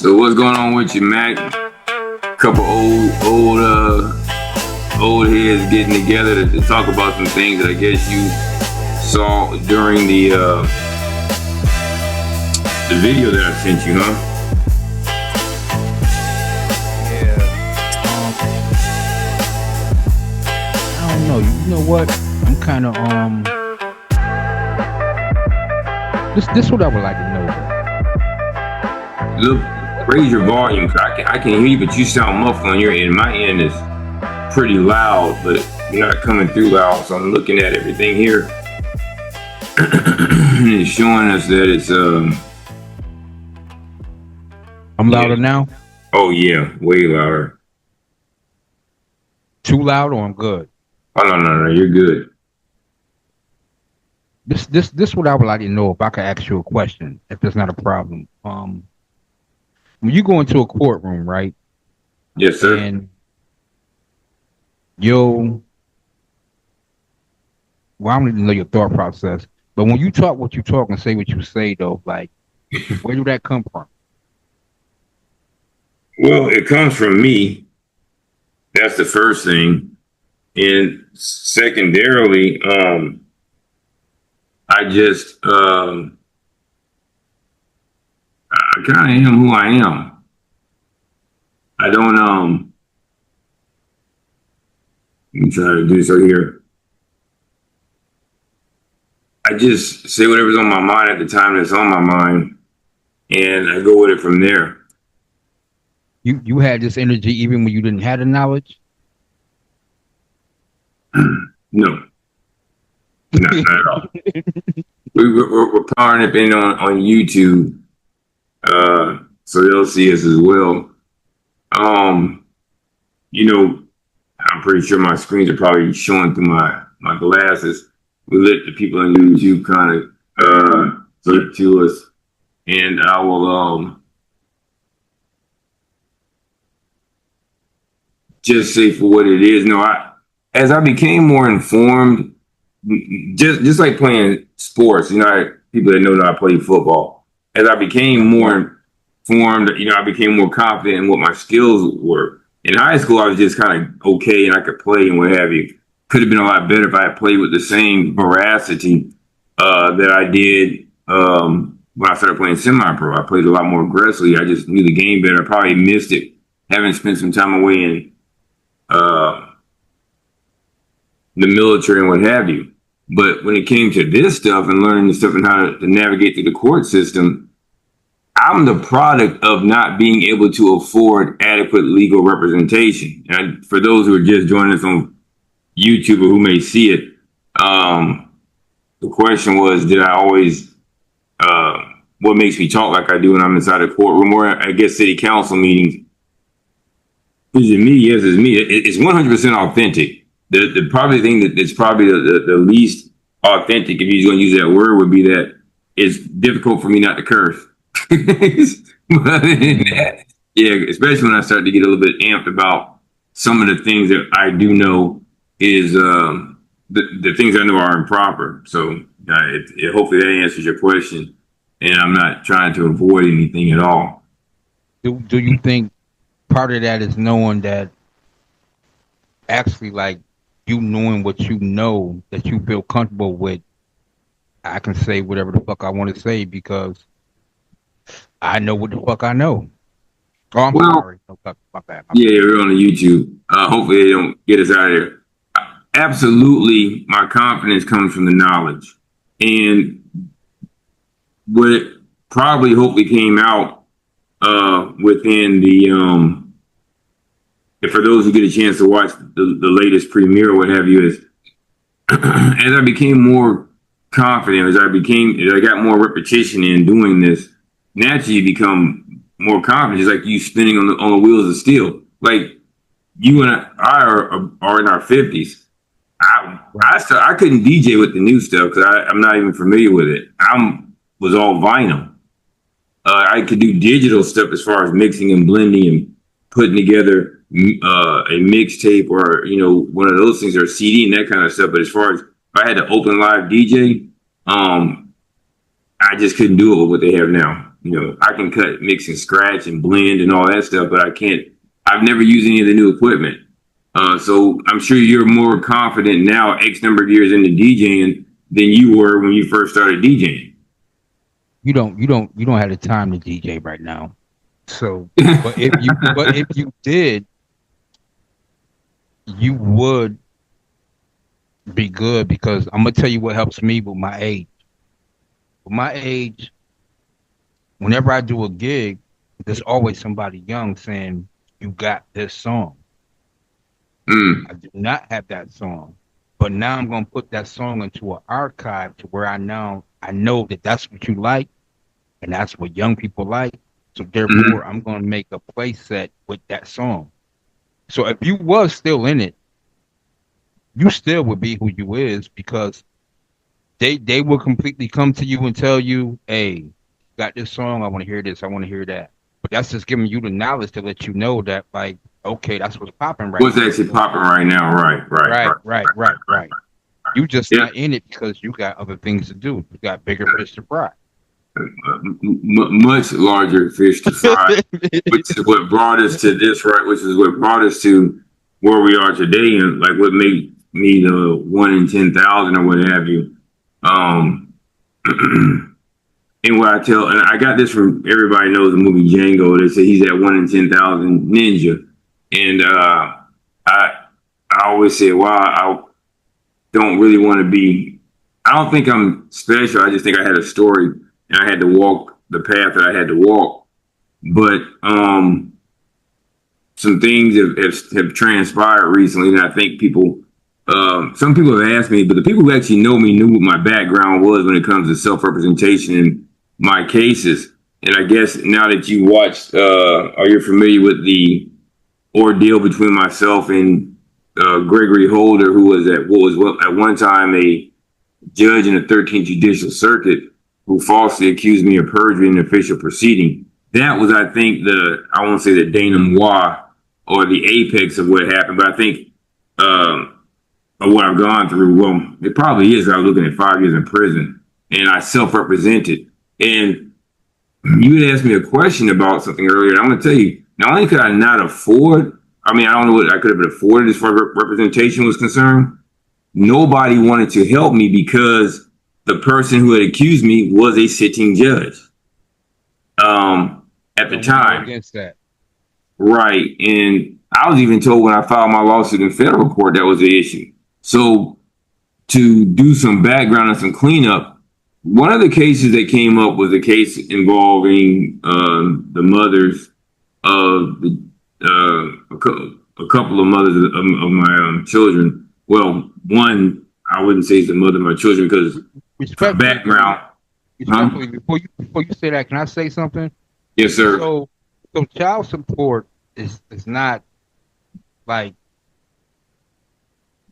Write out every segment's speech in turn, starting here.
So what's going on with you, Mac? Couple old heads getting together to talk about some things that I guess you saw during the video that I sent you, huh? Yeah. I don't know. You know what? I'm kind of This what I would like to know. Look, raise your volume. I can hear you, but you sound muffled on your end. My end is pretty loud, but you're not coming through loud. So I'm looking at everything here. And it's showing us that it's I'm louder now? Oh yeah, way louder. Too loud or I'm good? Oh no, you're good. This what I would like to know, if I could ask you a question, if that's not a problem. When you go into a courtroom, right? Yes, sir. And I don't even know your thought process, but when you talk what you talk and say what you say, though, like, where did that come from? Well, it comes from me. That's the first thing. And secondarily, I just, I kind of am who I am. I don't, let me try to do this right here. I just say whatever's on my mind at the time that's on my mind, and I go with it from there. You had this energy even when you didn't have the knowledge? No. Not at all. We're powering up in on YouTube, so they'll see us as well. You know, I'm pretty sure my screens are probably showing through my glasses. We let the people on YouTube kind of flip to us, and I will just say for what it is. No, as I became more informed. Just like playing sports, you know, people that know that I play football. As I became more informed, you know, I became more confident in what my skills were. In high school, I was just kind of okay and I could play and what have you. Could have been a lot better if I had played with the same veracity that I did when I started playing semi-pro. I played a lot more aggressively. I just knew the game better. I probably missed it, having spent some time away in the military and what have you. But when it came to this stuff and learning the stuff and how to navigate through the court system, I'm the product of not being able to afford adequate legal representation. And for those who are just joining us on YouTube or who may see it, the question was, did I always, what makes me talk like I do when I'm inside a courtroom or I guess city council meetings? Is it me? Yes, it's me. It's 100% authentic. The probably thing that's probably the least authentic, if you're going to use that word, would be that it's difficult for me not to curse. But other than that, yeah, especially when I start to get a little bit amped about some of the things that I do know is the things I know are improper. So hopefully that answers your question, and I'm not trying to avoid anything at all. Do you think part of that is knowing that actually, like, you knowing what you know that you feel comfortable with, I can say whatever the fuck I want to say because I know what the fuck I know. Oh, I'm sorry. No, fuck that. Yeah, we're on the YouTube. Hopefully they don't get us out of there. Absolutely, my confidence comes from the knowledge. And what probably hopefully came out within the for those who get a chance to watch the latest premiere or what have you, is as I became more confident, as I got more repetition in doing this, naturally you become more confident. It's like you spinning on the wheels of steel. Like you and I are in our 50s. I couldn't DJ with the new stuff because I'm not even familiar with it. Was all vinyl. I could do digital stuff as far as mixing and blending and putting together a mixtape or, you know, one of those things or a CD and that kind of stuff. But as far as if I had to open live DJ, I just couldn't do it with what they have now. I can cut, mix and scratch and blend and all that stuff, but I've never used any of the new equipment. So I'm sure you're more confident now, X number of years into DJing than you were when you first started DJing. You don't have the time to DJ right now. So, but if you did, you would be good, because I'm gonna tell you what helps me with my age. With my age, whenever I do a gig, there's always somebody young saying, "You got this song." I do not have that song, but now I'm gonna put that song into an archive to where I know that that's what you like, and that's what young people like. So therefore, I'm gonna make a play set with that song. So if you was still in it, you still would be who you is, because they will completely come to you and tell you, "Hey, got this song, I want to hear this, I want to hear that." But that's just giving you the knowledge to let you know that, like, okay, that's what's popping right What's now. actually popping right now? Right. You just not in it because you got other things to do. You got bigger fish to fry. Much larger fish to fry, which is what brought us to this, right? Which is what brought us to where we are today, and like what made me the 1 in 10,000 or what have you. And what I tell, and I got this from, everybody knows the movie Django. They say he's that 1 in 10,000 ninja, and I always say, wow, I don't really want to be. I don't think I'm special. I just think I had a story, and I had to walk the path that I had to walk. But some things have transpired recently, and I think some people have asked me, but the people who actually know me knew what my background was when it comes to self-representation in my cases. And I guess now that you watched, or you're familiar with the ordeal between myself and Gregory Holder, who was at one time a judge in the 13th Judicial Circuit, who falsely accused me of perjury in an official proceeding. That was, I think, I won't say the denouement or the apex of what happened, but I think of what I've gone through. Well, it probably is. I was looking at 5 years in prison, and I self-represented. And you had asked me a question about something earlier, and I'm going to tell you, not only could I not afford, I don't know what I could have afforded as far as representation was concerned, nobody wanted to help me because the person who had accused me was a sitting judge at the time. Against that. Right. And I was even told when I filed my lawsuit in federal court that was the issue. So to do some background and some cleanup, one of the cases that came up was a case involving the mothers of a couple of mothers of my children. Well, one, I wouldn't say is the mother of my children because background. Respectfully, before you say that, can I say something? Yes, sir. So child support is not like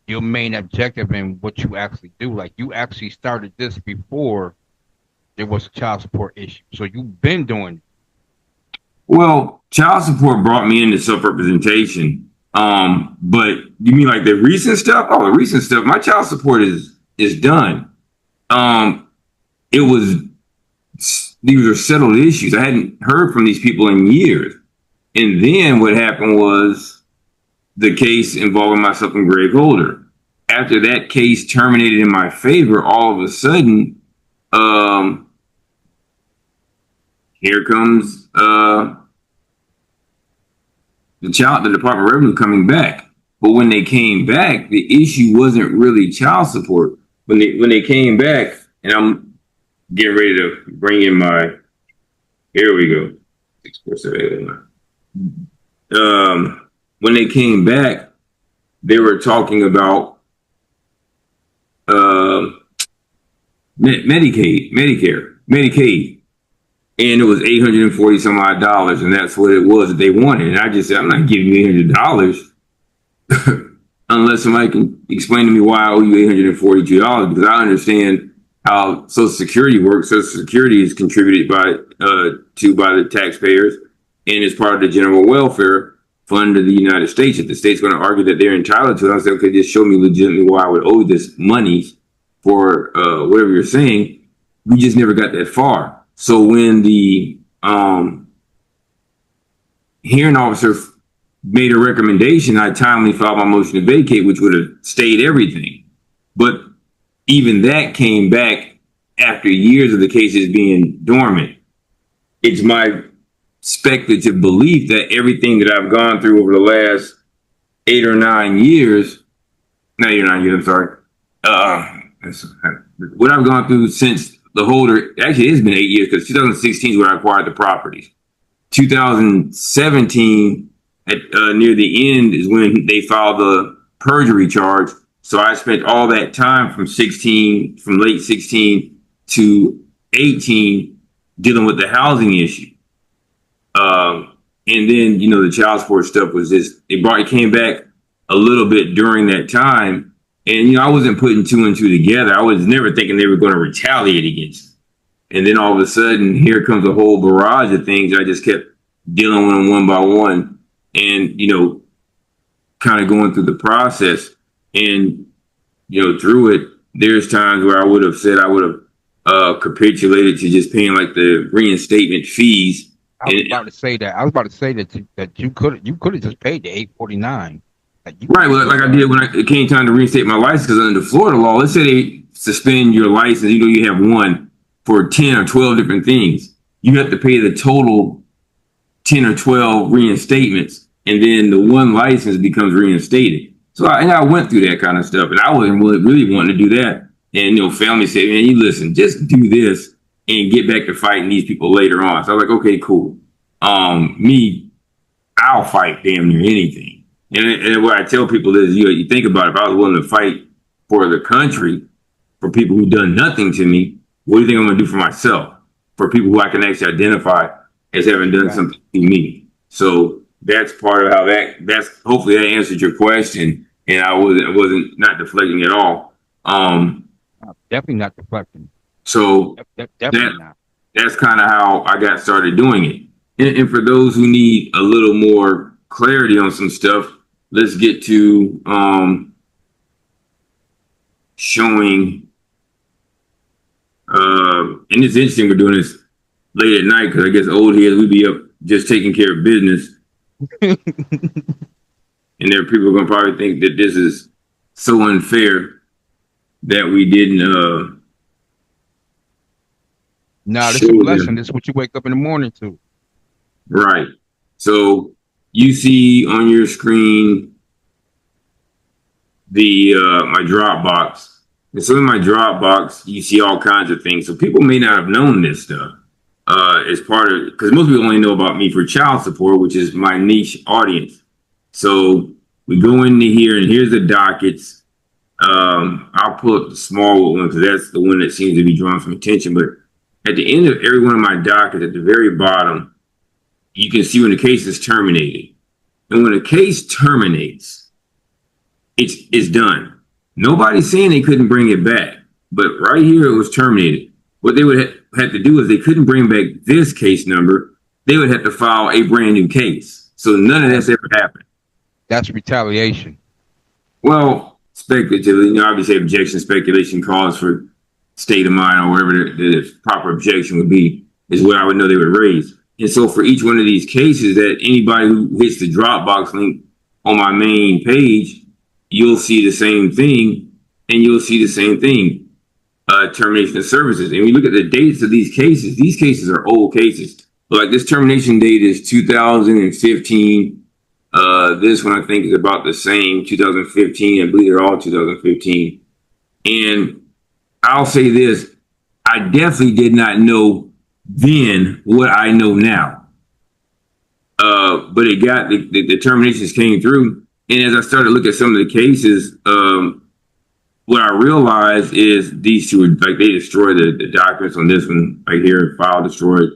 your main objective in what you actually do. Like, you actually started this before there was a child support issue. So you've been doing it. Well, child support brought me into self-representation. But you mean like the recent stuff? Oh, the recent stuff. My child support is done. These are settled issues. I hadn't heard from these people in years. And then what happened was the case involving myself and Greg Holder. After that case terminated in my favor, all of a sudden, here comes the Department of Revenue coming back. But when they came back, the issue wasn't really child support. When they came back, and I'm getting ready to bring in here we go. 647. When they came back, they were talking about Medicare, Medicaid. And it was $840 some odd dollars, and that's what it was that they wanted. And I just said, I'm not giving you $800 unless somebody can explain to me why I owe you $842, because I understand how Social Security works. Social Security is contributed by the taxpayers and is part of the general welfare fund of the United States. If the state's going to argue that they're entitled to it, I say, okay, just show me legitimately why I would owe this money for whatever you're saying. We just never got that far. So when the hearing officer made a recommendation, I timely filed my motion to vacate, which would have stayed everything. But even that came back after years of the cases being dormant. It's my speculative belief that everything that I've gone through over the last 8 or 9 years, not 8 or 9 years, I'm sorry, what I've gone through since the holder, actually it's been 8 years because 2016 is when I acquired the properties. 2017, at near the end, is when they filed the perjury charge. So I spent all that time from late 16 to 18 dealing with the housing issue. And then, the child support stuff was just, it came back a little bit during that time. And, I wasn't putting two and two together. I was never thinking they were going to retaliate against me. And then all of a sudden, here comes a whole barrage of things. I just kept dealing with them one by one and, kind of going through the process. And, through it, there's times where I would have said I would have capitulated to just paying like the reinstatement fees. I was about to say that you could have just paid the $849. Right, well, like I did when it came time to reinstate my license, because under Florida law, let's say they suspend your license, you have one for 10 or 12 different things. You have to pay the total 10 or 12 reinstatements, and then the one license becomes reinstated. So I went through that kind of stuff, and I wasn't really wanting to do that. And, family said, man, you listen, just do this and get back to fighting these people later on. So I was like, okay, cool. I'll fight damn near anything. And what I tell people is, you think about it, if I was willing to fight for the country, for people who've done nothing to me, what do you think I'm going to do for myself? For people who I can actually identify as having done something to me. So that's part of how hopefully that answered your question. And I wasn't not deflecting at all. Definitely not deflecting. So definitely not. That's kind of how I got started doing it. And for those who need a little more clarity on some stuff, let's get to showing. And it's interesting we're doing this late at night because I guess old heads we be up just taking care of business. And there are people going to probably think that this is so unfair that we didn't. No, this is a blessing. This is what you wake up in the morning to. Right. So you see on your screen the my Dropbox. And so in my Dropbox, you see all kinds of things. So people may not have known this stuff as part of, because most people only know about me for child support, which is my niche audience. So we go into here, and here's the dockets. I'll pull up the small one because that's the one that seems to be drawing some attention. But at the end of every one of my dockets, at the very bottom, you can see when the case is terminated. And when a case terminates, it's done. Nobody's saying they couldn't bring it back, but right here it was terminated. What they would have to do is they couldn't bring back this case number. They would have to file a brand new case. So none of that's ever happened. That's retaliation. Well, speculatively, obviously objection, speculation, cause for state of mind or whatever the proper objection would be is what I would know they would raise. And so for each one of these cases that anybody who hits the Dropbox link on my main page, you'll see the same thing, and you'll see the same thing, termination of services. And we look at the dates of these cases are old cases. Like this termination date is 2015. This one I think is about the same, 2015. I believe they're all 2015. And I'll say this, I definitely did not know then what I know now. But it got, the terminations came through. And as I started to look at some of the cases, what I realized is these two, like they destroyed the documents on this one right here, file destroyed.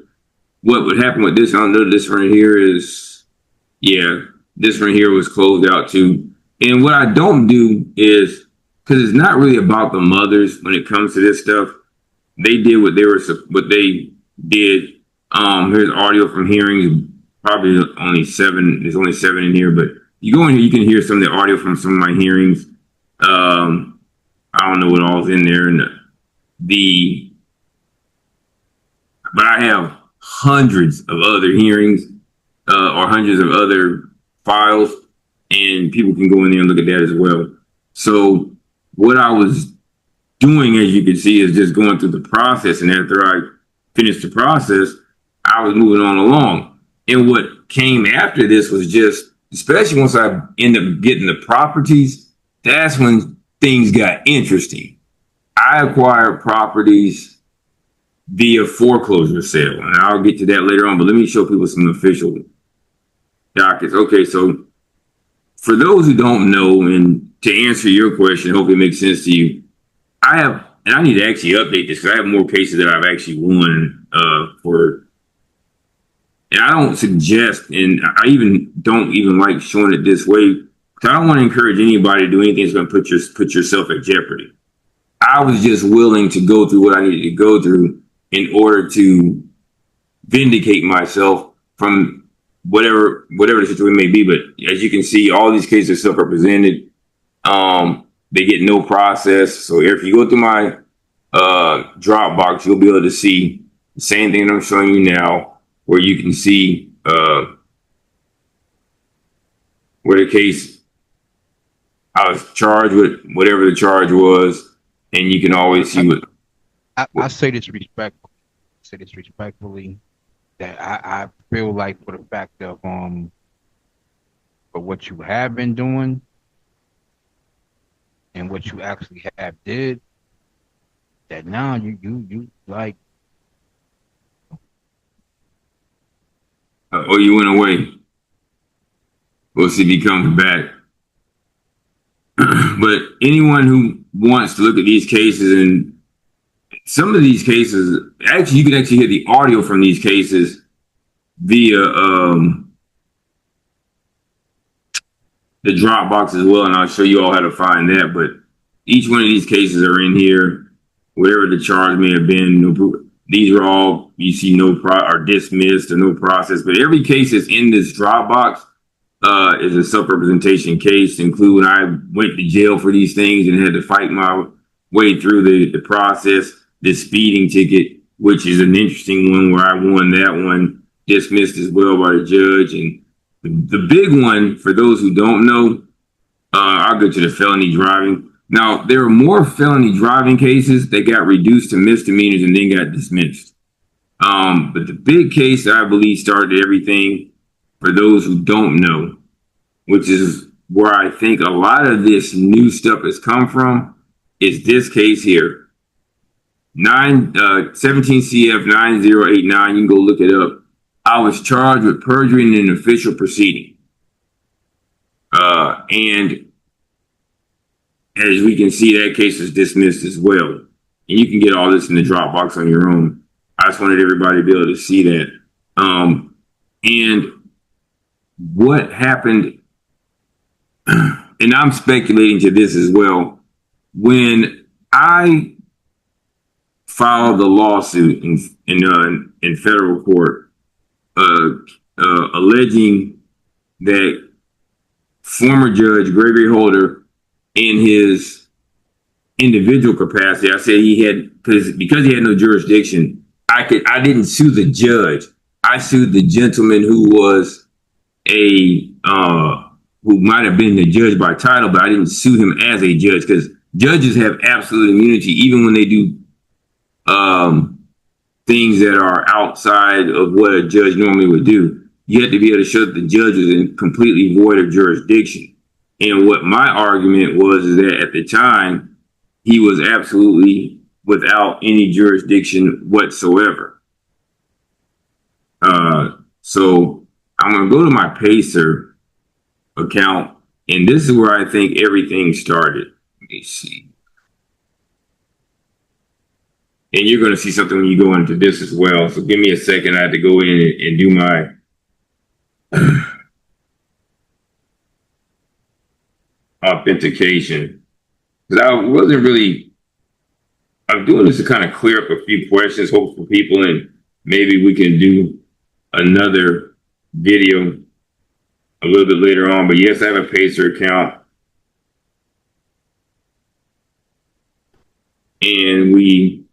What would happen with this, I don't know, this right here is, yeah, this right here was closed out too. And what I don't do is, because it's not really about the mothers when it comes to this stuff. They did what they did. Here's audio from hearings, probably only 7, there's only 7 in here, but you go in here, you can hear some of the audio from some of my hearings. I don't know what all's in there, and but I have hundreds of other hearings or hundreds of other files, and people can go in there and look at that as well. So what I was doing, as you can see, is just going through the process, and after I finished the process, I was moving on along. And what came after this was just, especially once I ended up getting the properties, that's when things got interesting. I acquired properties via foreclosure sale, and I'll get to that later on, but let me show people some official dockets. Okay, so for those who don't know, and to answer your question, hopefully it makes sense to you, I have, and I need to actually update this because I have more cases that I've actually won for, and I don't suggest, and I even don't even like showing it this way because I don't want to encourage anybody to do anything that's going to put yourself at jeopardy. I was just willing to go through what I needed to go through in order to vindicate myself from whatever the situation may be. But as you can see, all these cases are self-represented. They get no process. So if you go through my Dropbox, you'll be able to see the same thing that I'm showing you now, where you can see where the case I was charged with, whatever the charge was, and you can always see what. I say this respectfully, that I feel like for the fact of for what you have been doing and what you actually have did, that now you like. Oh, you went away. We'll see if he comes back. But anyone who wants to look at these cases, and some of these cases, actually, you can actually hear the audio from these cases via the Dropbox as well, and I'll show you all how to find that. But each one of these cases are in here, whatever the charge may have been. These are all, you see, are dismissed or no process. But every case that's in this Dropbox is a self-representation case, including when I went to jail for these things and had to fight my way through the process. This speeding ticket, which is an interesting one where I won that one, dismissed as well by the judge. And the big one, for those who don't know, I'll go to the felony driving. Now, there are more felony driving cases that got reduced to misdemeanors and then got dismissed. But the big case that I believe started everything, for those who don't know, which is where I think a lot of this new stuff has come from, is this case here. 17 CF 9089, you can go look it up. I was charged with perjury in an official proceeding. And as we can see, that case is dismissed as well. And you can get all this in the Dropbox on your own. I just wanted everybody to be able to see that. And what happened, and I'm speculating to this as well, when I filed the lawsuit in federal court alleging that former Judge Gregory Holder, in his individual capacity, I said he had, because he had no jurisdiction, I didn't sue the judge. I sued the gentleman who was who might have been the judge by title, but I didn't sue him as a judge, because judges have absolute immunity even when they do things that are outside of what a judge normally would do. You have to be able to show that the judge is completely void of jurisdiction. And what my argument was is that at the time, he was absolutely without any jurisdiction whatsoever. So I'm going to go to my Pacer account, and this is where I think everything started. Let me see. And you're going to see something when you go into this as well. So give me a second. I had to go in and do my authentication, because I'm doing this to kind of clear up a few questions, hope for people, and maybe we can do another video a little bit later on. But yes, I have a Pacer account, and we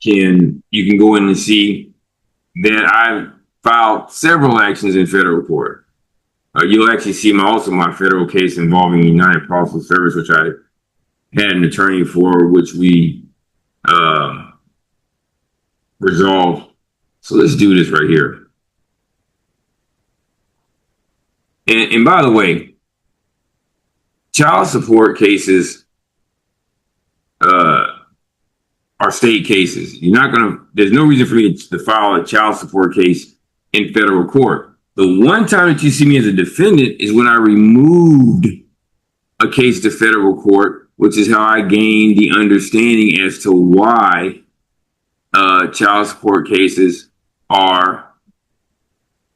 you can go in and see that I've filed several actions in federal court. You'll actually see my federal case involving United Parcel Service, which I had an attorney for, which we resolved. So let's do this right here. And by the way, child support cases are state cases. There's no reason for me to file a child support case in federal court. The one time that you see me as a defendant is when I removed a case to federal court, which is how I gained the understanding as to why child support cases are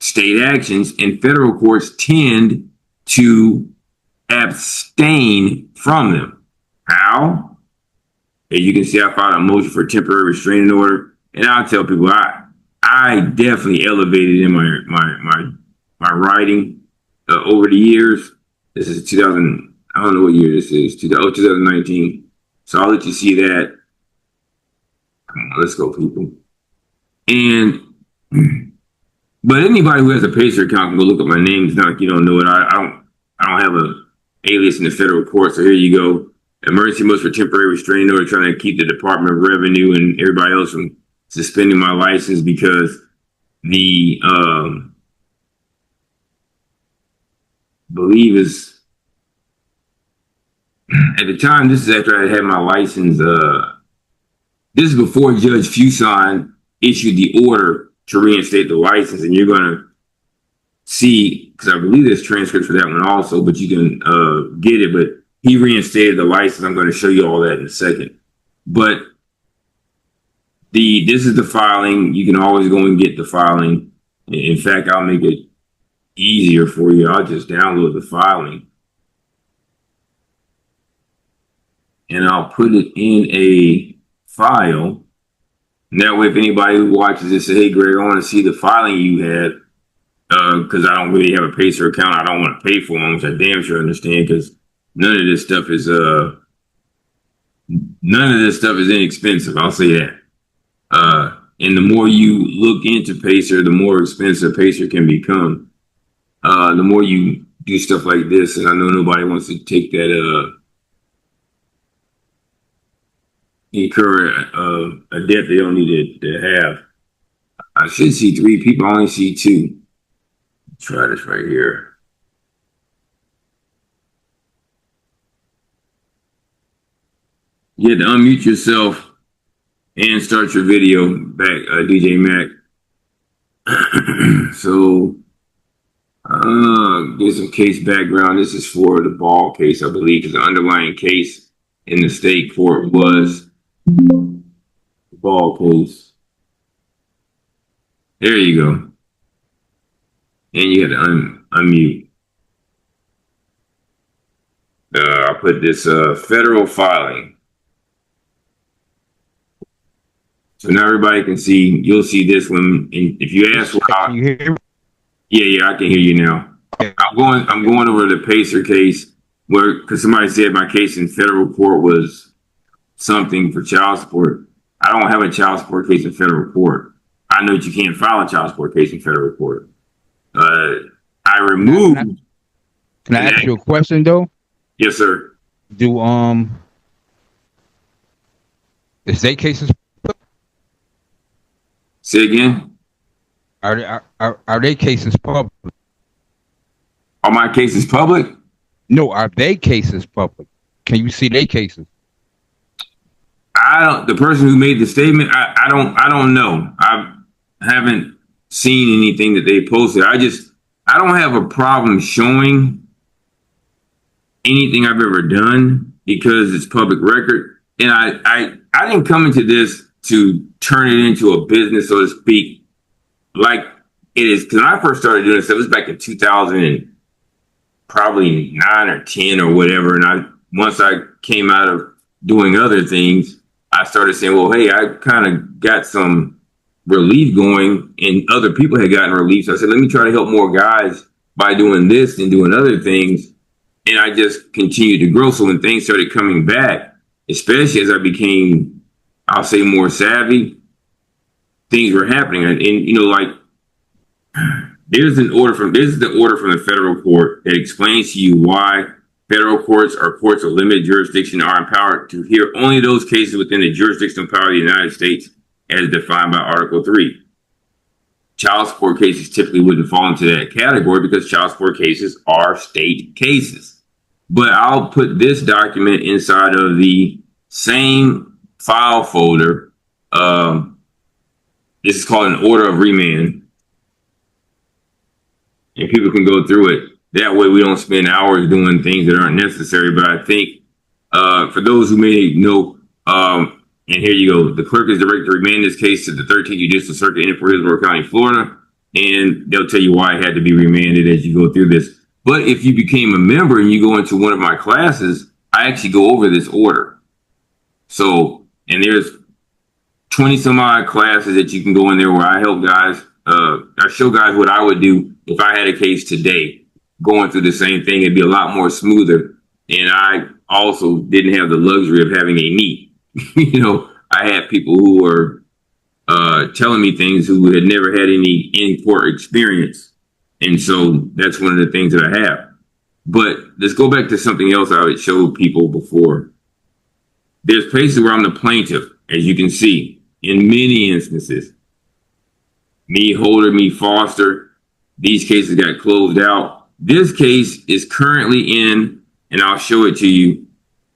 state actions, and federal courts tend to abstain from them. How? As you can see, I filed a motion for a temporary restraining order, and I'll tell people I definitely elevated in my writing over the years. This is 2000. I don't know what year this is. 2019. So I'll let you see that. Come on, let's go, people. But anybody who has a Pacer account can go look at my name. It's not like you don't know it. I don't have a alias in the federal court. So here you go. Emergency motion for temporary restraining order, trying to keep the Department of Revenue and everybody else from suspending my license because the believe is at the time. This is after I had my license. This is before Judge Fuson issued the order to reinstate the license, and you're going to see, because I believe there's transcripts for that one also, but you can get it. But he reinstated the license. I'm going to show you all that in a second. But this is the filing. You can always go and get the filing. In fact, I'll make it easier for you. I'll just download the filing, and I'll put it in a file. And that way, if anybody who watches this say, hey, Greg, I want to see the filing you had, because I don't really have a Pacer account. I don't want to pay for them, which I damn sure understand, because none of this stuff is inexpensive. I'll say that. And the more you look into Pacer, the more expensive Pacer can become. The more you do stuff like this, and I know nobody wants to take that incur a debt they don't need to have. I should see 3 people. I only see 2. Try this right here. You had to unmute yourself and start your video back, DJ Mac. So, get some case background. This is for the Ball case, I believe, because the underlying case in the state court was the Ball case. There you go. And you had to unmute. I'll put this federal filing. So now everybody can see. You'll see this one. And if you ask, can you hear me? Yeah, I can hear you now. Okay. I'm going over the Pacer case because somebody said my case in federal court was something for child support. I don't have a child support case in federal court. I know that you can't file a child support case in federal court. I removed. Can I ask you a question though? Yes, sir. Do the state cases? Say again. Are they cases public? Are my cases public? No, are they cases public? Can you see their cases? The person who made the statement, I don't know. I haven't seen anything that they posted. I don't have a problem showing anything I've ever done because it's public record. And I didn't come into this to turn it into a business, so to speak, like it is. Because when I first started doing this, it was back in 2000, probably 9 or 10 or whatever. And once I came out of doing other things, I started saying, well, hey, I kind of got some relief going and other people had gotten relief. So I said, let me try to help more guys by doing this and doing other things. And I just continued to grow. So when things started coming back, especially as I became I'll say more savvy, things were happening. And you know, like this is the order from the federal court that explains to you why federal courts or courts of limited jurisdiction are empowered to hear only those cases within the jurisdictional power of the United States as defined by Article 3. Child support cases typically wouldn't fall into that category because child support cases are state cases. But I'll put this document inside of the same file folder. This is called an order of remand. And people can go through it. That way we don't spend hours doing things that aren't necessary. But I think for those who may know, and here you go, the clerk is directed to remand this case to the 13th Judicial Circuit in Hillsborough County, Florida. And they'll tell you why it had to be remanded as you go through this. But if you became a member and you go into one of my classes, I actually go over this order. So, and there's 20 some odd classes that you can go in there where I help guys, I show guys what I would do if I had a case today going through the same thing. It'd be a lot more smoother. And I also didn't have the luxury of having a knee. You know, I had people who were telling me things who had never had any in-court experience. And so that's one of the things that I have. But let's go back to something else I would show people before. There's places where I'm the plaintiff, as you can see, in many instances. Me, Holder, me, Foster, these cases got closed out. This case is currently in, and I'll show it to you.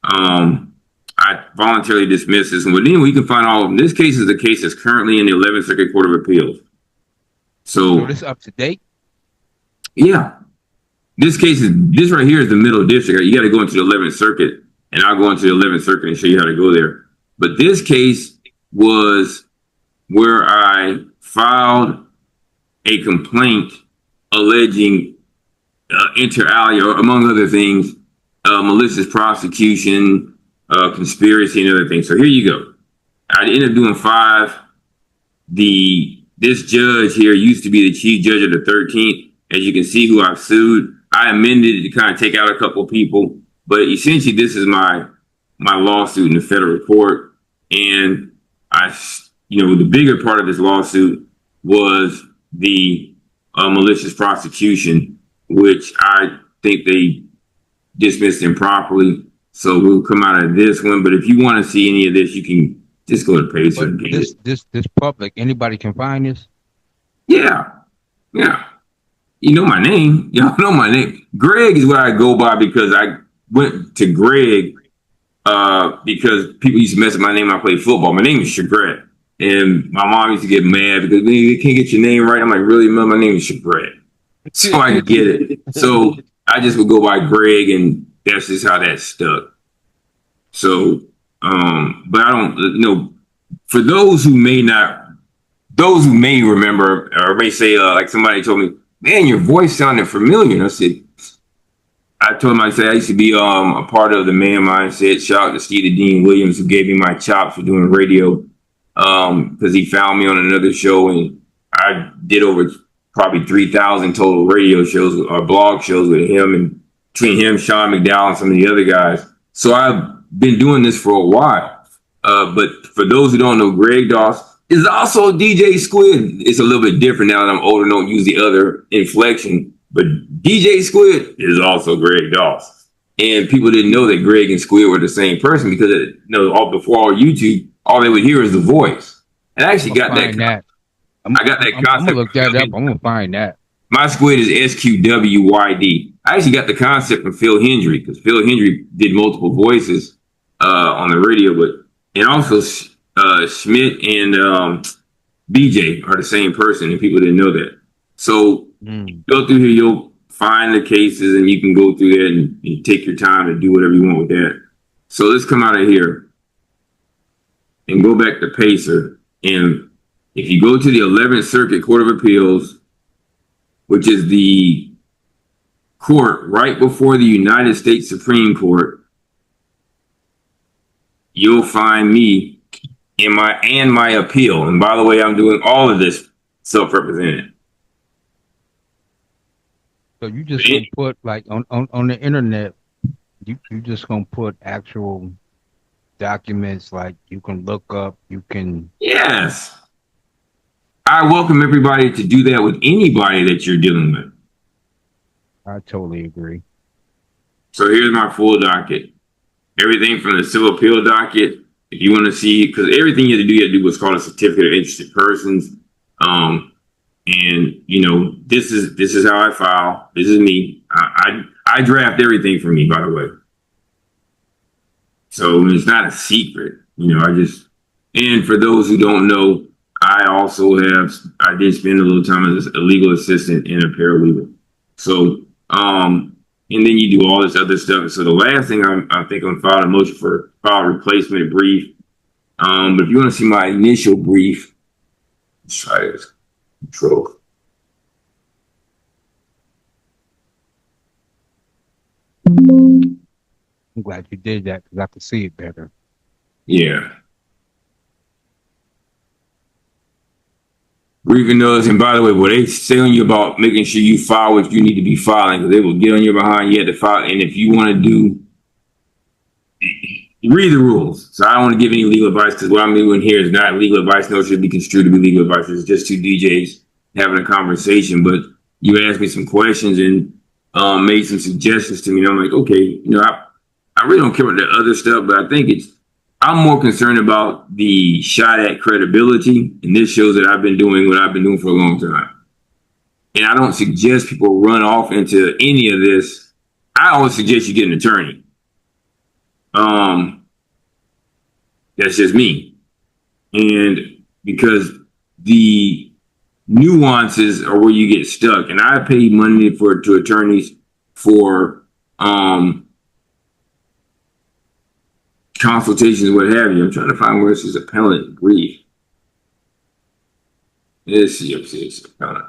I voluntarily dismissed this one, but then we can find all of them. This case is the case that's currently in the 11th Circuit Court of Appeals. So this up to date? Yeah. This right here is the middle district. You got to go into the 11th Circuit, and I'll go into the 11th Circuit and show you how to go there. But this case was where I filed a complaint alleging inter alia, among other things, malicious prosecution, conspiracy, and other things. So here you go. I ended up doing 5. This judge here used to be the chief judge of the 13th. As you can see, who I've sued. I amended it to kind of take out a couple of people, but essentially this is my lawsuit in the federal court. And the bigger part of this lawsuit was the malicious prosecution, which I think they dismissed improperly. So we'll come out of this one. But if you want to see any of this, you can just go to page. This public, anybody can find this? Yeah. You know my name. Y'all know my name. Greg is what I go by because I went to Greg because people used to mess with my name when I played football. My name is Shagret. And my mom used to get mad because they can't get your name right. I'm like, really, Mom? My name is Shagret. So I could get it. So I just would go by Greg, and that's just how that stuck. So, but I don't, for those who may remember or may say, like somebody told me, man, your voice sounded familiar. And I told him, I used to be a part of the Man Mindset. Shout out to Steve Dean Williams, who gave me my chops for doing radio, because he found me on another show, and I did over probably 3,000 total radio shows or blog shows with him, and between him, Sean McDowell, and some of the other guys. So I've been doing this for a while. But for those who don't know, Greg Doss is also DJ Squid. It's a little bit different now that I'm older, don't use the other inflection. But DJ Squid is also Greg Doss. And people didn't know that Greg and Squid were the same person because, before all YouTube, all they would hear is the voice. And I actually got that. I got that concept. I'm going to look that up. I'm going to find that. My Squid is SQWYD. I actually got the concept from Phil Hendry because Phil Hendry did multiple voices on the radio, and also Schmidt and BJ are the same person, and people didn't know that. So go through here, you'll find the cases, and you can go through that and take your time to do whatever you want with that. So let's come out of here and go back to Pacer. And if you go to the 11th Circuit Court of Appeals, which is the court right before the United States Supreme Court, you'll find me in my appeal. And by the way, I'm doing all of this self-represented. So you just gonna put like on the internet, you just gonna put actual documents like you can look up, you can. Yes. I welcome everybody to do that with anybody that you're dealing with. I totally agree. So here's my full docket. Everything from the civil appeal docket. If you want to see, because everything you have to do what's called a certificate of interested persons. And this is how I file. This is me. I draft everything for me, by the way. So it's not a secret. And for those who don't know, I did spend a little time as a legal assistant and a paralegal. So, and then you do all this other stuff. So the last thing I think I'm filing a motion for file replacement brief. But if you want to see my initial brief, let's try this. Control. I'm glad you did that because I could see it better. Yeah. Briefing notice, and by the way, what they say on you about making sure you file what you need to be filing, because they will get on your behind. You have to file, and if you want to read the rules. So I don't want to give any legal advice because what I'm doing here is not legal advice, nor should be construed to be legal advice. It's just two DJs having a conversation. But you asked me some questions and made some suggestions to me, and I'm like, okay, I really don't care about the other stuff, but I think I'm more concerned about the shot at credibility, and this shows that I've been doing what I've been doing for a long time. And I don't suggest people run off into any of this. I always suggest you get an attorney. That's just me. And because the nuances are where you get stuck. And I pay money to attorneys for consultations, what have you. I'm trying to find where this is appellant brief. Let's see, it's appellant.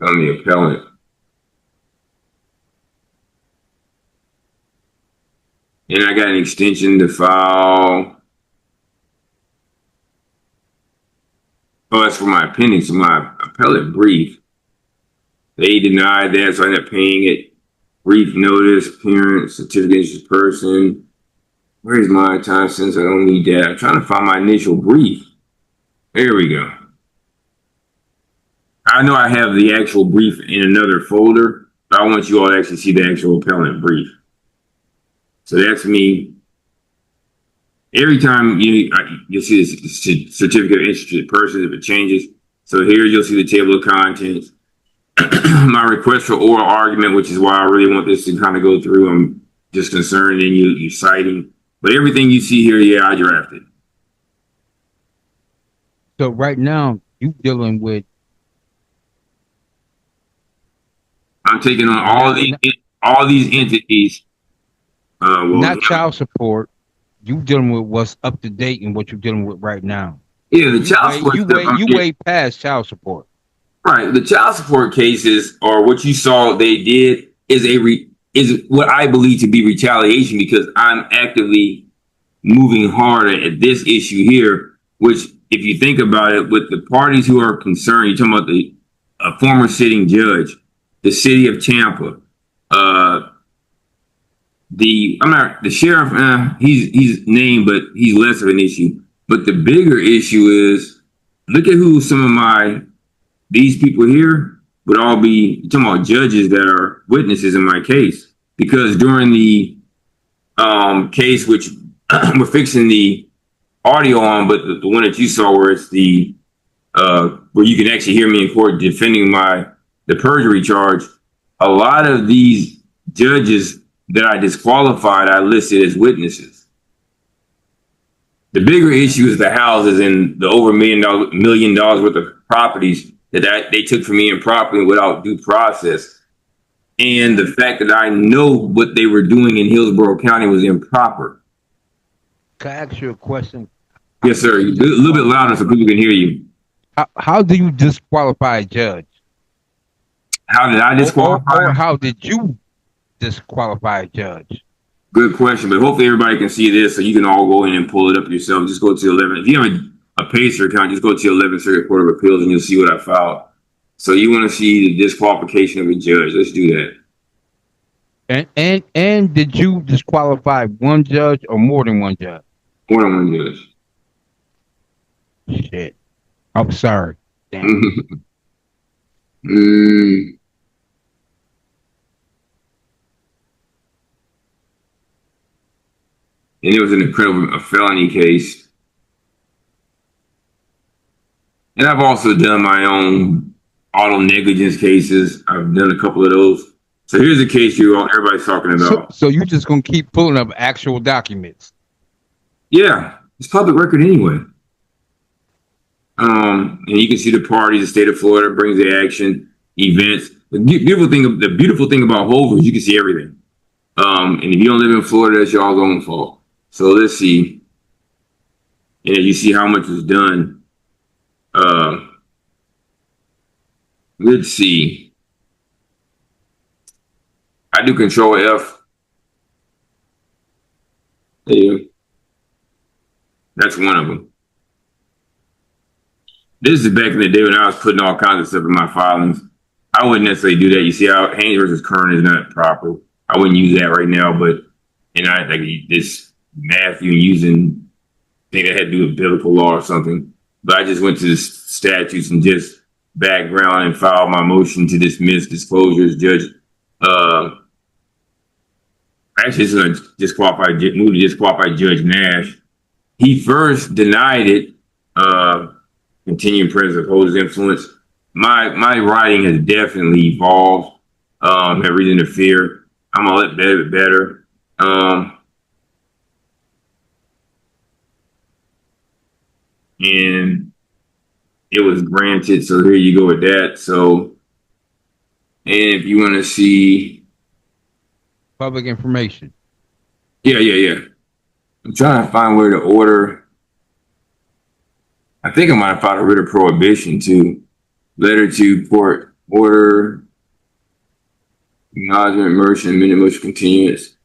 On the appellant. And I got an extension to file. Oh, that's for my appendix, my appellate brief. They denied that, so I ended up paying it. Brief notice, appearance, certificate of person. Where's my time since I don't need that? I'm trying to find my initial brief. There we go. I know I have the actual brief in another folder, but I want you all to actually see the actual appellant brief. So that's me. Every time you'll see the certificate of interested person if it changes. So here you'll see the table of contents. My request for oral argument, which is why I really want this to kind of go through. I'm just concerned in you citing. But everything you see here, yeah, I drafted. So right now, you dealing with. I'm taking on all these entities. Not child support. You dealing with what's up to date and what you're dealing with right now. Yeah, the child support stuff. You way past child support. Right. The child support cases, or what you saw they did, is what I believe to be retaliation because I'm actively moving hard at this issue here, which if you think about it, with the parties who are concerned, you're talking about a former sitting judge, the city of Tampa, the sheriff, he's named, but he's less of an issue. But the bigger issue is, look at who these people here would all be. You're talking about judges that are witnesses in my case. Because during the case, which we're fixing the audio on, but the one that you saw where it's where you can actually hear me in court defending the perjury charge, a lot of these judges that I disqualified, I listed as witnesses. The bigger issue is the houses and the over $1 million worth of properties that they took from me improperly without due process. And the fact that I know what they were doing in Hillsborough County was improper. Can I ask you a question? Yes, sir. A little bit louder so people can hear you. How do you disqualify a judge? How did I disqualify? Or how did you disqualify a judge? Good question, but hopefully everybody can see this so you can all go in and pull it up yourself. Just go to 11. If you have a PACER account, just go to 11th Circuit Court of Appeals and you'll see what I filed. So you want to see the disqualification of a judge. Let's do that. And did you disqualify one judge or more than one judge? More than one judge. Shit. I'm sorry. Damn. Mm. And it was an incredible felony case. And I've also done my own auto negligence cases. I've done a couple of those. So here's a case everybody's talking about. So you just gonna keep pulling up actual documents? Yeah, it's public record anyway. And you can see the parties. The state of Florida brings the action, events. The beautiful thing about Hoover is you can see everything. And if you don't live in Florida, that's y'all's own fault. So let's see. And you see how much was done. Let's see. I do Control F. There you go. That's one of them. This is back in the day when I was putting all kinds of stuff in my filings. I wouldn't necessarily do that. You see how Haynes versus Kern is not proper. I wouldn't use that right now, but I like this Matthew using thing that had to do with biblical law or something. But I just went to the statutes and just background and filed my motion to dismiss disclosures. Judge, actually, this is going to move to disqualify Judge Nash. He first denied it. Continuing presence of holders influence. My writing has definitely evolved. Have reason to fear. I'm gonna let better. And it was granted. So here you go with that. So, and if you want to see public information. Yeah. I'm trying to find where the order. I think I might have filed a writ of prohibition too. Letter to court order, acknowledgement, motion, minute motion continuance.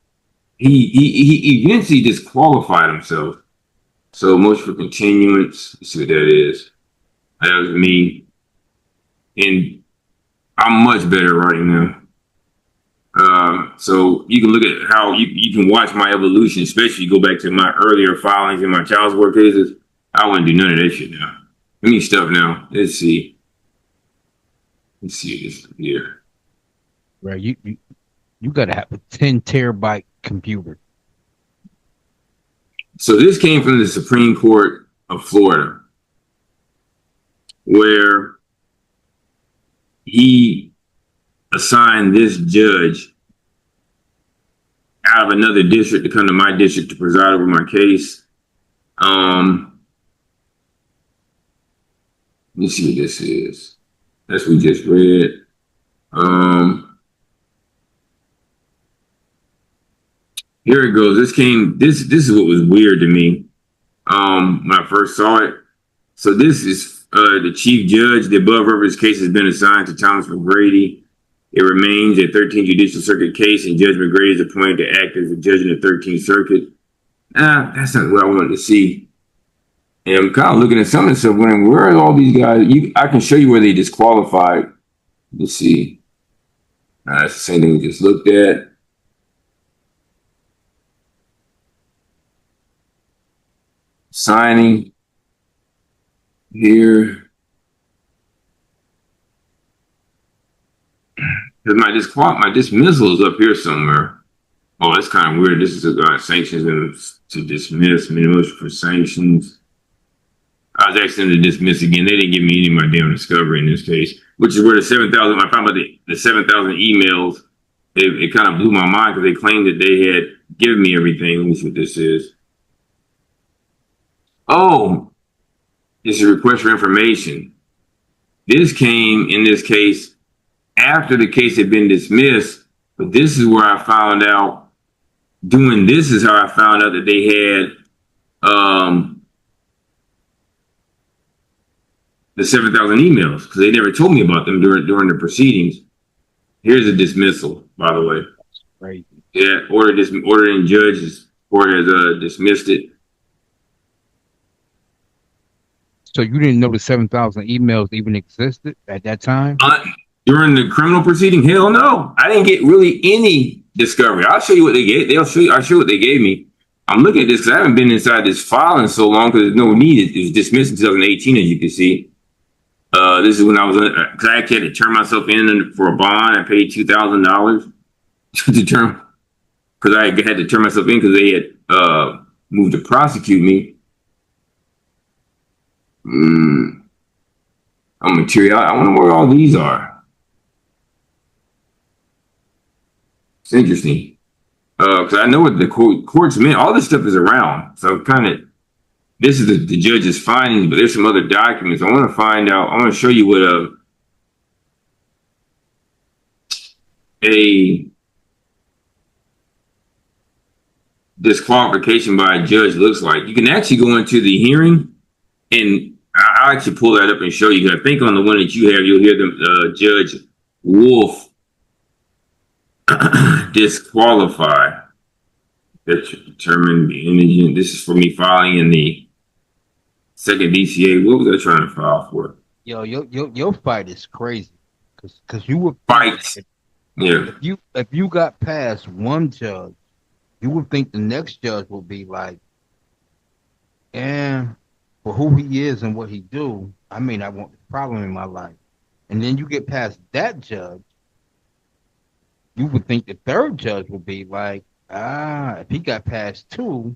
He eventually disqualified himself. So motion for continuance. Let's see what that is. That was me. And I'm much better right now. So you can look at how you can watch my evolution, especially go back to my earlier filings in my child support cases. I wouldn't do none of that shit now. Give me stuff now. Let's see this here. Right, you gotta have a 10 terabyte computer. So this came from the Supreme Court of Florida, where he assigned this judge out of another district to come to my district to preside over my case. Let me see what this is. That's what we just read. Here it goes. This is what was weird to me when I first saw it. So this is the chief judge. The above referenced case has been assigned to Thomas McGrady. It remains a 13th Judicial Circuit case, and Judge McGrady is appointed to act as a judge in the 13th Circuit. That's not what I wanted to see. And I'm kind of looking at some of the stuff, wondering, where are all these guys? I can show you where they disqualified. Let's see. That's the same thing we just looked at. Signing here. Because my dismissal is up here somewhere. Oh, that's kind of weird. This is sanctions and to dismiss, minimum for sanctions. I was asking them to dismiss again. They didn't give me any of my damn discovery in this case, which is where the 7,000, I found out the 7,000 emails, it kind of blew my mind because they claimed that they had given me everything. Let me see what this is. Oh, it's a request for information. This came in this case after the case had been dismissed, but this is where I found out, doing this is how I found out that they had the 7,000 emails, because they never told me about them during the proceedings. Here's a dismissal, by the way. Right. Yeah, ordered in judge, court has dismissed it. So you didn't know the 7,000 emails even existed at that time? During the criminal proceeding? Hell no. I didn't get really any discovery. I'll show you what they gave. I'll show you what they gave me. I'm looking at this because I haven't been inside this file in so long because there's no need. It was dismissed in 2018, as you can see. This is when I was, because I actually had to turn myself in for a bond. I paid $2,000 to turn, because I had to turn myself in because they had moved to prosecute me. Material. I wonder where all these are. It's interesting. Because I know what the courts meant. All this stuff is around. So kind of, this is the judge's findings, but there's some other documents. I want to find out. I want to show you what a disqualification by a judge looks like. You can actually go into the hearing, and I'll actually pull that up and show you. I think on the one that you have, you'll hear the Judge Wolf disqualify. That determine the indigent. This is for me filing in the second DCA. What was I trying to file for? Yo, your fight is crazy, cause you would fight. Yeah. If you got past one judge, you would think the next judge will be like, and for who he is and what he do, I may not want the problem in my life. And then you get past that judge, you would think the third judge would be like, if he got past two,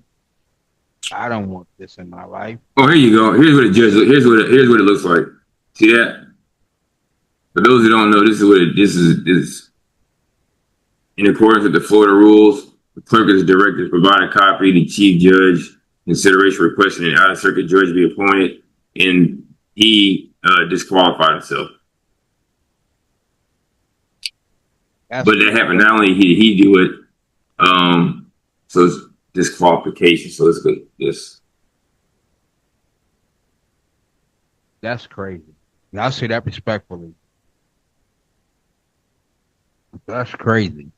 I don't want this in my life. Oh, here you go. Here's what here's what it looks like. See that? For those who don't know, this is in accordance with the Florida rules. The clerk is directed to provide a copy to the chief judge. Consideration requesting an out-of-circuit judge be appointed, and he disqualified himself. But that happened. Not only did he do it, so it's disqualification. So let's go this. That's crazy. And I say that respectfully. That's crazy.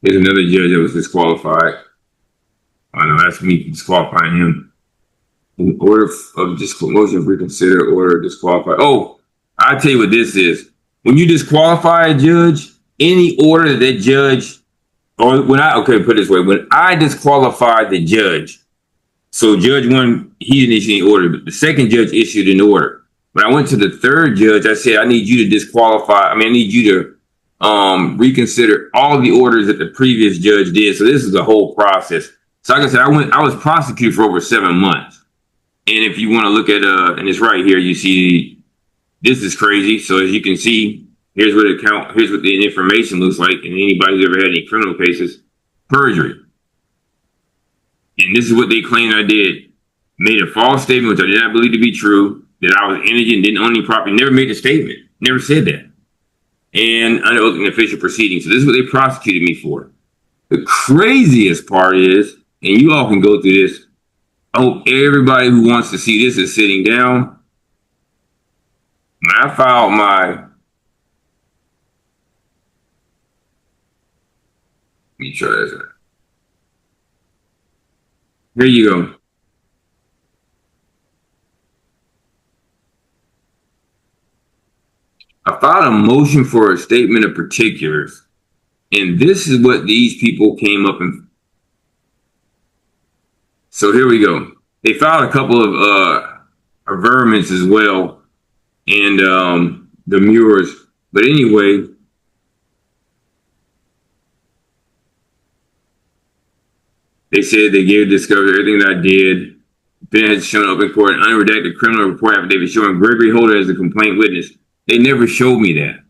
There's another judge that was disqualified. I know that's me disqualifying him. In order of motion reconsider, order disqualified. Oh, I'll tell you what this is. When you disqualify a judge, any order that judge, or put it this way, when I disqualified the judge, so judge one, he didn't issue any order, but the second judge issued an order. When I went to the third judge, I said, I need you to disqualify. I need you to reconsider all of the orders that the previous judge did. So this is the whole process. So like I said, I was prosecuted for over 7 months. And if you want to look at, and it's right here, you see, this is crazy. So as you can see, here's what the information looks like. And anybody who's ever had any criminal cases, perjury. And this is what they claimed I did. Made a false statement, which I did not believe to be true, that I was indigent, didn't own any property, never made a statement, never said that. And under oath in official proceedings. So this is what they prosecuted me for. The craziest part is, and you all can go through this, I hope everybody who wants to see this is sitting down. When I filed let me try this out. Here you go. I filed a motion for a statement of particulars. And this is what these people came up and. So here we go. They filed a couple of averments as well, and the Muirs. But anyway, they said they gave discovery everything that I did. Ben has shown up in court an unredacted criminal report affidavit showing Gregory Holder as a complaint witness. They never showed me that.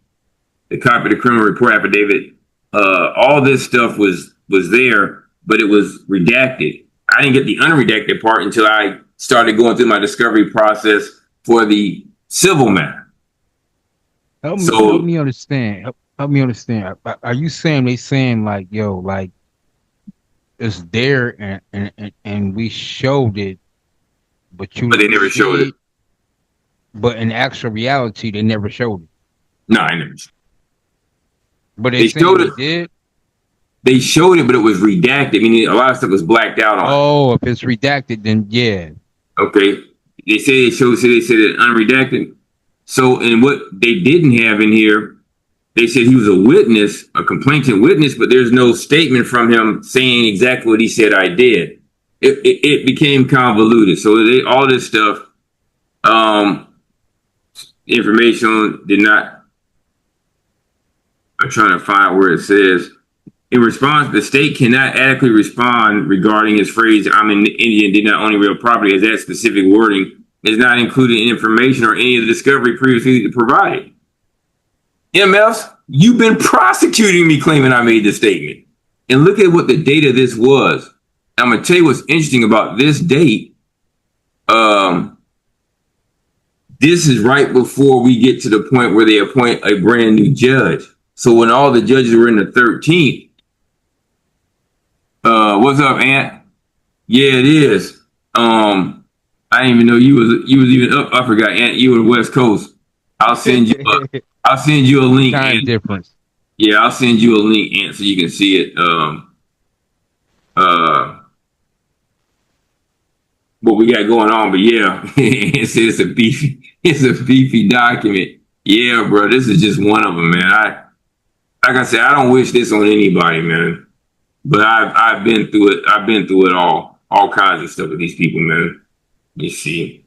The copy of the criminal report affidavit, all this stuff was there, but it was redacted. I didn't get the unredacted part until I started going through my discovery process for the civil matter. Help me understand. Help me understand. Are you saying they saying like, yo, like it's there and we showed it, but they never showed it. But in actual reality, they never showed it. No, I never. But they showed it. Did. They showed it, but it was redacted. I mean, a lot of stuff was blacked out on. Oh, if it's redacted, then yeah. Okay. They said it unredacted. So, and what they didn't have in here they said he was a witness, a complainant witness, but there's no statement from him saying exactly what he said I did. It became convoluted. So all this stuff, information did not, I'm trying to find where it says, in response, the state cannot adequately respond regarding his phrase, I'm an Indian, did not own any real property, as that specific wording is not included in information or any of the discovery previously provided. MFs, you've been prosecuting me claiming I made the statement. And look at what the date of this was. I'm going to tell you what's interesting about this date. This is right before we get to the point where they appoint a brand new judge. So when all the judges were in the 13th, what's up, Ant? Yeah, it is. I didn't even know you was even up. I forgot, Ant. You were West Coast. I'll send you a link. Time difference. Yeah, I'll send you a link, Ant, so you can see it. What we got going on, but yeah, it's a beefy document. Yeah, bro, this is just one of them, man. Like I said, I don't wish this on anybody, man. But I've been through it. I've been through it all kinds of stuff with these people, man. You see.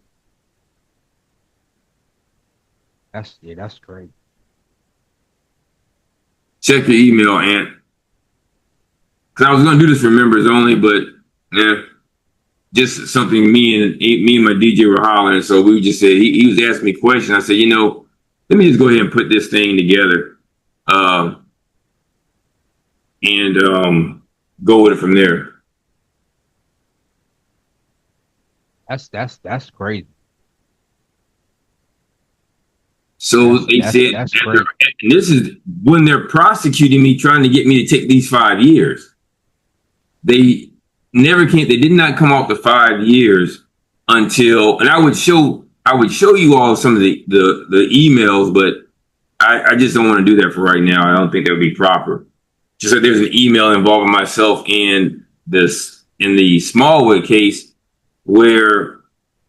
That's great. Check your email, Ant. Cause I was gonna do this for members only, but yeah, just something me and my DJ were hollering. So we just said he was asking me questions. I said, let me just go ahead and put this thing together, and go with it from there. That's crazy. So they said, and this is when they're prosecuting me, trying to get me to take these 5 years. They did not come off the 5 years until, and I would show you all some of the emails, but I just don't want to do that for right now. I don't think that would be proper. Just like there's an email involving myself in the Smallwood case where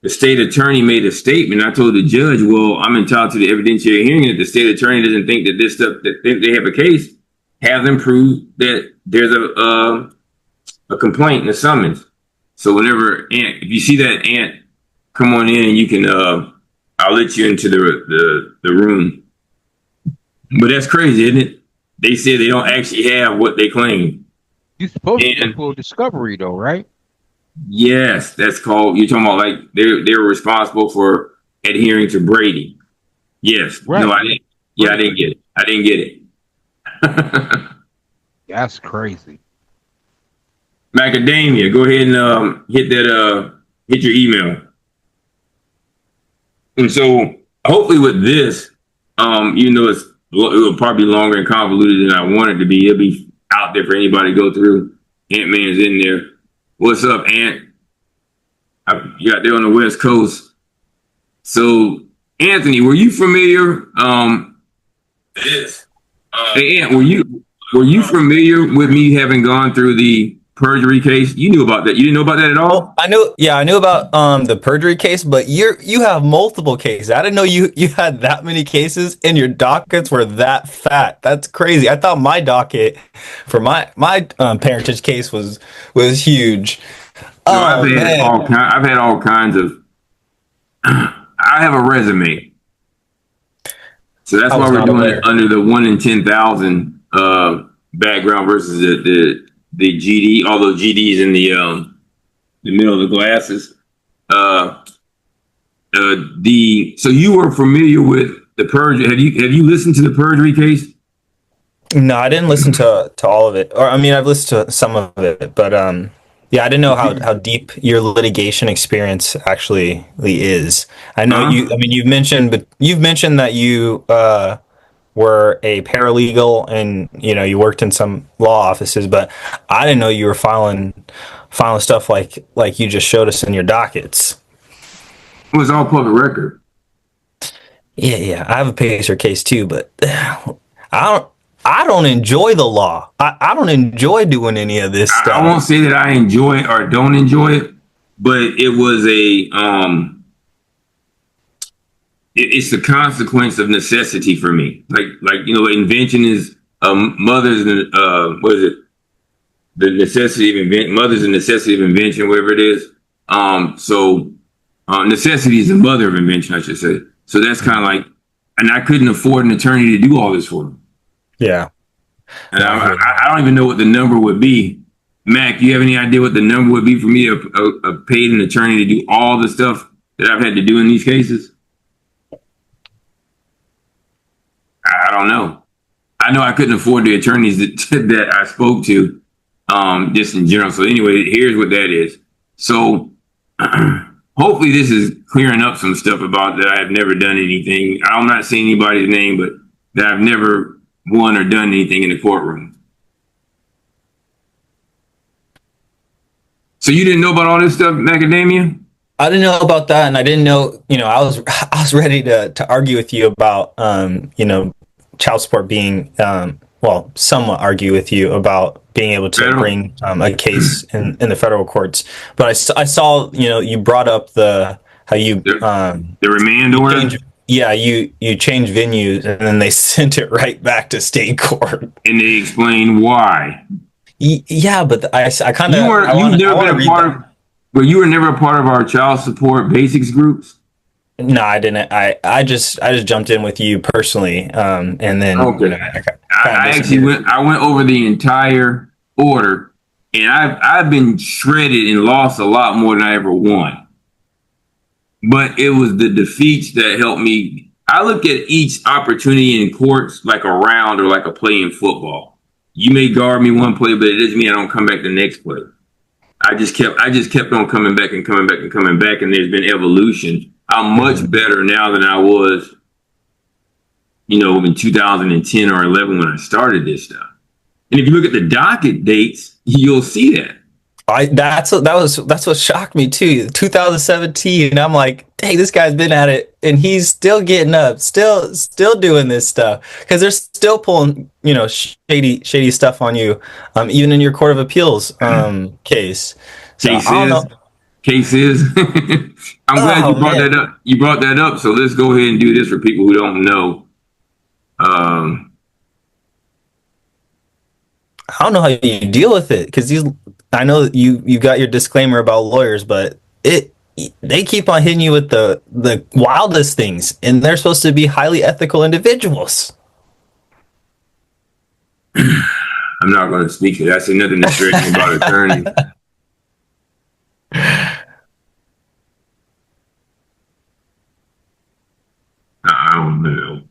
the state attorney made a statement. I told the judge, well, I'm entitled to the evidentiary hearing. If the state attorney doesn't think that this stuff, that they have a case, have them prove that there's a complaint and a summons. So whenever Ant, if you see that, Ant, come on in and you can, I'll let you into the room. But that's crazy, isn't it? They said they don't actually have what they claim. You're supposed to get full discovery, though, right? Yes, that's called. You're talking about like they're responsible for adhering to Brady. Yes, right. No, I didn't. Yeah, I didn't get it. I didn't get it. That's crazy. Macadamia, go ahead and hit your email. And so hopefully with this, even though it will probably be longer and convoluted than I want it to be, it'll be out there for anybody to go through. Ant-Man's in there. What's up, Ant? You got there on the West Coast. So, Anthony, were you familiar? Hey, Ant, were you familiar with me having gone through the perjury case? You knew about that. You didn't know about that at all? I knew about the perjury case, but you have multiple cases. I didn't know you had that many cases and your dockets were that fat. That's crazy. I thought my docket for my parentage case was huge. No, I've had all kinds of. I have a resume, so that's why we're doing it under the 1 in 10,000 background versus the GD. Although GD's in the middle of the glasses. So you were familiar with the perjury? Have you listened to the perjury case? No, I didn't listen to all of it. Or I mean, I've listened to some of it, but yeah, I didn't know how deep your litigation experience actually is. I know you've mentioned that you were a paralegal and you worked in some law offices, but I didn't know you were filing stuff like you just showed us in your dockets. It was all public record. Yeah. I have a Pacer case too, but I don't enjoy the law. I don't enjoy doing any of this stuff. I won't say that I enjoy it or don't enjoy it, but it was it's the consequence of necessity for me. Like invention is mother's what is it? The necessity of mother's a necessity of invention, whatever it is. So necessity is the mother of invention, I should say. So that's kind of like, and I couldn't afford an attorney to do all this for me. Yeah. And I don't even know what the number would be. Mac, you have any idea what the number would be for me to paid an attorney to do all the stuff that I've had to do in these cases? I don't know. I know I couldn't afford the attorneys that I spoke to, just in general. So anyway, here's what that is. So hopefully this is clearing up some stuff about that I've never done anything. I'm not saying anybody's name, but that I've never won or done anything in the courtroom. So you didn't know about all this stuff, Macadamia? I didn't know about that, and I didn't know. I was ready to argue with you about child support being somewhat argue with you about being able to bring a case in the federal courts. But I saw you brought up the remand order. You changed venues, and then they sent it right back to state court. And they explained why. Yeah, but I kind of you were never a part of our child support basics groups. No, I didn't. I just jumped in with you personally, and then okay. I went over the entire order, and I've been shredded and lost a lot more than I ever won. But it was the defeats that helped me. I look at each opportunity in courts like a round or like a play in football. You may guard me one play, but it doesn't mean I don't come back the next play. I just kept on coming back and coming back and coming back, and there's been evolution. I'm much better now than I was, in 2010 or 11 when I started this stuff. And if you look at the docket dates, you'll see that. That's what shocked me too. 2017, I'm like, dang, this guy's been at it, and he's still getting up, still doing this stuff, because they're still pulling, shady stuff on you, even in your Court of Appeals case. So Cases. I'm glad you brought that up. You brought that up. So let's go ahead and do this for people who don't know. I don't know how you deal with it, because I know you got your disclaimer about lawyers, but they keep on hitting you with the wildest things, and they're supposed to be highly ethical individuals. I'm not going to speak to that. I say nothing to straighten about attorneys. I don't know.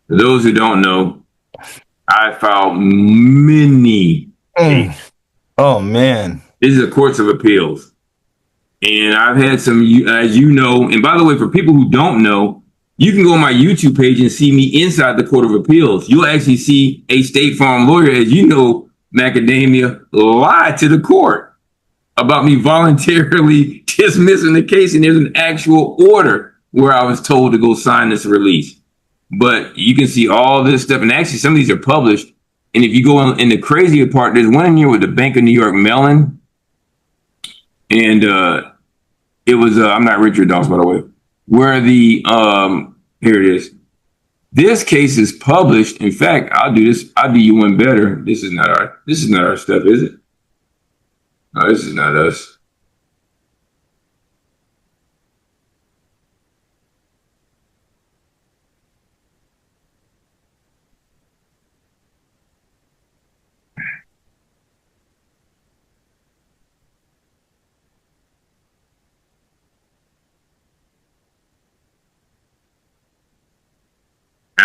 For those who don't know, I filed many. Oh man, this is a courts of appeals, and I've had some, as you know. And by the way, for people who don't know, you can go on my YouTube page and see me inside the Court of Appeals. You'll actually see a State Farm lawyer, as you know, Macadamia, lie to the court about me voluntarily dismissing the case, and there's an actual order where I was told to go sign this release. But you can see all this stuff, and actually some of these are published. And if you go in the crazier part, there's one in here with the Bank of New York Mellon, and it was I'm not Richard Dawes, by the way, where the here it is. This case is published. In fact, I'll do you one better. This is not our stuff, is it? No, this is not us.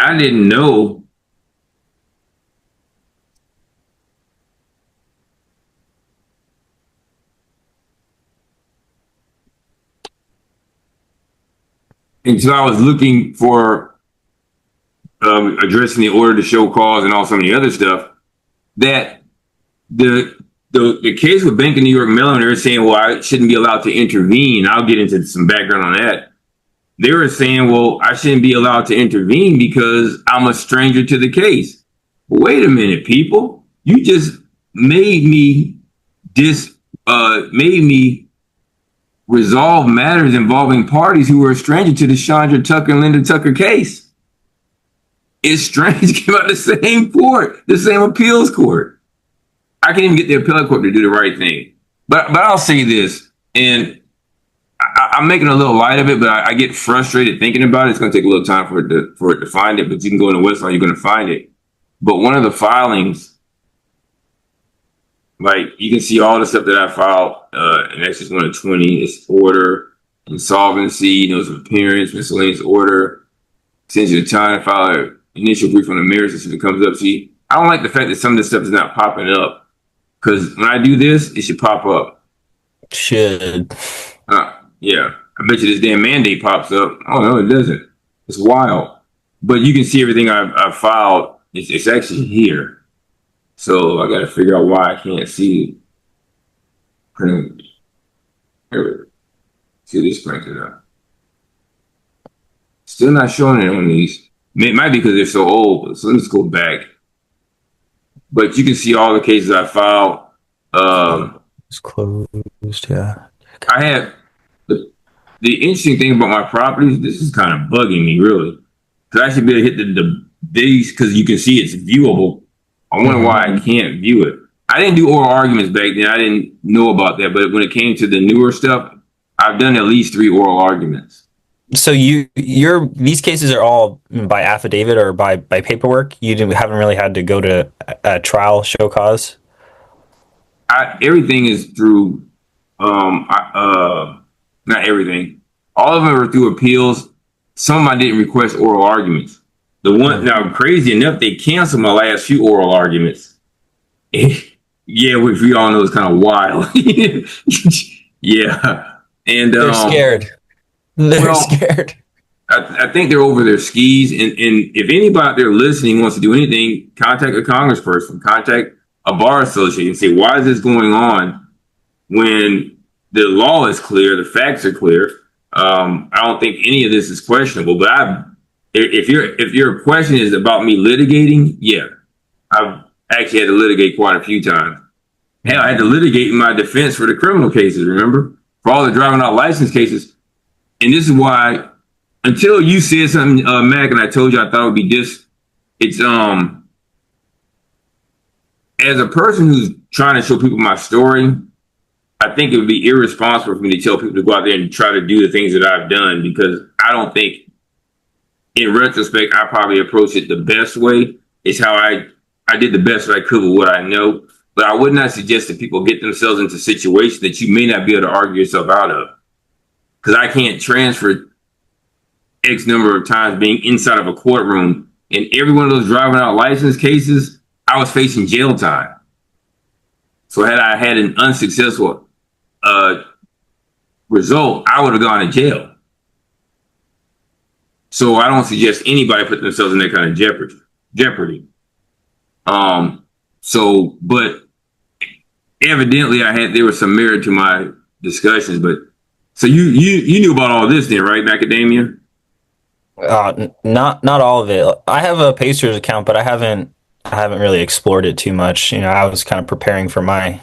I didn't know. Until I was looking for addressing the order to show cause and all some of the other stuff, that the case with Bank of New York Mellon, they're saying, well, I shouldn't be allowed to intervene. I'll get into some background on that. They were saying, well, I shouldn't be allowed to intervene because I'm a stranger to the case. Wait a minute, people. You just made me resolve matters involving parties who were a stranger to the Chandra Tucker and Linda Tucker case. It's strange, came out the same court, the same appeals court. I can't even get the appellate court to do the right thing. But I'll say this, and I'm making a little light of it, but I get frustrated thinking about it. It's going to take a little time for it to find it, but you can go in the website, you're going to find it. But one of the filings, like you can see all the stuff that I filed, and that's just 1 of 20. It's order, insolvency, notice of appearance, miscellaneous order, sends you the time to file an initial brief on the merits if it comes up. See, I don't like the fact that some of this stuff is not popping up, because when I do this, it should pop up. Should. Yeah. I bet you this damn mandate pops up. Oh, no, it doesn't. It's wild. But you can see everything I've filed. It's actually here. So I got to figure out why I can't see it. Here we go. See this printed up. Still not showing it on these. It might be because they're so old. So let's go back. But you can see all the cases I filed. It's closed, yeah. I have the interesting thing about my properties. This is kind of bugging me, really, because I should be able to hit the base because you can see it's viewable. I wonder why I can't view it. I didn't do oral arguments back then. I didn't know about that, but when it came to the newer stuff, I've done at least 3 oral arguments. So these cases are all by affidavit or by paperwork. Haven't really had to go to a trial, show cause. Everything is through. Not everything. All of them are through appeals. Some I didn't request oral arguments. The one now, crazy enough, they canceled my last few oral arguments. Yeah, which we all know is kind of wild. Yeah, and they're scared. They're scared. I think they're over their skis. And if anybody out there listening wants to do anything, contact a congressperson, contact a bar association, and say, why is this going on when the law is clear, the facts are clear? I don't think any of this is questionable. But if your question is about me litigating, yeah, I've actually had to litigate quite a few times. Hell, I had to litigate in my defense for the criminal cases, remember? For all the driving out license cases. And this is why, until you said something, Mac, and I told you I thought it would be this, it's, as a person who's trying to show people my story, I think it would be irresponsible for me to tell people to go out there and try to do the things that I've done, because I don't think, in retrospect, I probably approached it the best way. It's how I did the best that I could with what I know. But I would not suggest that people get themselves into situations that you may not be able to argue yourself out of. Because I can't transfer X number of times being inside of a courtroom. In every one of those driving out license cases, I was facing jail time. So had I had an unsuccessful result, I would have gone to jail. So I don't suggest anybody put themselves in that kind of jeopardy. But evidently there was some merit to my discussions. But so you knew about all this then, right, Macadamia? Not all of it. I have a Pacers account, but I haven't really explored it too much. I was kind of preparing for my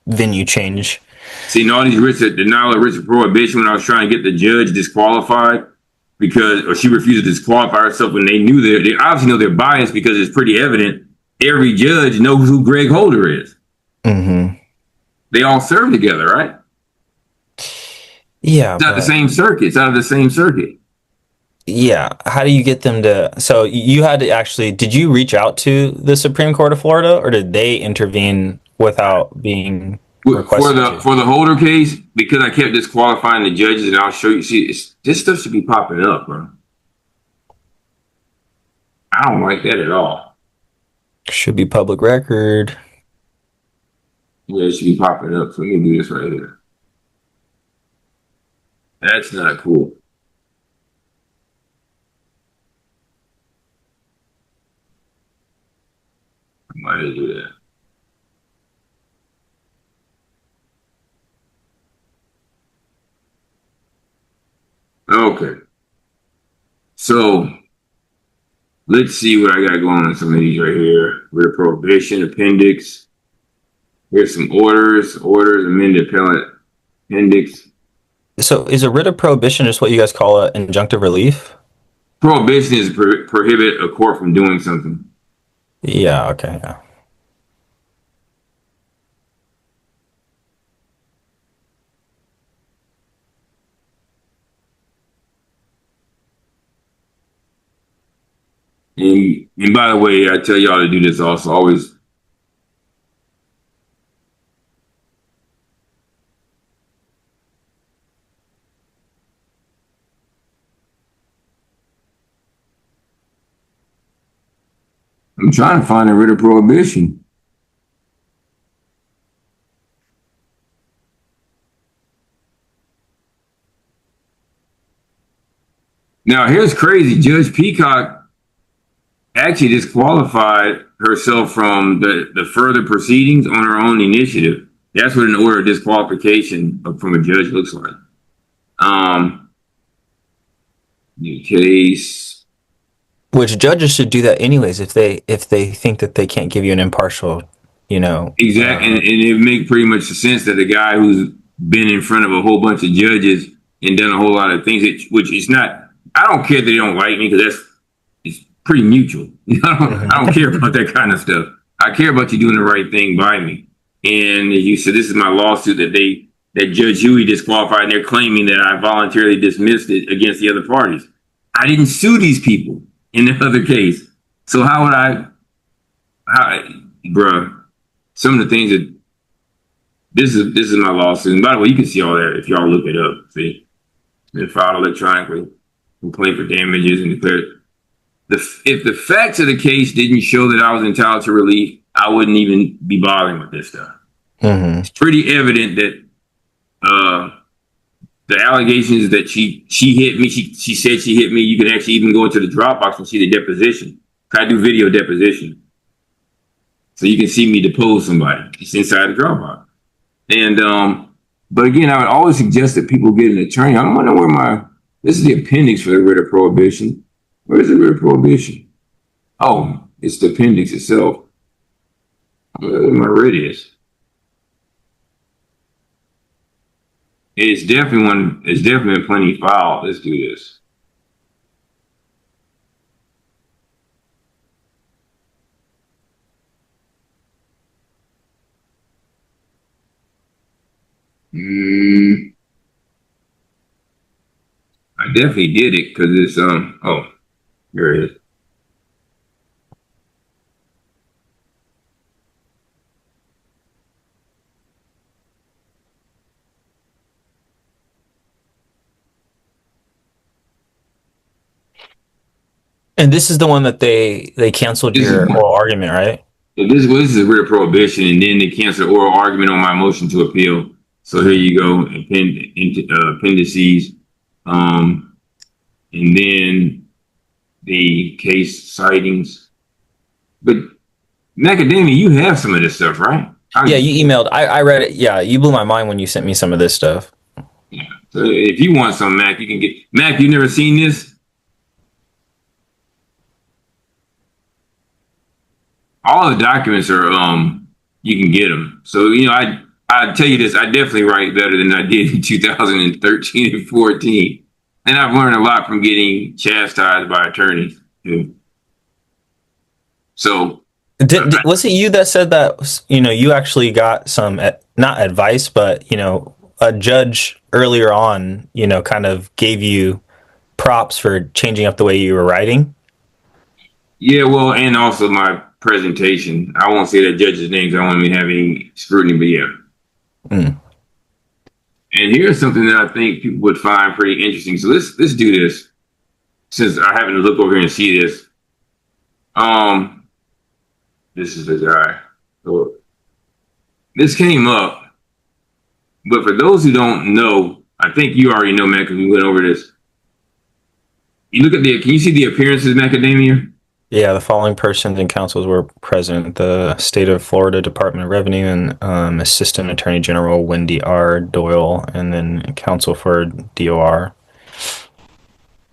venue change. See, all these denial of writs of prohibition, when I was trying to get the judge disqualified or she refused to disqualify herself when they knew they obviously know they're biased, because it's pretty evident every judge knows who Greg Holder is. Mm-hmm. They all serve together, right? Yeah. It's not the same circuit. It's out of the same circuit. Yeah. How do you get them to? So you had to actually, did you reach out to the Supreme Court of Florida, or did they intervene without being requested for the Holder case? Because I kept disqualifying the judges, and I'll show you. See, this stuff should be popping up, bro. I don't like that at all. Should be public record. Yeah, it should be popping up. So let me do this right here. That's not cool. I might do that. Okay. So let's see what I got going on some of these right here. Writ of prohibition, appendix. Here's some orders, amended appellate appendix. So is a writ of prohibition just what you guys call an injunctive relief? Prohibition is prohibit a court from doing something. Yeah, okay, yeah. And by the way, I tell y'all to do this also. Always. I'm trying to find a writ of prohibition. Now, here's crazy. Judge Peacock actually disqualified herself from the further proceedings on her own initiative. That's what an order of disqualification from a judge looks like. New case. Which judges should do that anyways if they think that they can't give you an impartial, Exactly, and it makes pretty much sense that a guy who's been in front of a whole bunch of judges and done a whole lot of things, which is not. I don't care that they don't like me because it's pretty mutual. I don't care about that kind of stuff. I care about you doing the right thing by me. And you said this is my lawsuit that Judge Huey disqualified, and they're claiming that I voluntarily dismissed it against the other parties. I didn't sue these people in the other case, so how would I? Bruh? Some of the things that this is my lawsuit. And by the way, you can see all that if y'all look it up. See, it's been filed electronically, complaint for damages, and declared. If the facts of the case didn't show that I was entitled to relief, I wouldn't even be bothering with this stuff. Mm-hmm. It's pretty evident that the allegations that she hit me, she said she hit me. You can actually even go into the Dropbox and see the deposition. I do video deposition. So you can see me depose somebody. It's inside the Dropbox. And but again, I would always suggest that people get an attorney. I don't want to know this is the appendix for the writ of prohibition. Where is the writ of prohibition? Oh, it's the appendix itself. Where my writ is. It's definitely plenty filed. Let's do this. I definitely did it because it's oh, here it is. And this is the one that they canceled your oral argument, right? So this is a writ of prohibition, and then they canceled oral argument on my motion to appeal. So here you go, appendices, and then the case sightings. But Macadamia, you have some of this stuff, right? Yeah, you emailed. I read it. Yeah, you blew my mind when you sent me some of this stuff. Yeah. So if you want some, Mac, you can get. Mac, you never seen this? All the documents are you can get them. So I tell you this, I definitely write better than I did in 2013 and 14, and I've learned a lot from getting chastised by attorneys too. So was it you that said that you actually got some not advice, but a judge earlier on kind of gave you props for changing up the way you were writing? Yeah, well, and also my presentation. I won't say that judge's names. I don't want to be having scrutiny, but yeah. And here's something that I think people would find pretty interesting. So let's do this. Since I happen to look over here and see this. This is the guy. So this came up, but for those who don't know, I think you already know, man, because we went over this. You look at can you see the appearances, Macadamia? Yeah, the following persons and counsels were present: the State of Florida Department of Revenue and Assistant Attorney General Wendy R. Doyle, and then counsel for DOR.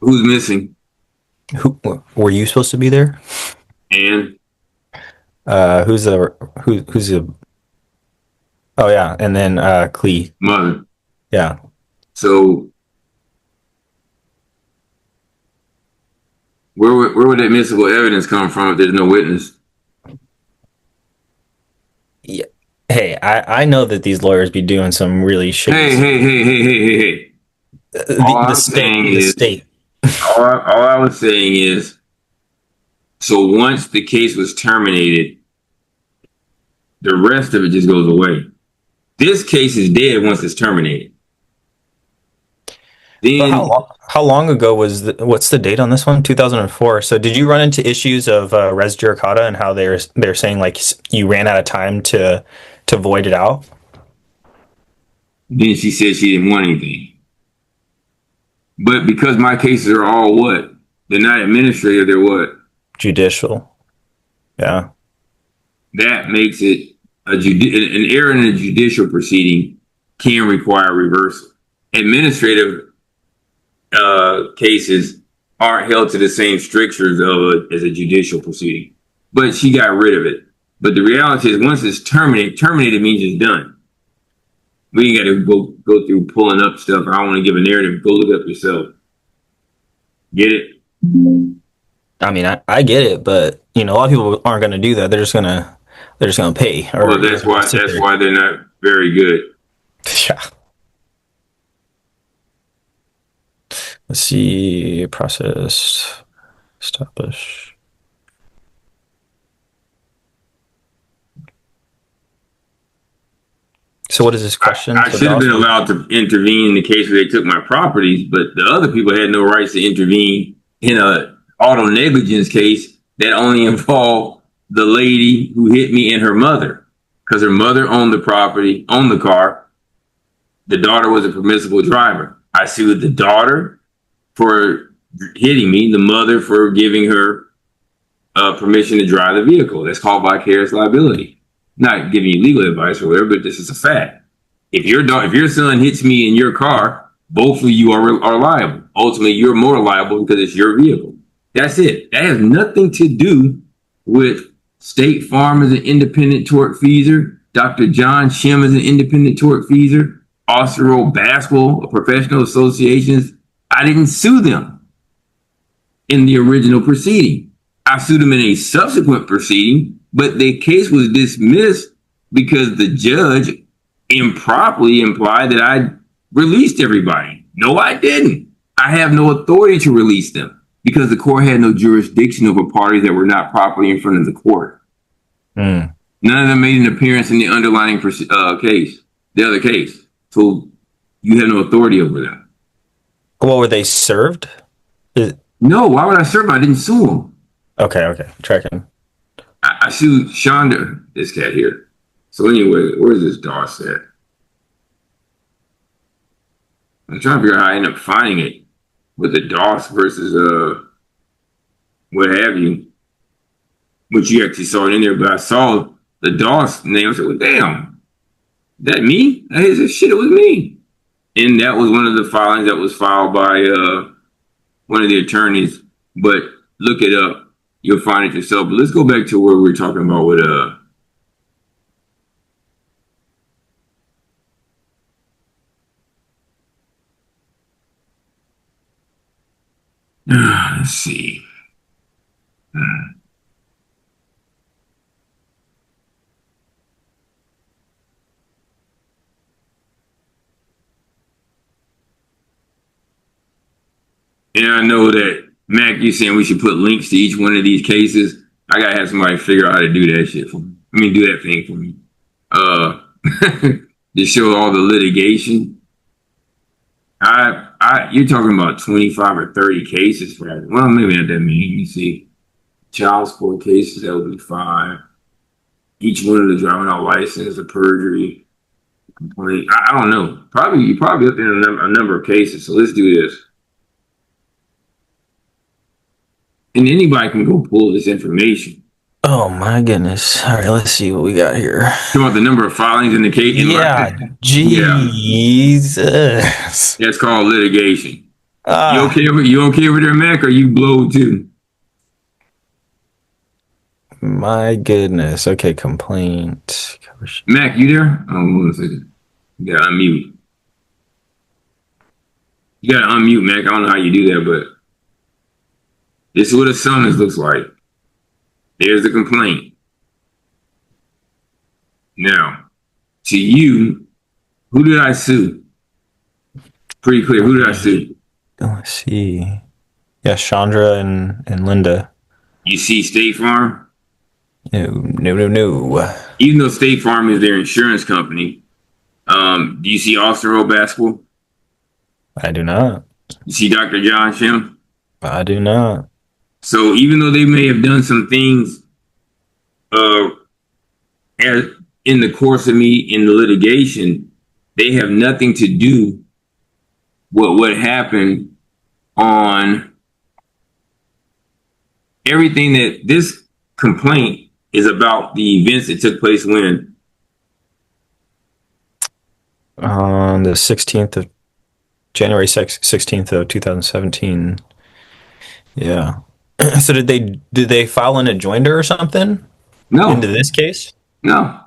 Who's missing? Who were you supposed to be there? And who's the? Oh yeah, and then Clee. Mother. Yeah. So where would that admissible evidence come from if there's no witness? Yeah. Hey, I know that these lawyers be doing some really shady Hey, stuff. hey, hey, hey, hey, hey, hey. All The I'm state, saying the is, state. all I was saying is, so once the case was terminated, the rest of it just goes away. This case is dead once it's terminated. But Then how long ago was what's the date on this one? 2004. So did you run into issues of res judicata and how they're saying like you ran out of time to void it out? she said she didn't want anything. But because my cases are all what? They're not administrative, they're what? Judicial. Yeah. That makes it an error in a judicial proceeding can require reversal. Administrative cases aren't held to the same strictures as a judicial proceeding. But she got rid of it. But the reality is, once it's terminated means it's done. We ain't got to go through pulling up stuff. I don't want to give a narrative. Go look up yourself. Get it? I mean, I get it, but you know, a lot of people aren't going to do that. They're just gonna pay. Or, Well, that's why they're not very good. Yeah. Let's see. Process. Establish. So what is this question? I should have been allowed to intervene in the case where they took my properties, but the other people had no rights to intervene in a auto negligence case that only involved the lady who hit me and her mother, because her mother owned the property, owned the car. The daughter was a permissible driver. I sued the daughter for hitting me, the mother for giving her permission to drive the vehicle. That's called vicarious liability. Not giving you legal advice or whatever, but this is a fact. If your son hits me in your car, both of you are liable. Ultimately, you're more liable because it's your vehicle. That's it. That has nothing to do with State Farm as an independent tortfeasor, Dr. John Shim as an independent tortfeasor, Austro Basketball, professional associations. I didn't sue them in the original proceeding. I sued them in a subsequent proceeding, but the case was dismissed because the judge improperly implied that I released everybody. No, I didn't. I have no authority to release them because the court had no jurisdiction over parties that were not properly in front of the court. None of them made an appearance in the underlying case, the other case. So you have no authority over them. Well, were they served? No, why would I serve them? I didn't sue them. Okay. Tracking. I sued Shonda, this cat here. So anyway, where's this DOS at? I'm trying to figure out how I end up finding it with the DOS versus what have you. Which you actually saw it in there, but I saw the DOS name. I said, well, damn, that me? I said, shit, it was me. And that was one of the filings that was filed by one of the attorneys. But look it up. You'll find it yourself. But let's go back to where we were talking about with let's see. And I know that, Mac, you're saying we should put links to each one of these cases. I gotta have somebody figure out how to do that shit for me. Do that thing for me. To show all the litigation. You're talking about 25 or 30 cases for that. Well, maybe not that many. You see, child support cases, that would be 5. Each one of the driving out license, the perjury, complaint. I don't know. You're probably up in a number of cases. So let's do this. And anybody can go pull this information. Oh my goodness. All right, let's see what we got here. Talking about the number of filings in the case. Jesus. That's called litigation. You okay over there, Mac, or you blow too? My goodness. Okay, complaint. Mac, you there? Oh, 1 second. Yeah, unmute. You gotta unmute, Mac. I don't know how you do that, but this is what a summons looks like. There's the complaint. Now, to you, who did I sue? Pretty clear. Who did I sue? Let's see. Yeah, Chandra and Linda. You see State Farm? No. Even though State Farm is their insurance company, do you see Austin Road Basketball? I do not. You see Dr. John Shim? I do not. So even though they may have done some things as in the course of me in the litigation, they have nothing to do with what happened on everything. That this complaint is about the events that took place when? On the 16th of January 16th of 2017. Yeah. So did they file an adjoinder or something? No. Into this case? No.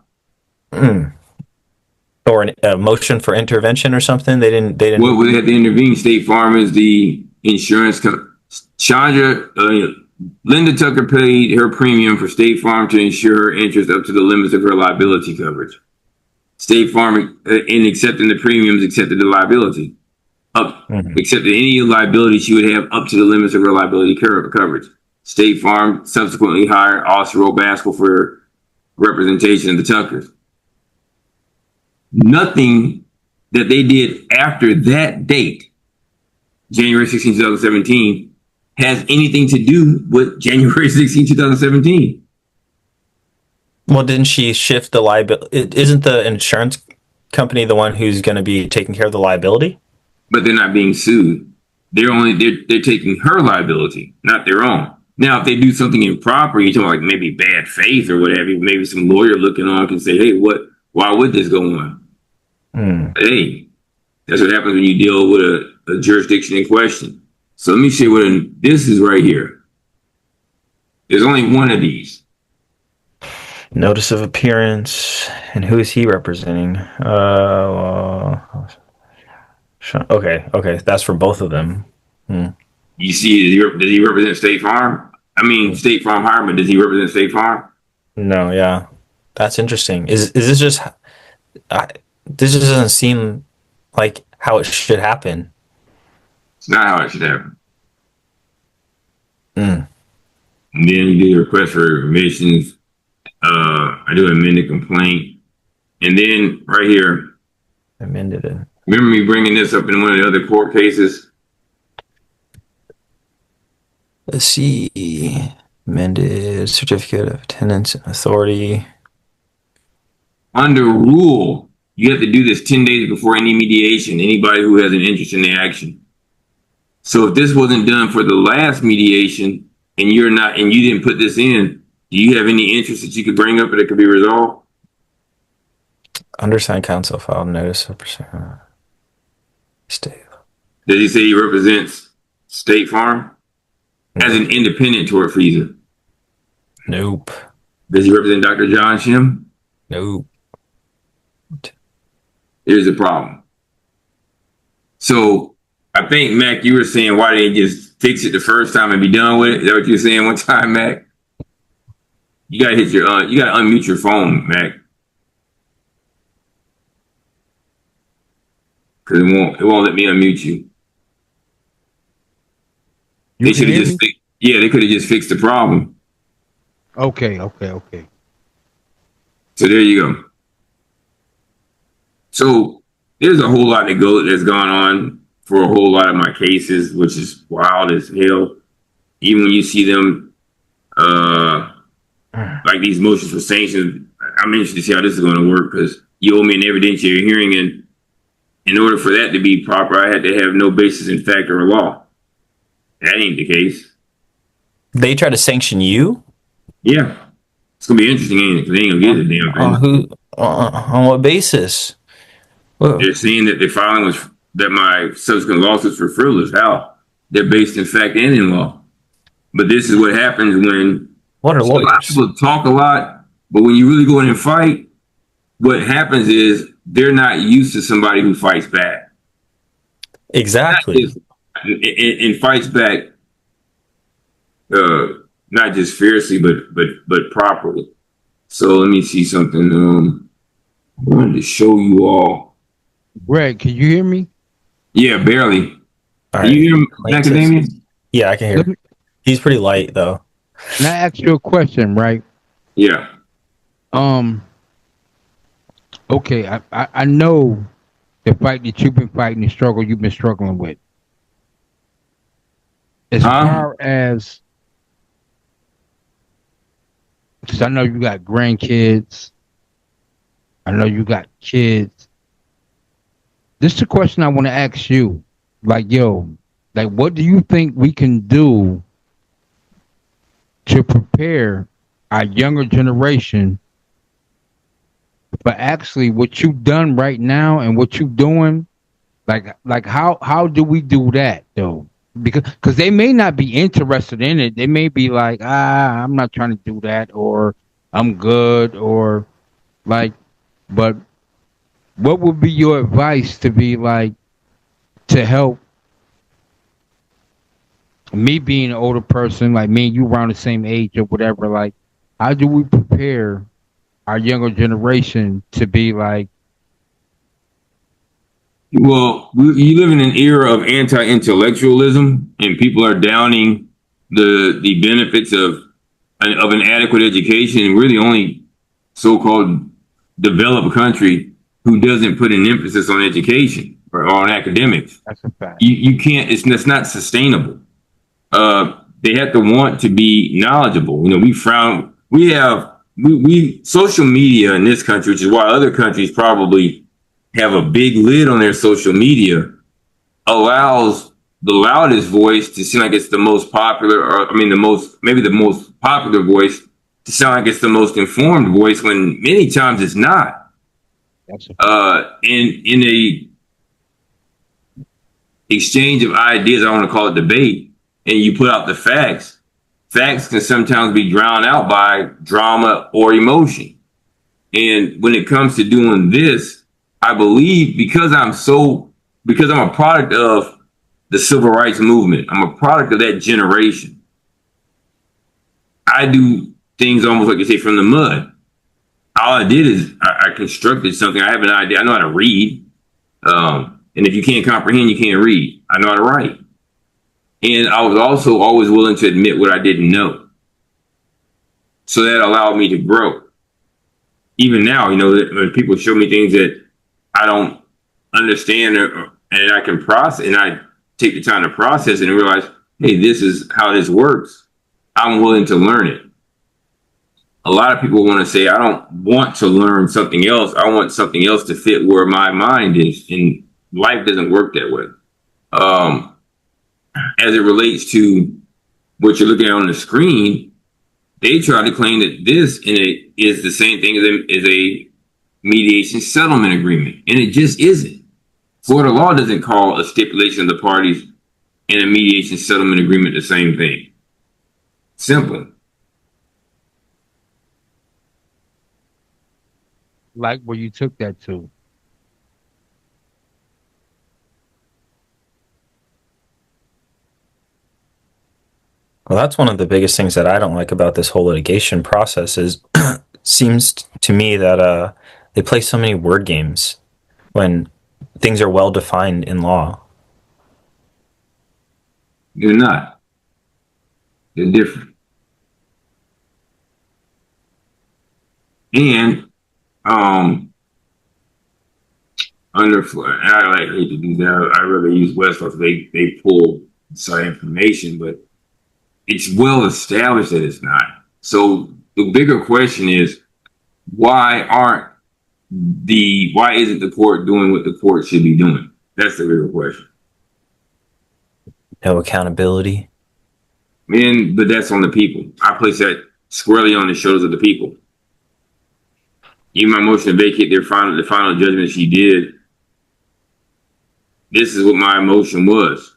Or a motion for intervention or something? They didn't. What would have to intervene? State Farm is the insurance company. Chandra, Linda Tucker paid her premium for State Farm to insure her interest up to the limits of her liability coverage. State Farm, in accepting the premiums, accepted the liability. Accepted any liability she would have up to the limits of her liability coverage. State Farm subsequently hired Austin Road Basketball for representation of the Tuckers. Nothing that they did after that date, January 16, 2017, has anything to do with January 16, 2017. Well, didn't she shift the liability? Isn't the insurance company the one who's going to be taking care of the liability? But they're not being sued. They're taking her liability, not their own. Now, if they do something improper, you're talking like maybe bad faith or whatever, maybe some lawyer looking on can say, hey, why would this go on? Hey, that's what happens when you deal with a jurisdiction in question. So let me show you what this is right here. There's only one of these. Notice of appearance. And who is he representing? Okay. That's for both of them. You see, does he represent State Farm? I mean, State Farm Hireman, does he represent State Farm? No, yeah. That's interesting. Is this just... this just doesn't seem like how it should happen. It's not how it should happen. And then you do the request for information. I do an amended complaint. And then right here. Amended it. Remember me bringing this up in one of the other court cases? Let's see. Amended certificate of attendance and authority. Under rule, you have to do this 10 days before any mediation, anybody who has an interest in the action. So if this wasn't done for the last mediation and you didn't put this in, do you have any interest that you could bring up that could be resolved? Undersigned counsel filed notice of state. Does he say he represents State Farm as an independent tortfeasor? Nope. Does he represent Dr. John Shim? Nope. Here's the problem. So I think, Mac, you were saying, why didn't you just fix it the first time and be done with it? Is that what you were saying one time, Mac? You gotta you gotta unmute your phone, Mac. Cause it won't let me unmute you. They should have just they could have just fixed the problem. Okay. So there you go. So there's a whole lot that's gone on for a whole lot of my cases, which is wild as hell. Even when you see them like these motions for sanctions, I'm interested to see how this is going to work, because you owe me an evidentiary hearing, and in order for that to be proper, I had to have no basis in fact or law. That ain't the case. They try to sanction you? Yeah. It's going to be interesting, ain't it? Because they ain't going to get the damn thing. On what basis? Whoa. They're saying that the filing that my subsequent lawsuits were frivolous. How? They're based in fact and in law. But this is what happens when what are lawyers? A lot of people talk a lot, but when you really go in and fight, what happens is they're not used to somebody who fights back. Exactly. It fights back, not just fiercely, but properly. So let me see something. I wanted to show you all. Greg, can you hear me? Yeah, barely. All Can you right. hear him, Plaintiffs. Macadamia? Yeah, I can Let hear. me He's pretty light though. Can I ask you a question, right? Yeah. Um, okay, I know the fight that you've been fighting, the struggle you've been struggling with. As Huh? far as, because I know you got grandkids, I know you got kids. This is the question I want to ask you. Like, yo, like, what do you think we can do to prepare our younger generation for actually what you've done right now and what you're doing? Like how do we do that though? Because they may not be interested in it. They may be like, I'm not trying to do that, or I'm good, or like. But what would be your advice to be like to help me being an older person, like me and you around the same age or whatever? Like, how do we prepare our younger generation to be like, Well, you live in an era of anti-intellectualism, and people are downing the benefits of an adequate education. And we're the only so-called developed country who doesn't put an emphasis on education or on academics. that's a fact. You can't. It's not sustainable. They have to want to be knowledgeable. You know, we social media in this country, which is why other countries probably have a big lid on their social media, allows the loudest voice to seem like it's the most popular, or maybe the most popular voice to sound like it's the most informed voice, when many times it's not. That's a fact. In a exchange of ideas, I want to call it debate, and you put out the facts. Facts can sometimes be drowned out by drama or emotion. And when it comes to doing this, I believe because I'm a product of the civil rights movement, I'm a product of that generation. I do things almost like you say from the mud. All I did is I constructed something. I have an idea. I know how to read. And if you can't comprehend, you can't read. I know how to write. And I was also always willing to admit what I didn't know. So that allowed me to grow. Even now, you know, when people show me things that I don't understand and I can process, and I take the time to process it and realize, hey, this is how this works. I'm willing to learn it. A lot of people want to say, I don't want to learn something else. I want something else to fit where my mind is. And life doesn't work that way. As it relates to what you're looking at on the screen, they try to claim that this is the same thing as a mediation settlement agreement. And it just isn't. Florida law doesn't call a stipulation of the parties and a mediation settlement agreement the same thing. Simple. Like where you took that to. Well, that's one of the biggest things that I don't like about this whole litigation process is seems to me that they play so many word games when things are well defined in law. They're not. They're different. And under I hate to do that. I rather use Westlaw. They pull side information, but it's well established that it's not. So the bigger question is, why isn't the court doing what the court should be doing? That's the bigger question. No accountability. But that's on the people. I place that squarely on the shoulders of the people. Even my motion to vacate the final judgment she did, this is what my motion was.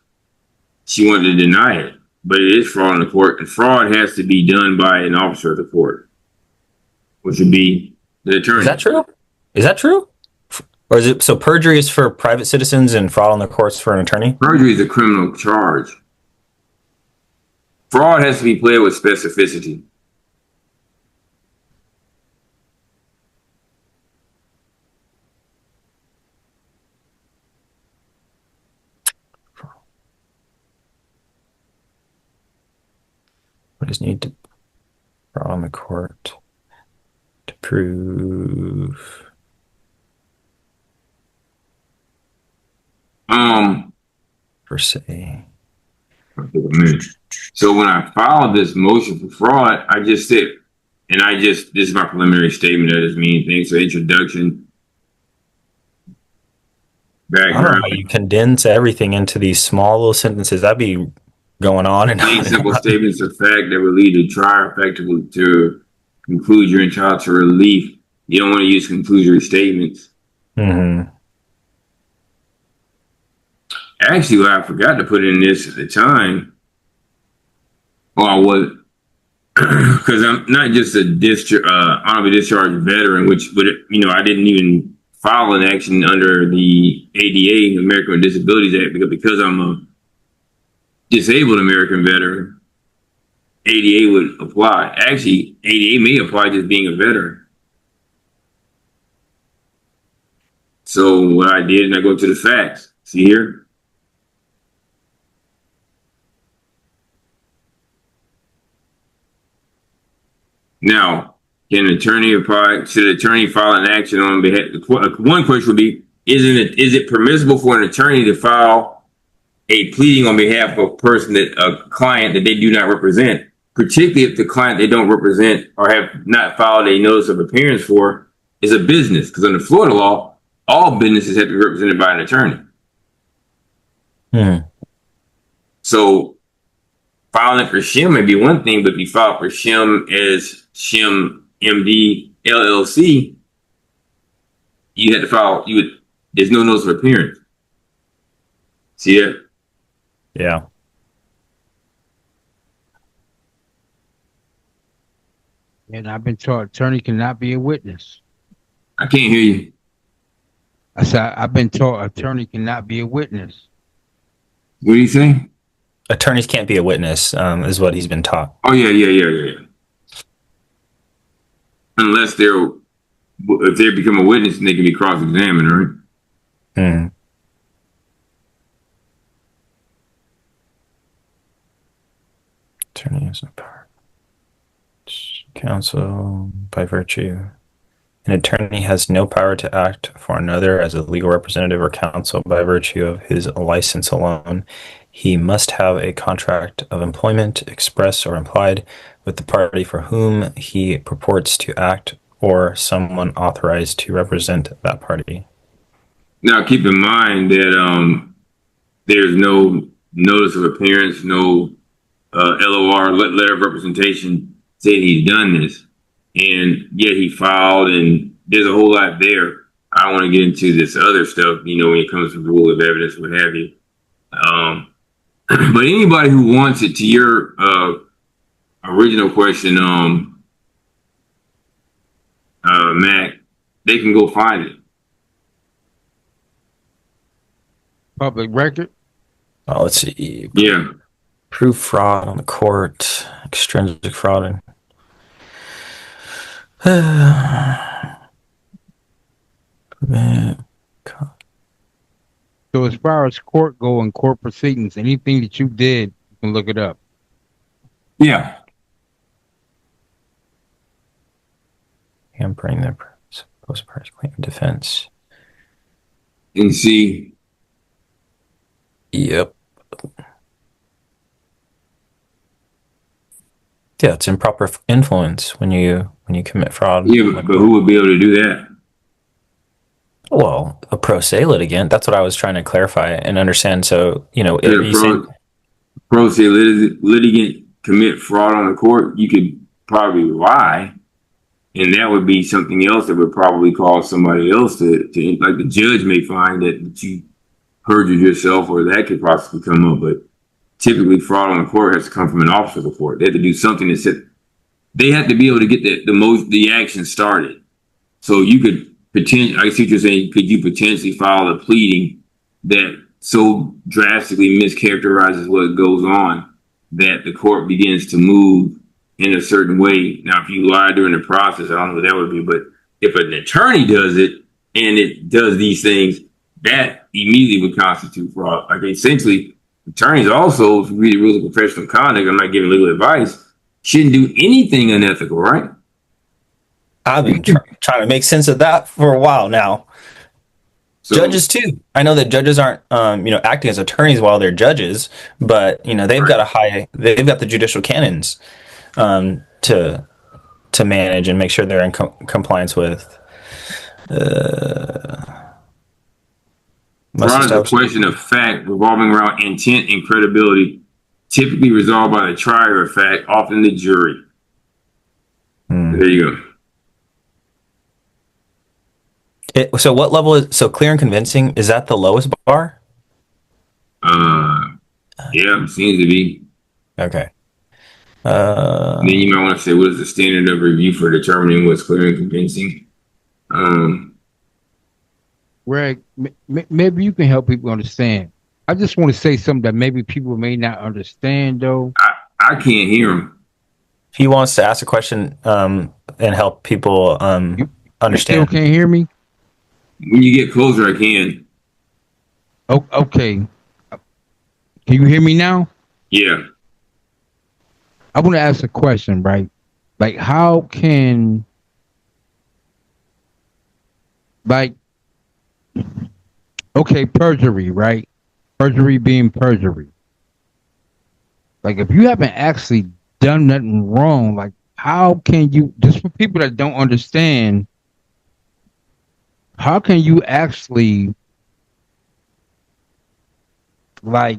She wanted to deny it, but it is fraud in the court, and fraud has to be done by an officer of the court, which would be the attorney. Is that true? Is that true? Or is it so perjury is for private citizens and fraud on the courts for an attorney? Perjury is a criminal charge. Fraud has to be played with specificity. What is needed to fraud on the court to prove? Per se. So when I filed this motion for fraud, I just said, this is my preliminary statement. That doesn't mean anything. So introduction, I don't know how you condense everything into these small little sentences. That'd be going on and on. Simple statements of fact that will lead to trial effectively to conclude you're entitled to relief. You don't want to use conclusory statements. Mm-hmm. Actually, what I forgot to put in this at the time, or I was, because I'm not just a honorably discharged veteran, which would, I didn't even file an action under the ADA, American with Disabilities Act, because I'm a disabled American veteran. ADA would apply. Actually, ADA may apply just being a veteran. So what I did, and I go to the facts. See here? Now, should an attorney file an action on behalf? One question would be: is it permissible for an attorney to file a pleading on behalf of a client that they do not represent, particularly if the client they don't represent or have not filed a notice of appearance for is a business? Because under Florida law, all businesses have to be represented by an attorney. So filing for Shim may be one thing, but if you file for Shim as Shim MD LLC, you had to file. There's no notice of appearance. See it? Yeah. And I've been taught attorney cannot be a witness. I can't hear you. I said I've been taught attorney cannot be a witness. What do you say? Attorneys can't be a witness, is what he's been taught. Oh yeah. Unless if they become a witness, then they can be cross-examined, right? Hmm. Attorney has no power. Counsel by virtue. An attorney has no power to act for another as a legal representative or counsel by virtue of his license alone. He must have a contract of employment, express or implied, with the party for whom he purports to act or someone authorized to represent that party. Now, keep in mind that there's no notice of appearance, no LOR, letter of representation, saying he's done this. And yet he filed, and there's a whole lot there. I don't want to get into this other stuff, when it comes to rule of evidence, what have you. But anybody who wants it, to your original question, Mac, they can go find it. Public record? Oh, let's see. Yeah. Prove fraud on the court, extrinsic fraud. So as far as court go and court proceedings, anything that you did, you can look it up. Yeah. Hampering the post-party claim of defense. And see. Yep. Yeah, it's improper influence when you commit fraud. Yeah, but who would be able to do that? Well, a pro se litigant. That's what I was trying to clarify and understand. So, Pro se litigant commit fraud on the court, you could probably lie, and that would be something else that would probably cause somebody else to like the judge may find that you perjured yourself, or that could possibly come up. But typically, fraud on the court has to come from an officer of the court. They have to do something that said they have to be able to get the action started. So you could I see what you're saying. Could you potentially file a pleading that so drastically mischaracterizes what goes on that the court begins to move in a certain way? Now, if you lie during the process, I don't know what that would be, but if an attorney does it and it does these things, that immediately would constitute fraud. Like essentially, attorneys also, if you read the rules of professional conduct, I'm not giving legal advice, shouldn't do anything unethical, right? I've been trying to make sense of that for a while now. So, judges too. I know that judges aren't, acting as attorneys while they're judges, but they've got they've got the judicial canons to manage and make sure they're in compliance with. Fraud is a question of fact revolving around intent and credibility, typically resolved by the trier of fact, often the jury. There you go. So what level is clear and convincing? Is that the lowest bar? Yeah, seems to be. Okay. Then you might want to say, what is the standard of review for determining what's clear and convincing? Greg, maybe you can help people understand. I just want to say something that maybe people may not understand, though. I can't hear him. He wants to ask a question and help people understand. You still can't hear me? When you get closer, I can. Oh, okay. Can you hear me now? Yeah. I want to ask a question, right? Like, how can, perjury, right? Perjury being perjury. Like, if you haven't actually done nothing wrong, like, how can you, just for people that don't understand, how can you actually, perjury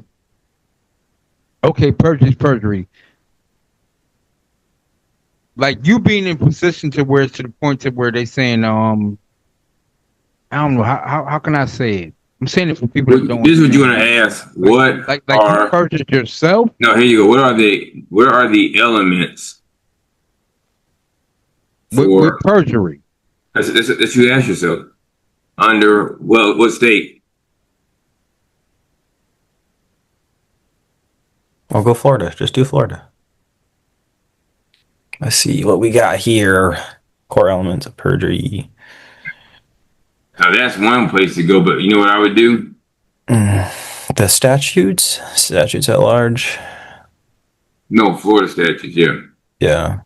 is perjury. Like, you being in position to where it's to the point to where they saying, I don't know, how can I say it? I'm saying it for people that don't. This is what you want to ask. What like you purchased yourself? No, here you go. What are the elements with perjury? That's you ask yourself. Under what state? I'll go Florida. Just do Florida. Let's see what we got here. Core elements of perjury. Now that's one place to go, but you know what I would do? The statutes at large. No, Florida statutes. Yeah. Yeah.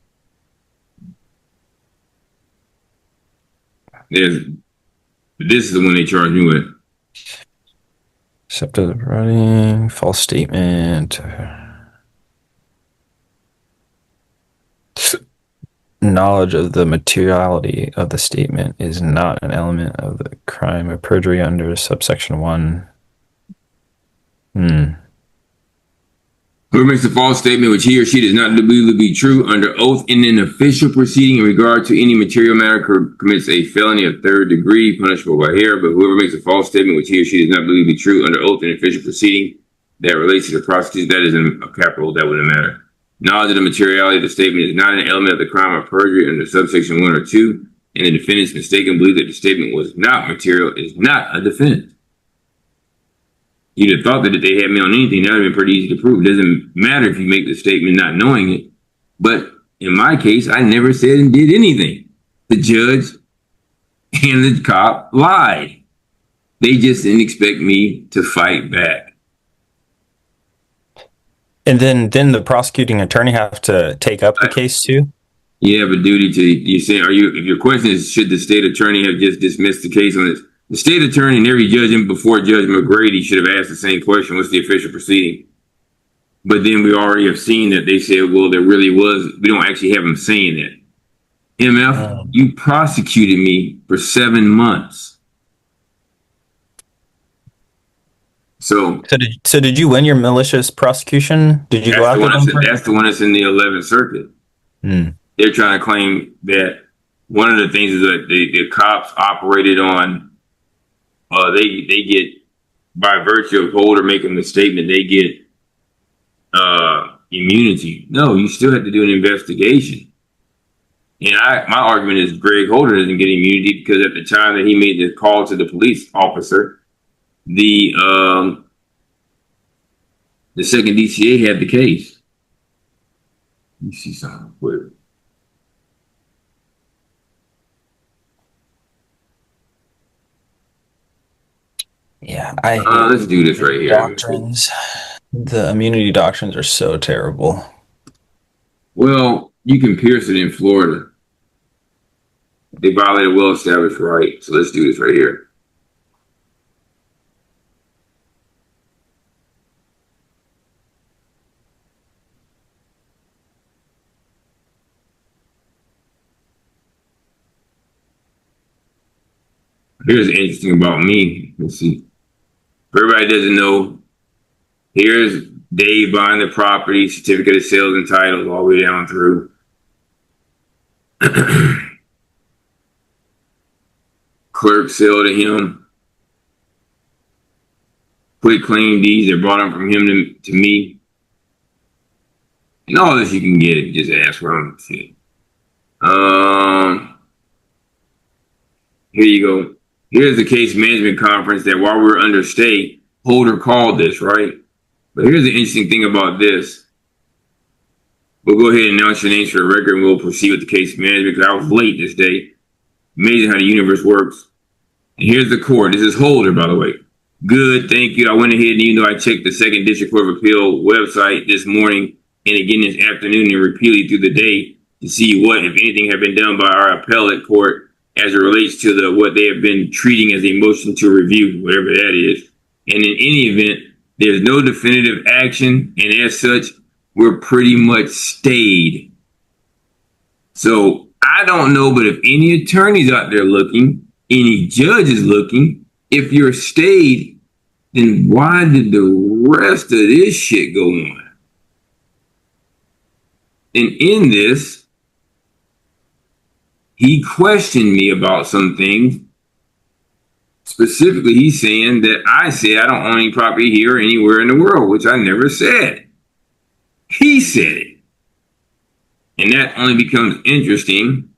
This is the one they charge me with. Deceptive writing, false statement. Knowledge of the materiality of the statement is not an element of the crime of perjury under subsection 1. Whoever makes a false statement which he or she does not believe to be true under oath in an official proceeding in regard to any material matter commits a felony of 3rd degree, punishable by here. But whoever makes a false statement which he or she does not believe to be true under oath in an official proceeding that relates to the prosecution, that is a capital, that wouldn't matter. Knowledge of the materiality of the statement is not an element of the crime of perjury under subsection 1 or 2, and the defendant's mistaken belief that the statement was not material is not a defense. You'd have thought that if they had me on anything, that would have been pretty easy to prove. It doesn't matter if you make the statement not knowing it. But in my case, I never said and did anything. The judge and the cop lied. They just didn't expect me to fight back. And then the prosecuting attorney have to take up the case too? You have a duty to, if your question is, should the state attorney have just dismissed the case on this? The state attorney and every judge before Judge McGrady should have asked the same question: what's the official proceeding? But then we already have seen that they said, well, there really was. We don't actually have them saying that. MF, you prosecuted me for 7 months. So did you win your malicious prosecution? Did you go after them? That's the one that's in the 11th Circuit. They're trying to claim that one of the things is that the cops operated on. They get, by virtue of Holder making the statement, they get immunity. No, you still have to do an investigation. And my argument is Greg Holder doesn't get immunity because at the time that he made the call to the police officer, the second DCA had the case. Let me see something quick. Yeah, I hate let's do this right here. doctrines. The immunity doctrines are so terrible. Well, you can pierce it in Florida. They violate a well-established right. So let's do this right here. Here's interesting about me. Let's see. For everybody doesn't know, here's Dave buying the property, certificate of sales and titles all the way down through. Clerk sale to him. Quit claim deeds that brought them from him to me. And all this you can get if you just ask for them. Here you go. Here's the case management conference that while we were under stay, Holder called this, right? But here's the interesting thing about this. We'll go ahead and announce your names for the record and we'll proceed with the case management because I was late this day. Amazing how the universe works. And here's the court. This is Holder, by the way. Good, thank you. I went ahead and even though I checked the Second District Court of Appeal website this morning and again this afternoon and repeatedly through the day to see what, if anything, had been done by our appellate court as it relates to what they have been treating as a motion to review, whatever that is. And in any event, there's no definitive action, and as such, we're pretty much stayed. So I don't know, but if any attorneys out there looking, any judges looking, if you're stayed, then why did the rest of this shit go on? And in this, he questioned me about some things. Specifically, he's saying that I said I don't own any property here or anywhere in the world, which I never said. He said it. And that only becomes interesting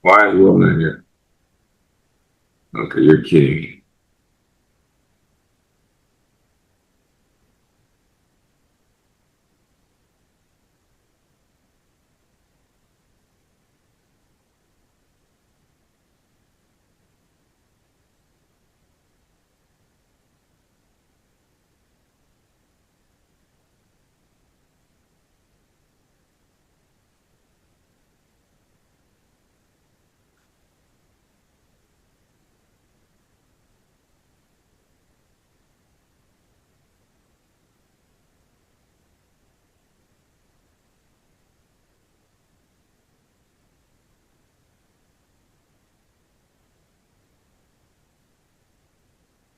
why is Will not here? Okay, you're kidding me.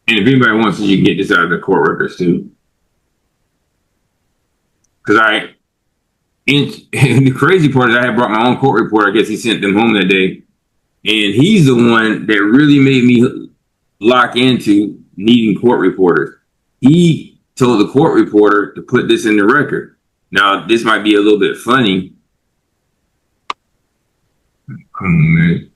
And if anybody wants to, you can get this out of the court records too. Because and the crazy part is I had brought my own court report. I guess he sent them home that day. And he's the one that really made me lock into needing court reporters. He told the court reporter to put this in the record. Now, this might be a little bit funny. Come on, man.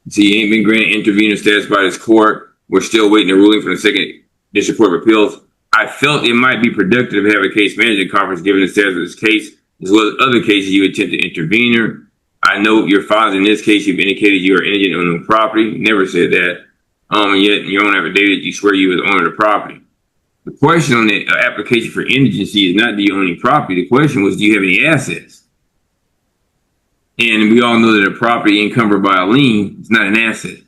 See, he ain't been granted intervener status by this court. We're still waiting a ruling from the Second District Court of Appeals. I felt it might be productive to have a case management conference given the status of this case, as well as other cases you attempted intervener. I know your files in this case, you've indicated you are indigent on the property. Never said that. And yet in your own affidavit, you swear you was owner of the property. The question on the application for indigency is not do you own any property. The question was, do you have any assets? And we all know that a property encumbered by a lien is not an asset.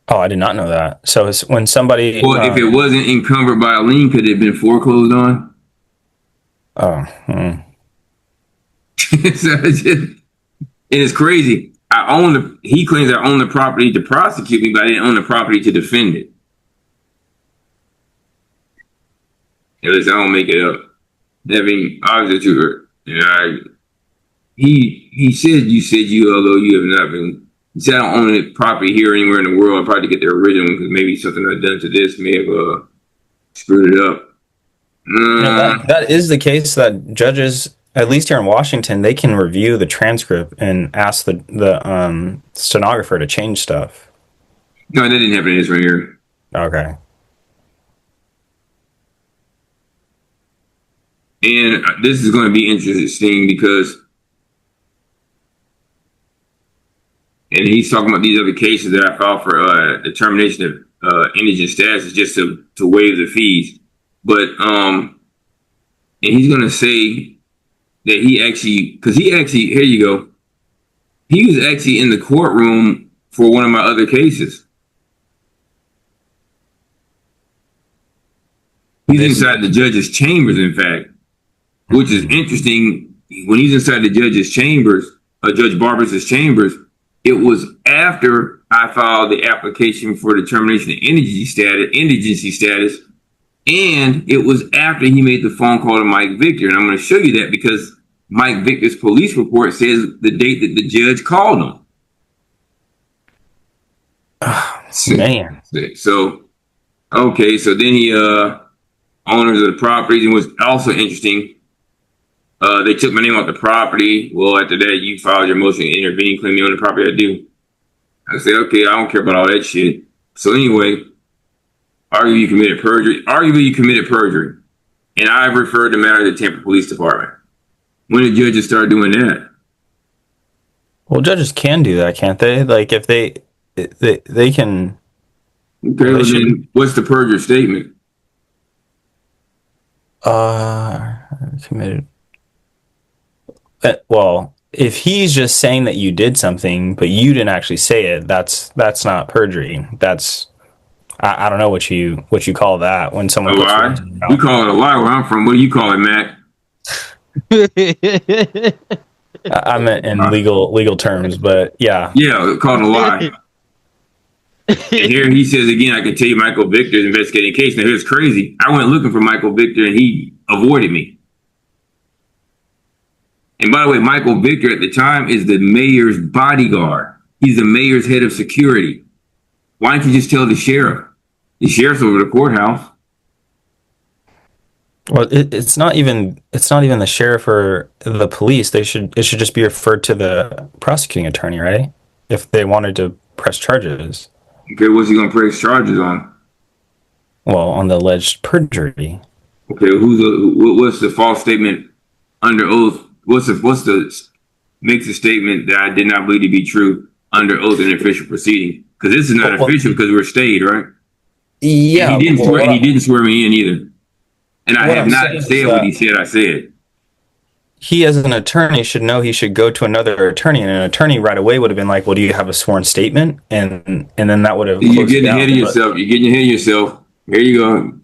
Oh, I did not know that. So it's when somebody... Well, if it wasn't encumbered by a lien, could it have been foreclosed on? Oh, So it's crazy. he claims I own the property to prosecute me, but I didn't own the property to defend it. At least I don't make it up. Having obviously to her, he said you, although you have not been. He said I don't own the property here anywhere in the world. I'll probably get the original because maybe something I've done to this may have screwed it up. That is the case that judges, at least here in Washington, they can review the transcript and ask the stenographer to change stuff. No, that didn't happen in this right here. Okay. And this is going to be interesting because, and he's talking about these other cases that I filed for determination of indigent status just to waive the fees. But and he's going to say that here you go. He was actually in the courtroom for one of my other cases. He's inside the judge's chambers, in fact, which is interesting. When he's inside the judge's chambers, Judge Barber's chambers, it was after I filed the application for determination of indigency status, and it was after he made the phone call to Mike Victor. And I'm going to show you that because Mike Victor's police report says the date that the judge called him. Oh, man. So, okay, so then he, owners of the properties, and what's also interesting, they took my name off the property. Well, after that, you filed your motion to intervene, claim you own the property. I do. I say, okay, I don't care about all that shit. So anyway, arguably you committed perjury. And I've referred the matter to the Tampa Police Department. When did judges start doing that? Well, judges can do that, can't they? Like if they can. Okay, well then what's the perjury statement? Committed. Well, if he's just saying that you did something, but you didn't actually say it, that's not perjury. That's I don't know what you call that when someone. A lie? We call it a lie where I'm from. What do you call it, Mac? I meant in legal terms, but yeah. Yeah, call it a lie. And here he says again, I can tell you Michael Victor's investigating a case. Now here's crazy. I went looking for Michael Victor and he avoided me. And by the way, Michael Victor at the time is the mayor's bodyguard. He's the mayor's head of security. Why don't you just tell the sheriff? The sheriff's over the courthouse. Well, it's not even the sheriff or the police. It should just be referred to the prosecuting attorney, right? If they wanted to press charges. Okay, what's he gonna press charges on? Well, on the alleged perjury. Okay, what's the false statement under oath? What's the makes a statement that I did not believe to be true under oath in an official proceeding? Because this is not official because we're stayed, right? Yeah, and he didn't swear me in either. And I have not said what he said I said. He, as an attorney, should know he should go to another attorney, and an attorney right away would have been like, "Well, do you have a sworn statement?" And then that would have. You're getting ahead of yourself. You're getting ahead of yourself. Here you go.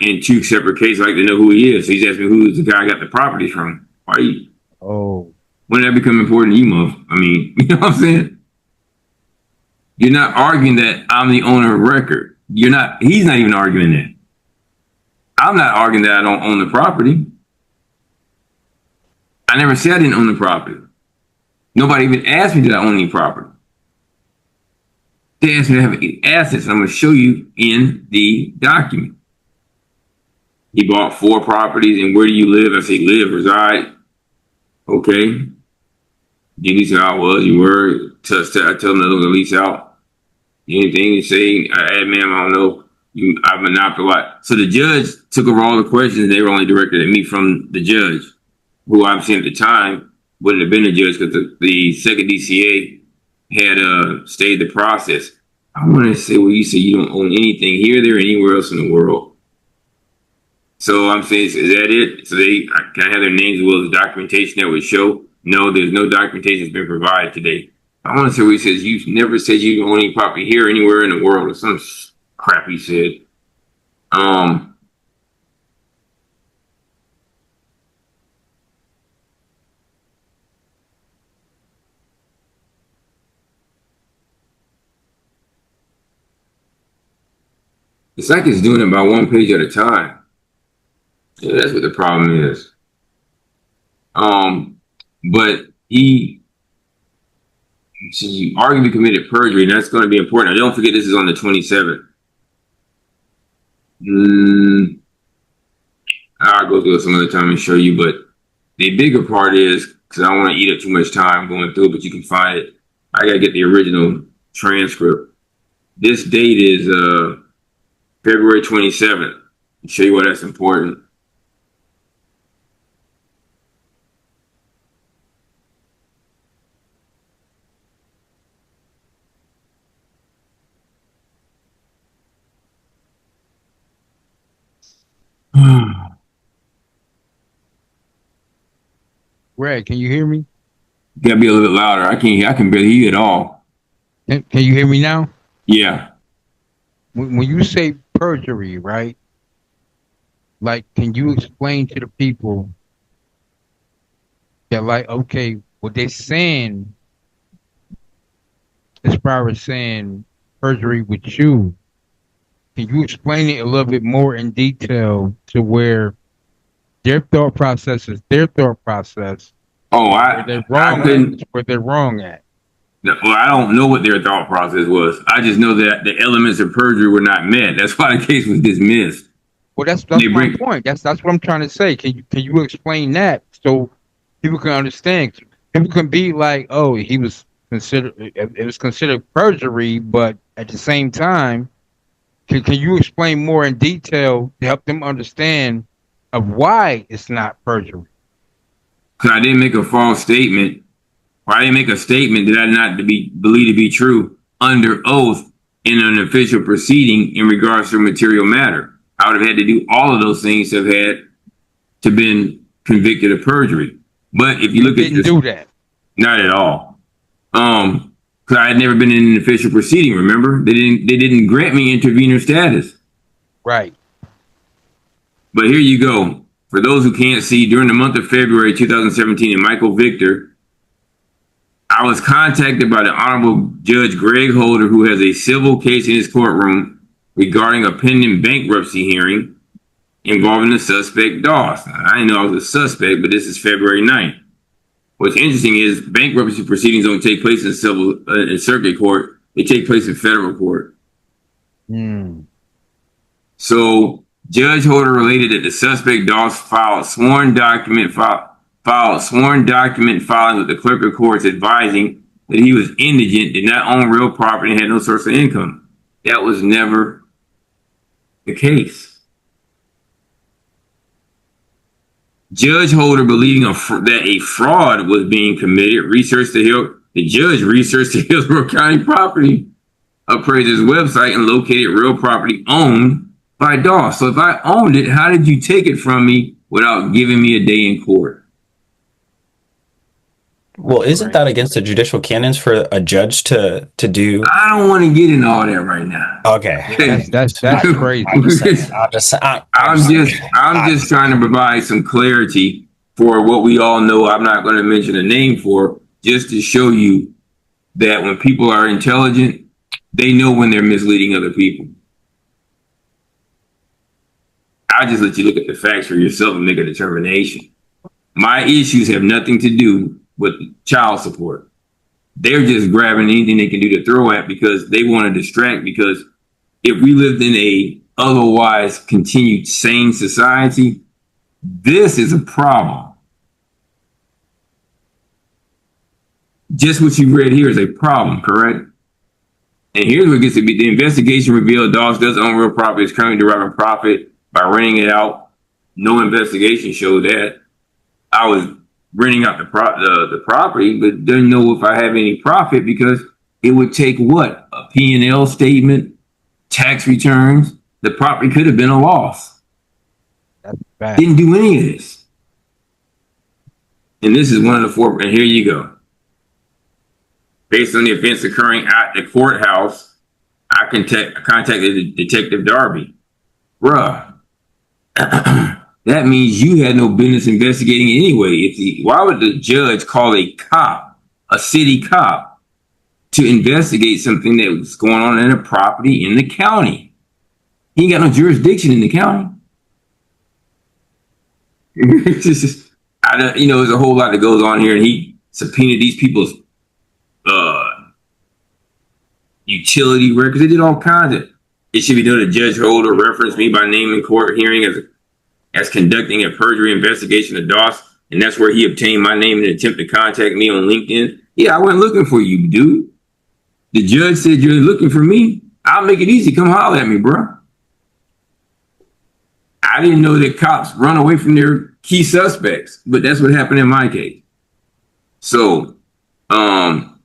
In two separate cases, I like to know who he is. He's asking who's the guy I got the properties from. Why are you? Oh. When did that become important to you, Muff? I mean, you know what I'm saying? You're not arguing that I'm the owner of record. He's not even arguing that. I'm not arguing that I don't own the property. I never said I didn't own the property. Nobody even asked me did I own any property. They asked me to have assets, and I'm going to show you in the document. He bought 4 properties, and where do you live? I say live, reside. Okay. You said I was, you were. I tell them to look the lease out. Anything you say, hey, ma'am, I don't know. I monopolized. So the judge took over all the questions. They were only directed at me from the judge, who I'm saying at the time wouldn't have been the judge because the second DCA had stayed the process. I want to say, well, you say you don't own anything here, there, anywhere else in the world. So I'm saying, is that it? So can I have their names as well as the documentation that would show? No, there's no documentation that's been provided today. I want to say where he says, you never said you don't own any property here, anywhere in the world, or some crap he said. It's like it's doing it by one page at a time. Yeah, that's what the problem is. But he arguably committed perjury, and that's going to be important. Now, don't forget this is on the 27th. I'll go through it some other time and show you, but the bigger part is, because I don't want to eat up too much time going through it, but you can find it. I got to get the original transcript. This date is February 27th. I'll show you why that's important. Greg, can you hear me? You gotta be a little bit louder. I can barely hear you at all. Can you hear me now? Yeah. When you say perjury, right? Like, can you explain to the people that, like, okay, what they're saying as far as saying perjury with you, can you explain it a little bit more in detail to where their thought process is their thought process? Oh, where they're wrong at. Well, I don't know what their thought process was. I just know that the elements of perjury were not met. That's why the case was dismissed. Well, that's my point. That's what I'm trying to say. Can you explain that so people can understand? People can be like, oh, it was considered perjury, but at the same time, can you explain more in detail to help them understand of why it's not perjury? Because I didn't make a false statement, or I didn't make a statement that I not to be believed to be true under oath in an official proceeding in regards to material matter. I would have had to do all of those things to have had to been convicted of perjury. But if you look at this, do that. Not at all. Because I had never been in an official proceeding. Remember, they didn't grant me intervener status. Right. But here you go. For those who can't see, during the month of February 2017 in Michael Victor, I was contacted by the Honorable Judge Greg Holder, who has a civil case in his courtroom regarding a pending bankruptcy hearing involving the suspect Doss. I didn't know I was a suspect, but this is February 9th. What's interesting is bankruptcy proceedings don't take place in circuit court. They take place in federal court. So Judge Holder related that the suspect Doss filed sworn document filing with the clerk of courts advising that he was indigent, did not own real property, and had no source of income. That was never the case. Judge Holder, believing that a fraud was being committed, the judge researched the Hillsborough County property appraiser's website and located real property owned by Doss. So if I owned it, how did you take it from me without giving me a day in court? Well, isn't that against the judicial canons for a judge to do? I don't want to get in all that right now. Okay, that's crazy. I'm just trying to provide some clarity for what we all know. I'm not going to mention a name for, just to show you that when people are intelligent, they know when they're misleading other people. I'll just let you look at the facts for yourself and make a determination. My issues have nothing to do with child support. They're just grabbing anything they can do to throw at because they want to distract. Because if we lived in a otherwise continued sane society, this is a problem. Just what you read here is a problem, correct? And here's what gets to be: the investigation revealed Doss does own real property, is currently deriving profit by renting it out. No investigation showed that. I was renting out the property, but didn't know if I have any profit because it would take what? A P&L statement, tax returns. The property could have been a loss. That's bad. Didn't do any of this. And this is one of the four, and here you go. Based on the events occurring at the courthouse, I contacted Detective Darby. Bruh. That means you had no business investigating anyway. Why would the judge call a cop, a city cop, to investigate something that was going on in a property in the county? He ain't got no jurisdiction in the county. It's just, there's a whole lot that goes on here, and he subpoenaed these people's utility records. They did all kinds of. It should be done. A judge hold or reference me by name in court hearing as conducting a perjury investigation of DOS, and that's where he obtained my name in an attempt to contact me on LinkedIn. Yeah, I went looking for you, dude. The judge said you're looking for me. I'll make it easy. Come holler at me, bro. I didn't know that cops run away from their key suspects, but that's what happened in my case. So, Doss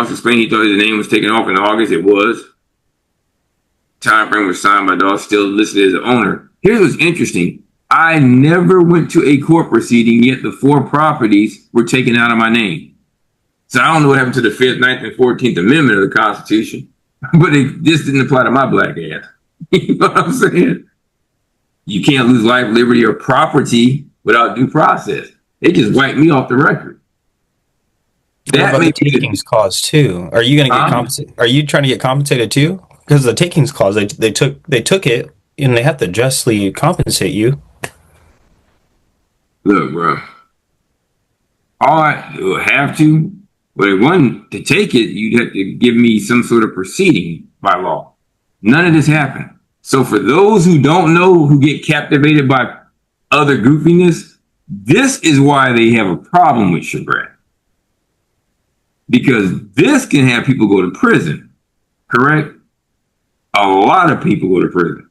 explained he thought his name was taken off in August. It was. Time frame was signed by Doss, still listed as the owner. Here's what's interesting. I never went to a court proceeding, yet the 4 properties were taken out of my name. So I don't know what happened to the 5th, 9th, and 14th Amendment of the Constitution, but this didn't apply to my black ass. You know what I'm saying? You can't lose life, liberty, or property without due process. They just wiped me off the record. That the takings clause too. Are you going to get compensated? Are you trying to get compensated too? Because the takings clause, they took it, and they have to justly compensate you. Look, bro. All I have to, but if one to take it, you'd have to give me some sort of proceeding by law. None of this happened. So for those who don't know, who get captivated by other goofiness, this is why they have a problem with Chagrat. Because this can have people go to prison, correct? A lot of people go to prison.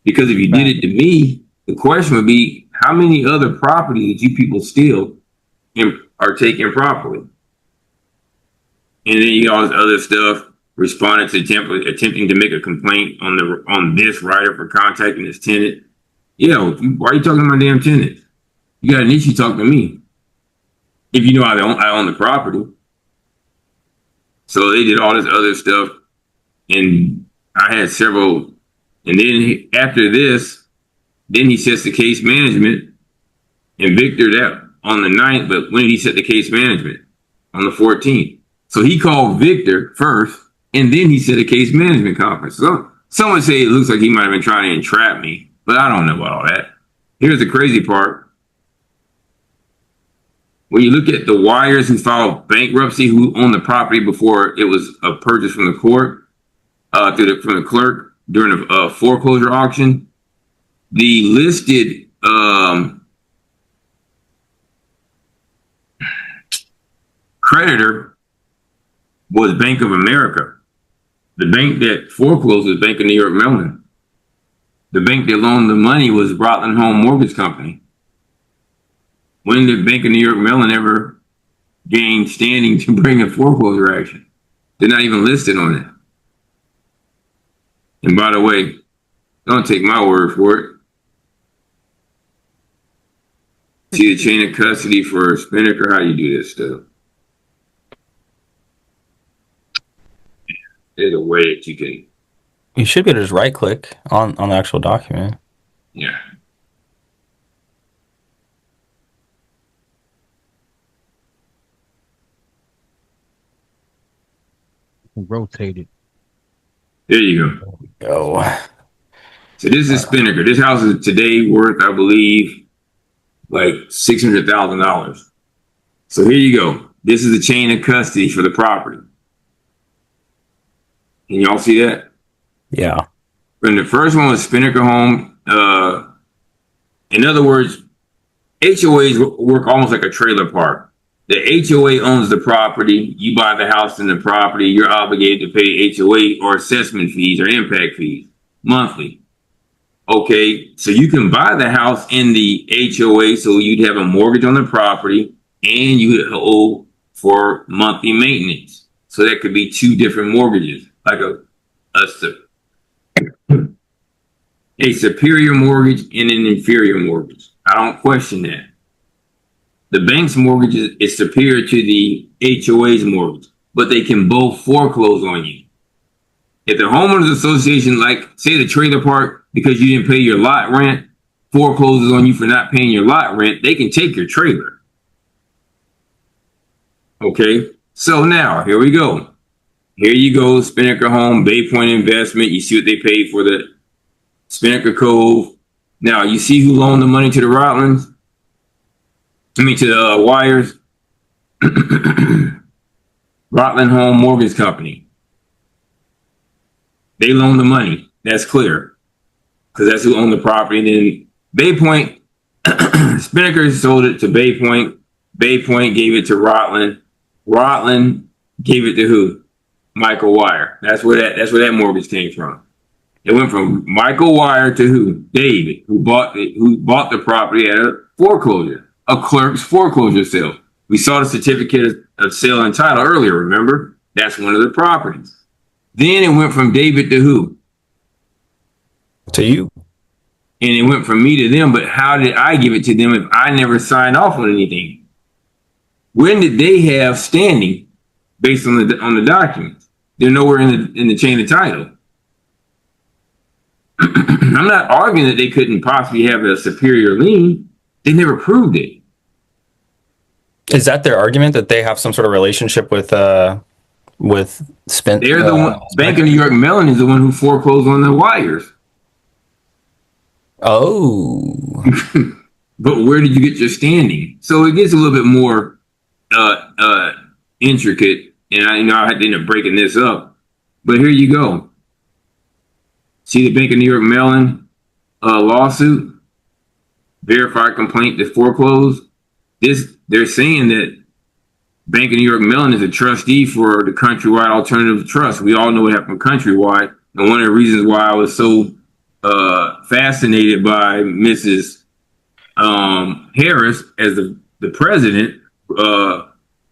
Because if you did it to me, the question would be, how many other properties did you people steal and are taken properly? And then you got all this other stuff, responded to attempting to make a complaint on this writer for contacting his tenant. Yeah, why are you talking to my damn tenants? You got an issue, talk to me. If you know I own the property. So they did all this other stuff, and I had several. And then after this, then he sets the case management, and Victor that on the 9th. But when did he set the case management? On the 14th. So he called Victor first, and then he set a case management conference. So someone say it looks like he might have been trying to entrap me, but I don't know about all that. Here's the crazy part. When you look at the Wires who filed bankruptcy, who owned the property before it was purchased from the court, from the clerk during a foreclosure auction, the listed creditor was Bank of America. The bank that foreclosed was Bank of New York Mellon. The bank that loaned the money was Rutland Home Mortgage Company. When did Bank of New York Mellon ever gain standing to bring a foreclosure action? They're not even listed on it. And by the way, don't take my word for it. See the chain of custody for Spinnaker? How do you do this stuff? There's a way that you can. You should be able to just right click on the actual document. Yeah. Rotate it. There you go. Go. So this is Spinnaker. This house is today worth, I believe, like $600,000. So here you go. This is the chain of custody for the property. Can y'all see that? Yeah. And the first one was Spinnaker Home. In other words, HOAs work almost like a trailer park. The HOA owns the property. You buy the house and the property. You're obligated to pay HOA or assessment fees or impact fees monthly. Okay, so you can buy the house in the HOA, so you'd have a mortgage on the property and you would owe for monthly maintenance. So that could be 2 different mortgages, like a superior mortgage and an inferior mortgage. I don't question that. The bank's mortgage is superior to the HOA's mortgage, but they can both foreclose on you. If the homeowners association, like say the trailer park, because you didn't pay your lot rent, forecloses on you for not paying your lot rent, they can take your trailer. Okay, so now here we go. Here you go, Spinnaker Home, Bay Point Investment. You see what they paid for the Spinnaker Cove. Now, you see who loaned the money to the Rotlands? To the Wires. Rotland Home Mortgage Company. They loaned the money. That's clear. Because that's who owned the property. And then Bay Point, Spinnaker sold it to Bay Point. Bay Point gave it to Rotland. Rotland gave it to who? Michael Wire. That's where that mortgage came from. It went from Michael Wire to who? David, who bought the property at a foreclosure, a clerk's foreclosure sale. We saw the certificate of sale and title earlier, remember? That's one of the properties. Then it went from David to who? To you. And it went from me to them, but how did I give it to them if I never signed off on anything? When did they have standing based on the documents? They're nowhere in the chain of title. I'm not arguing that they couldn't possibly have a superior lien. They never proved it. Is that their argument, that they have some sort of relationship with Spin? They're the one. Bank of New York Mellon is the one who foreclosed on the Wires. Oh. But where did you get your standing? So it gets a little bit more intricate, and I had to end up breaking this up. But here you go. See the Bank of New York Mellon lawsuit, verified complaint to foreclose. They're saying that Bank of New York Mellon is a trustee for the Countrywide Alternative Trust. We all know what happened with Countrywide, and one of the reasons why I was so fascinated by Mrs. Harris as the president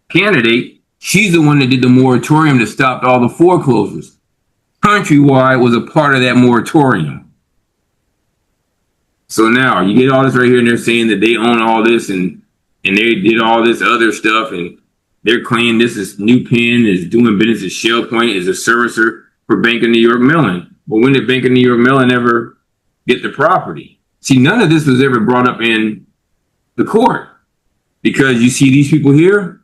candidate. She's the one that did the moratorium that stopped all the foreclosures. Countrywide was a part of that moratorium. So now you get all this right here, and they're saying that they own all this, and they did all this other stuff, and they're claiming this is New Penn is doing business at Shell Point, is a servicer for Bank of New York Mellon. But when did Bank of New York Mellon ever get the property? See, none of this was ever brought up in the court, because you see these people here,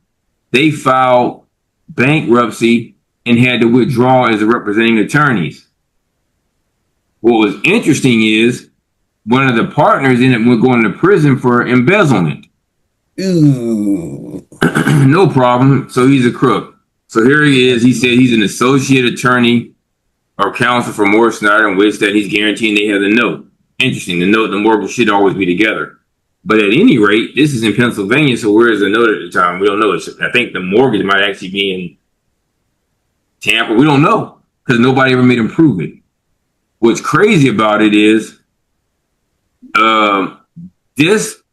they filed bankruptcy and had to withdraw as a representing attorneys. What was interesting is one of the partners ended up going to prison for embezzlement. Ooh. No problem. So he's a crook. So here he is. He said he's an associate attorney or counsel for Moore Snyder, in which that he's guaranteeing they have the note. Interesting. The note and the mortgage should always be together. But at any rate, this is in Pennsylvania, so where is the note at the time? We don't know. I think the mortgage might actually be in Tampa. We don't know, because nobody ever made him prove it. What's crazy about it is this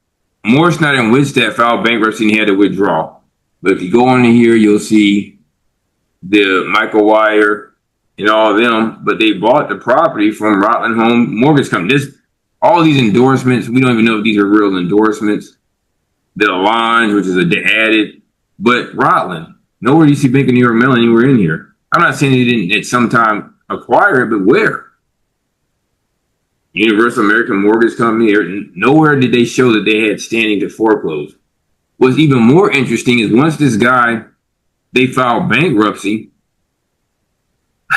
Moore Snyder and Whitstead filed bankruptcy and he had to withdraw. But if you go on in here, you'll see the Michael Wire and all of them, but they bought the property from Rotland Home Mortgage Company. All these endorsements, we don't even know if these are real endorsements. The lines, which is added, but Rotland, nowhere do you see Bank of New York Mellon anywhere in here. I'm not saying they didn't at some time acquire it, but where? Universal American Mortgage Company, nowhere did they show that they had standing to foreclose. What's even more interesting is once this guy, they filed bankruptcy,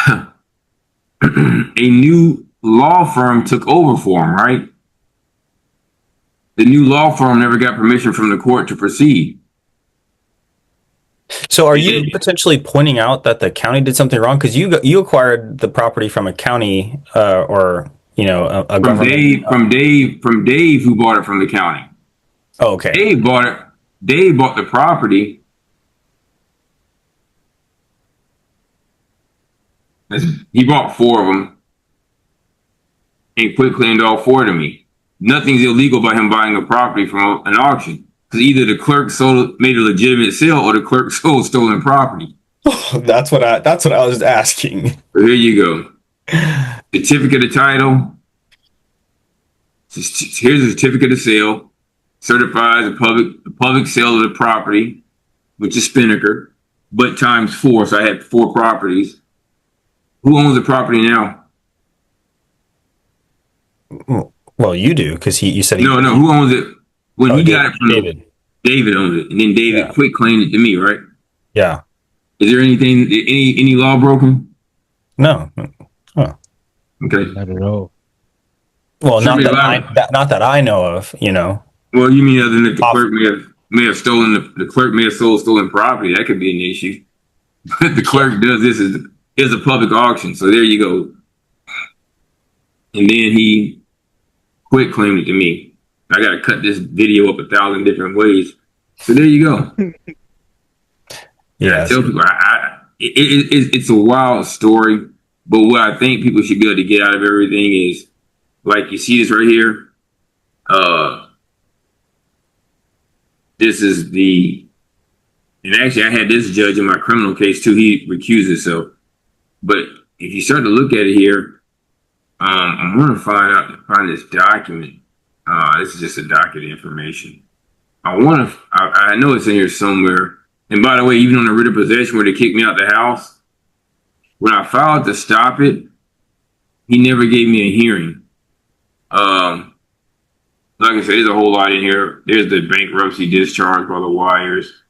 a new law firm took over for him, right? The new law firm never got permission from the court to proceed. So are you potentially pointing out that the county did something wrong? Because you acquired the property from a county or a government. From Dave, who bought it from the county. Oh, okay. Dave bought the property. He bought 4 of them and quit claimed all 4 to me. Nothing's illegal by him buying a property from an auction, because either the clerk made a legitimate sale or the clerk sold stolen property. That's what I was asking. So here you go. Certificate of title. Here's a certificate of sale. Certifies a public sale of the property, which is Spinnaker, but times 4. So I had 4 properties. Who owns the property now? Well, you do, because you said no. Who owns it? When he got it from David. David owns it, and then David quit claimed it to me, right? Yeah. Is there any law broken? No. Oh. Okay. Not at all. Well, Should not be that allowed. not that I know of. You know. Well, you mean other than that the clerk may have stolen the clerk may have sold stolen property? That could be an issue. But the clerk does this is a public auction, so there you go. And then he quit claimed it to me. I got to cut this video up 1,000 different ways. So there you go. Yeah. I tell people, it's a wild story, but what I think people should be able to get out of everything is, like, you see this right here. This is and actually I had this judge in my criminal case too. He recused himself. But if you start to look at it here, I'm going to find this document. This is just a docket information. I know it's in here somewhere. And by the way, even on the writ of possession where they kicked me out the house, when I filed to stop it, he never gave me a hearing. Like I said, there's a whole lot in here. There's the bankruptcy discharge by the wires.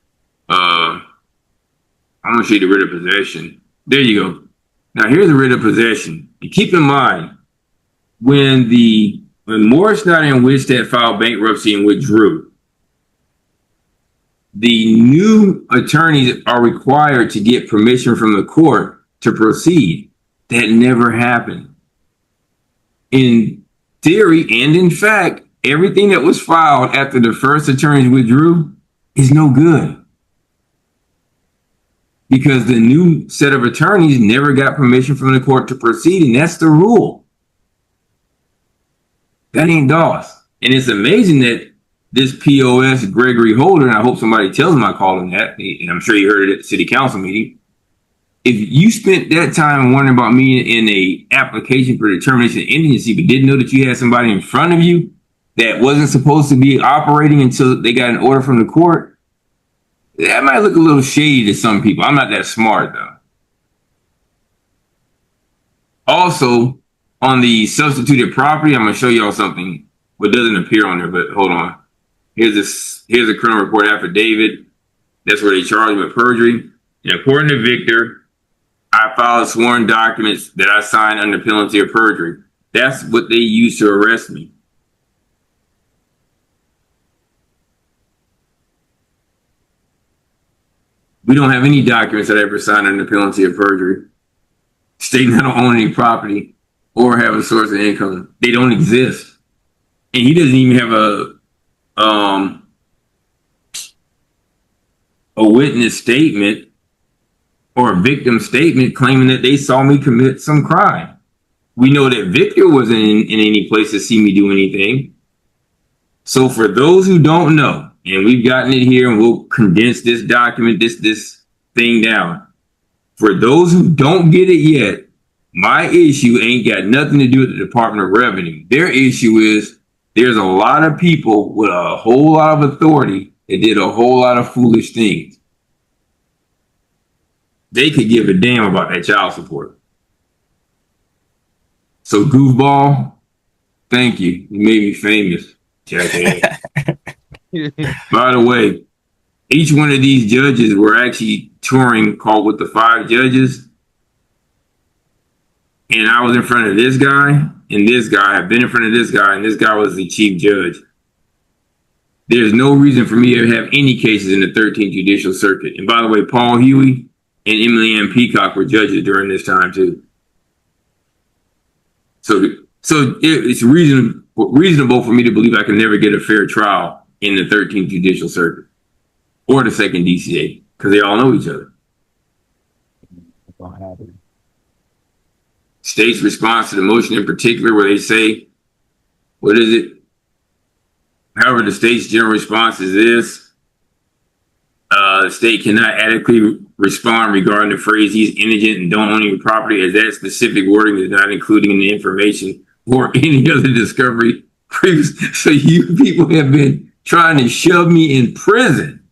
I'm going to show you the writ of possession. There you go. Now here's the writ of possession. And keep in mind, when Morris, Snyder, and Winstead filed bankruptcy and withdrew, the new attorneys are required to get permission from the court to proceed. That never happened. In theory and in fact, everything that was filed after the first attorneys withdrew is no good. Because the new set of attorneys never got permission from the court to proceed, and that's the rule. That ain't DOS. And it's amazing that this POS Gregory Holder, and I hope somebody tells him I called him that, and I'm sure you heard it at the city council meeting. If you spent that time wondering about me in a application for determination of indigency, but didn't know that you had somebody in front of you that wasn't supposed to be operating until they got an order from the court, that might look a little shady to some people. I'm not that smart, though. Also, on the substituted property, I'm going to show y'all something. What doesn't appear on there, but hold on. Here's a criminal report affidavit. That's where they charged me with perjury. And according to Victor, I filed sworn documents that I signed under penalty of perjury. That's what they used to arrest me. We don't have any documents that I ever signed under penalty of perjury stating I don't own any property or have a source of income. They don't exist. And he doesn't even have a witness statement or a victim statement claiming that they saw me commit some crime. We know that Victor wasn't in any place to see me do anything. So for those who don't know, and we've gotten it here and we'll condense this document, this thing down. For those who don't get it yet, my issue ain't got nothing to do with the Department of Revenue. Their issue is there's a lot of people with a whole lot of authority that did a whole lot of foolish things. They could give a damn about that child support. So goofball, thank you. You made me famous, jackass. By the way, each one of these judges were actually touring called with the 5 judges. And I was in front of this guy and this guy. I've been in front of this guy, and this guy was the chief judge. There's no reason for me to have any cases in the 13th Judicial Circuit. And by the way, Paul Huey and Emily Ann Peacock were judges during this time too. So it's reasonable for me to believe I can never get a fair trial in the 13th Judicial Circuit or the 2nd DCA because they all know each other. State's response to the motion in particular, where they say, what is it? However, the state's general response is this. The state cannot adequately respond regarding the phrase he's indigent and don't own any property, as that specific wording is not included in the information or any other discovery. So you people have been trying to shove me in prison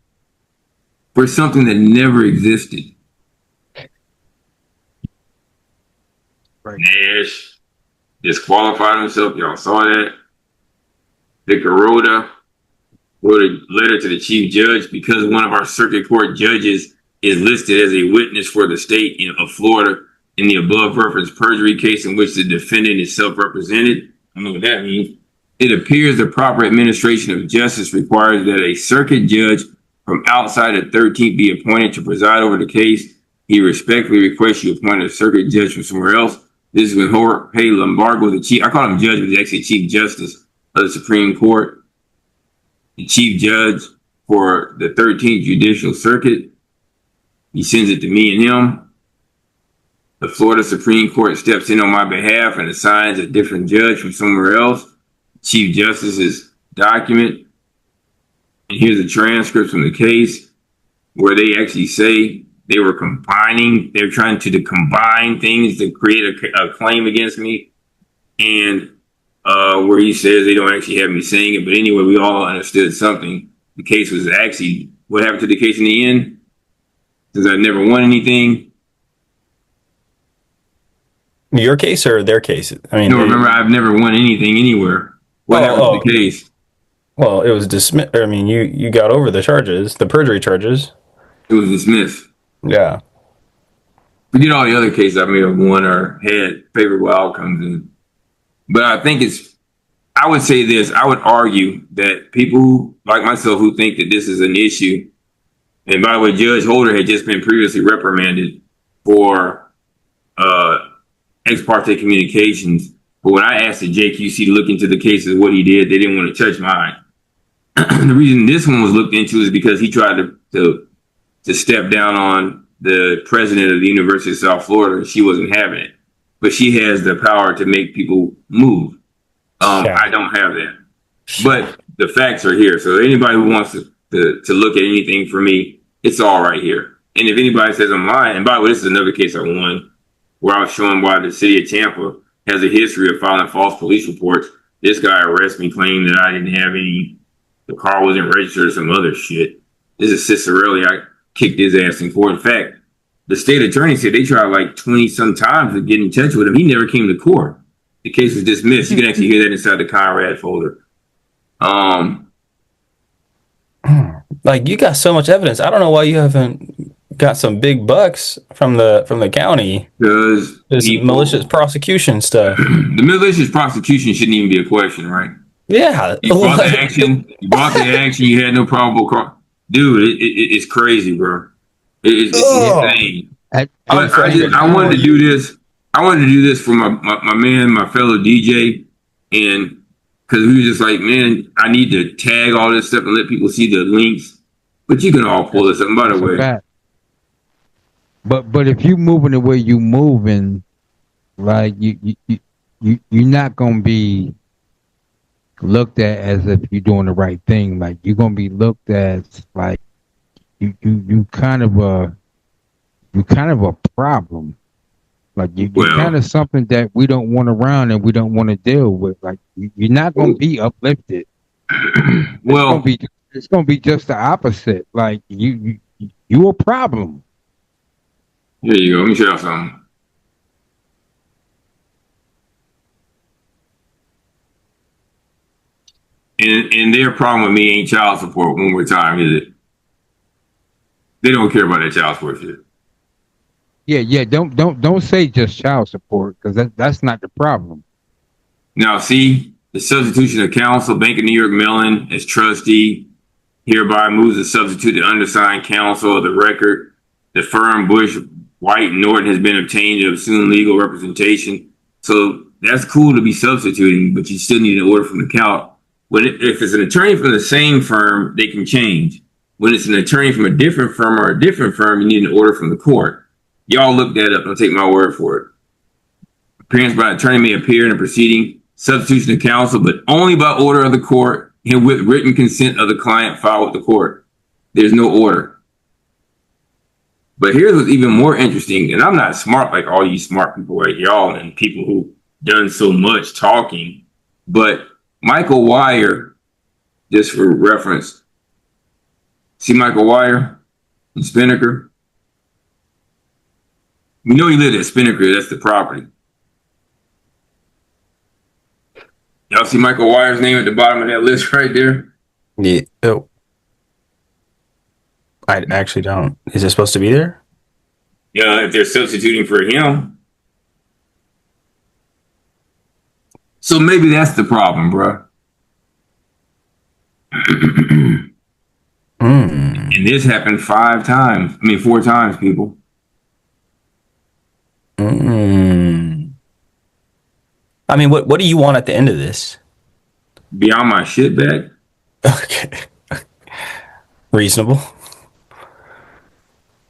for something that never existed. Right. Nash disqualified himself. Y'all saw that. Victor Rhoda wrote a letter to the chief judge because one of our circuit court judges is listed as a witness for the state of Florida in the above referenced perjury case in which the defendant is self-represented. I don't know what that means. It appears the proper administration of justice requires that a circuit judge from outside the 13th be appointed to preside over the case. He respectfully requests you appoint a circuit judge from somewhere else. This is when Jorge Lombardo, the chief, I call him judge, but he's actually Chief Justice of the Supreme Court, the Chief Judge for the 13th Judicial Circuit. He sends it to me and him. The Florida Supreme Court steps in on my behalf and assigns a different judge from somewhere else. Chief Justice's document. And here's the transcripts from the case where they actually say they were combining, they're trying to combine things to create a claim against me. And where he says they don't actually have me saying it. But anyway, we all understood something. The case was actually, what happened to the case in the end? Since I never won anything. Your case or their case? I mean, no, remember, I've never won anything anywhere. What happened to the case? Well, it was dismissed. I mean, you got over the charges, the perjury charges. It was dismissed. Yeah. We did all the other cases I may have won or had favorable outcomes in. But I think I would say this, I would argue that people who, like myself, who think that this is an issue, and by the way, Judge Holder had just been previously reprimanded for ex parte communications. But when I asked the JQC to look into the cases, what he did, they didn't want to touch mine. The reason this one was looked into is because he tried to step down on the president of the University of South Florida. She wasn't having it, but she has the power to make people move. I don't have that, but the facts are here. So anybody who wants to look at anything for me, it's all right here. And if anybody says I'm lying, and by the way, this is another case I won where I was showing why the city of Tampa has a history of filing false police reports. This guy arrested me claiming that I didn't have the car wasn't registered or some other shit. This is Cicerelli. I kicked his ass in court. In fact, the state attorney said they tried like 20 some times to get in touch with him. He never came to court. The case was dismissed. You can actually hear that inside the Conrad folder. Like, you got so much evidence. I don't know why you haven't got some big bucks from the county. Because this malicious prosecution stuff. The malicious prosecution shouldn't even be a question, right? Yeah. You brought the action. You had no probable cause. Dude, it's crazy, bro. It's insane. I wanted to do this. I wanted to do this for my man, my fellow DJ, and because we were just like, man, I need to tag all this stuff and let people see the links. But you can all pull this up, by the way. But if you moving the way you moving, like you're not gonna be looked at as if you're doing the right thing. Like, you're gonna be looked at like you kind of a problem. Like, you're kind of something that we don't want around and we don't want to deal with. Like, you're not gonna be uplifted. It's gonna be just the opposite. Like, you a problem. Here you go. Let me show you something. And their problem with me ain't child support one more time, is it? They don't care about that child support shit. Yeah. Don't say just child support, because that's not the problem. Now, see, the substitution of counsel, Bank of New York Mellon as trustee, hereby moves to substitute the undersigned counsel of the record. The firm Bush, White, and Norton has been obtained to assume legal representation. So that's cool to be substituting, but you still need an order from the count. If it's an attorney from the same firm, they can change. When it's an attorney from a different firm, you need an order from the court. Y'all look that up. Don't take my word for it. Appearance by an attorney may appear in a proceeding, substitution of counsel, but only by order of the court and with written consent of the client filed with the court. There's no order. But here's what's even more interesting, and I'm not smart like all you smart people like y'all and people who done so much talking, but Michael Wire, just for reference, see Michael Wire in Spinnaker? We know he lived at Spinnaker, that's the property. Y'all see Michael Wire's name at the bottom of that list right there? Yeah. Oh. I actually don't. Is it supposed to be there? Yeah, if they're substituting for him. So maybe that's the problem, bro. And this happened 5 times. I mean, 4 times, people. I mean, what do you want at the end of this? Be on my shit back. Okay. Reasonable.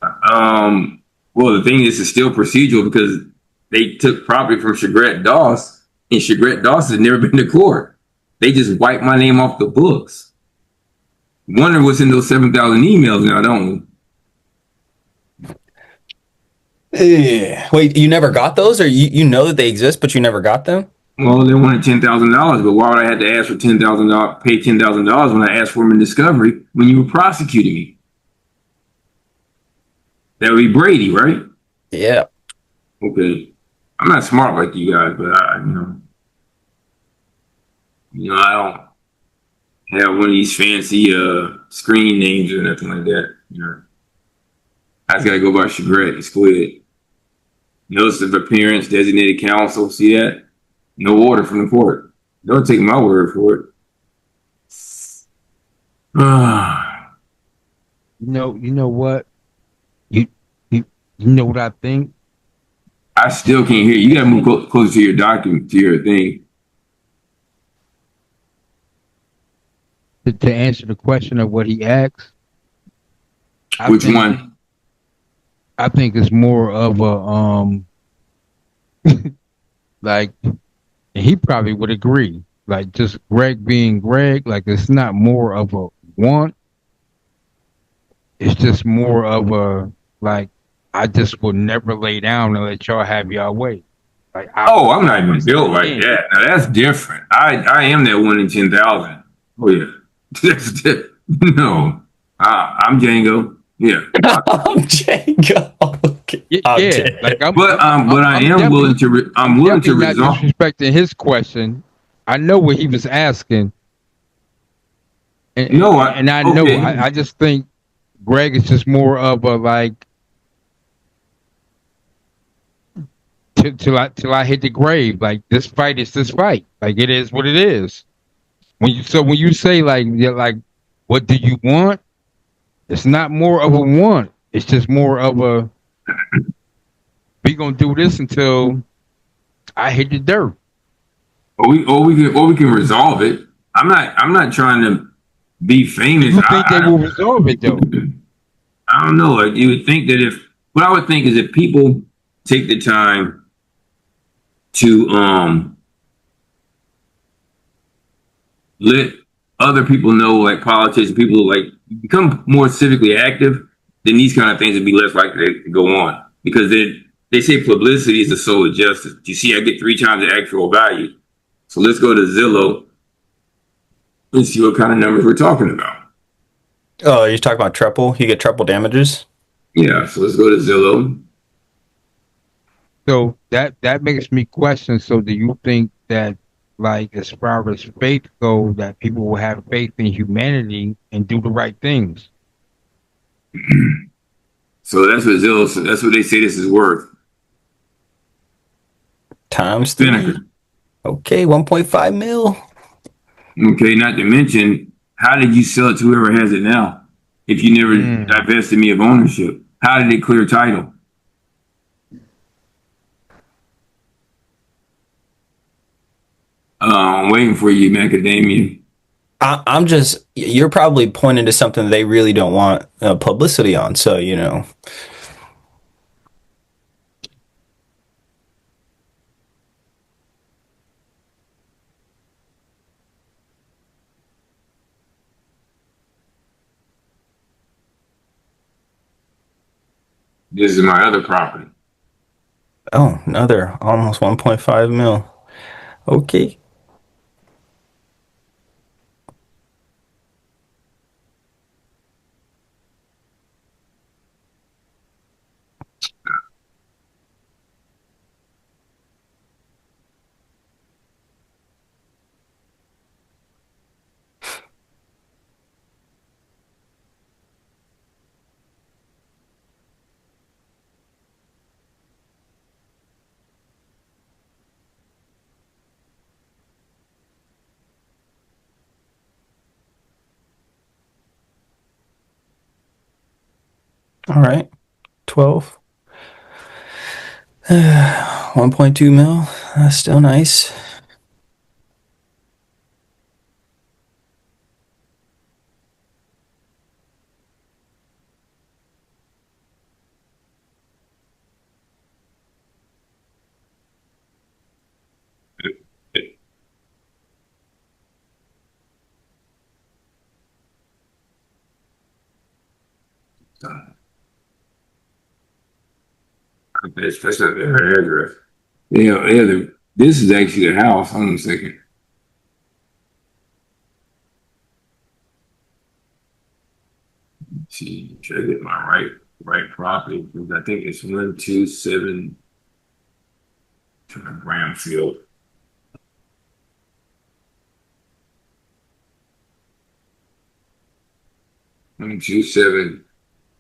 Well, the thing is, it's still procedural because they took property from Chagret Doss, and Chagret Doss has never been to court. They just wiped my name off the books. Wonder what's in those 7,000 emails now, don't we? Yeah. Wait, you never got those, or you know that they exist, but you never got them? Well, they wanted $10,000, but why would I have to ask for $10,000, pay $10,000 when I asked for them in discovery when you were prosecuting me? That would be Brady, right? Yeah. Okay. I'm not smart like you guys, but I don't have one of these fancy screen names or nothing like that. I just gotta go by Chagret and Squid. Notice of appearance, designated counsel. See that? No order from the court. Don't take my word for it. You know what? You know what I think? I still can't hear you. You gotta move closer to your document, to your thing. To answer the question of what he asked. Which one? I think it's more of a like, and he probably would agree. Like just Greg being Greg, like it's not more of a want. It's just more of a like I just would never lay down and let y'all have y'all way. Like I'm not even built like that. Now that's different. I am that 1 in 10,000. Oh yeah. No. I'm Django. Yeah. I'm Django. Okay. But I'm willing to. I'm willing to not resolve. disrespecting his question. I know what he was asking, and I know. Okay. I just think Greg is just more of a like till I hit the grave. Like this fight is this fight. Like it is what it is. When you say like what do you want? It's not more of a want. It's just more of a we gonna do this until I hit the dirt. Or we can resolve it. I'm not trying to be famous. You think they will resolve it though? I don't know. Like you would think that what I would think is if people take the time to let other people know, like politicians, people like become more civically active, then these kind of things would be less likely to go on. Because they say publicity is the soul of justice. You see, I get 3 times the actual value. So let's go to Zillow and see what kind of numbers we're talking about. Oh, you're talking about triple? You get triple damages? Yeah, so let's go to Zillow. So that makes me question. So do you think that like as far as faith goes, that people will have faith in humanity and do the right things? So that's what Zillow. That's what they say this is worth. Times 3. Spinnaker. Okay, 1.5 mil. Okay, not to mention, how did you sell it to whoever has it now? If you never divested me of ownership, how did it clear title? I'm waiting for you, macadamia. I'm just, you're probably pointing to something they really don't want publicity on. So, This is my other property. Oh, another almost 1.5 mil. Okay. All right. 12. 1.2 mil. That's still nice. That's not their address. This is actually the house. Hold on a second. See, try to get my right property because I think it's 127 Bramfield. 127.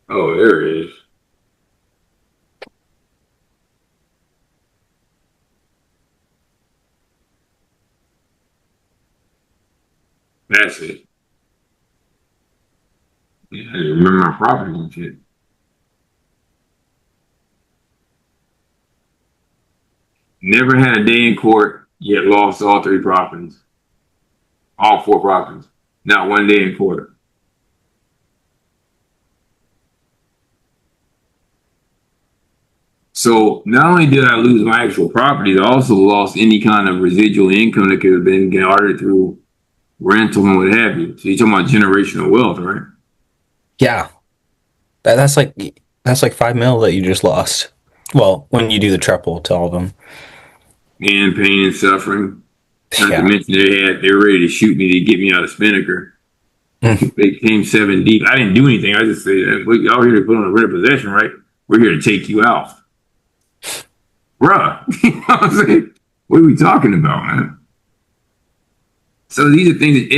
Oh, there it is. That's it. Yeah, I didn't remember my property and shit. Never had a day in court, yet lost all three properties. All four properties. Not one day in court. So not only did I lose my actual properties, I also lost any kind of residual income that could have been garnered through rental and what have you. So you're talking about generational wealth, right? Yeah. That's like 5 mil that you just lost. Well, when you do the triple to all of them. And pain and suffering. Not to Yeah. mention they were ready to shoot me to get me out of Spinnaker. Mm. They came 7 deep. I didn't do anything. I just said, y'all here to put on a writ of possession, right? We're here to take you out. Bruh. You know what I'm saying? What are we talking about, man? So these are things that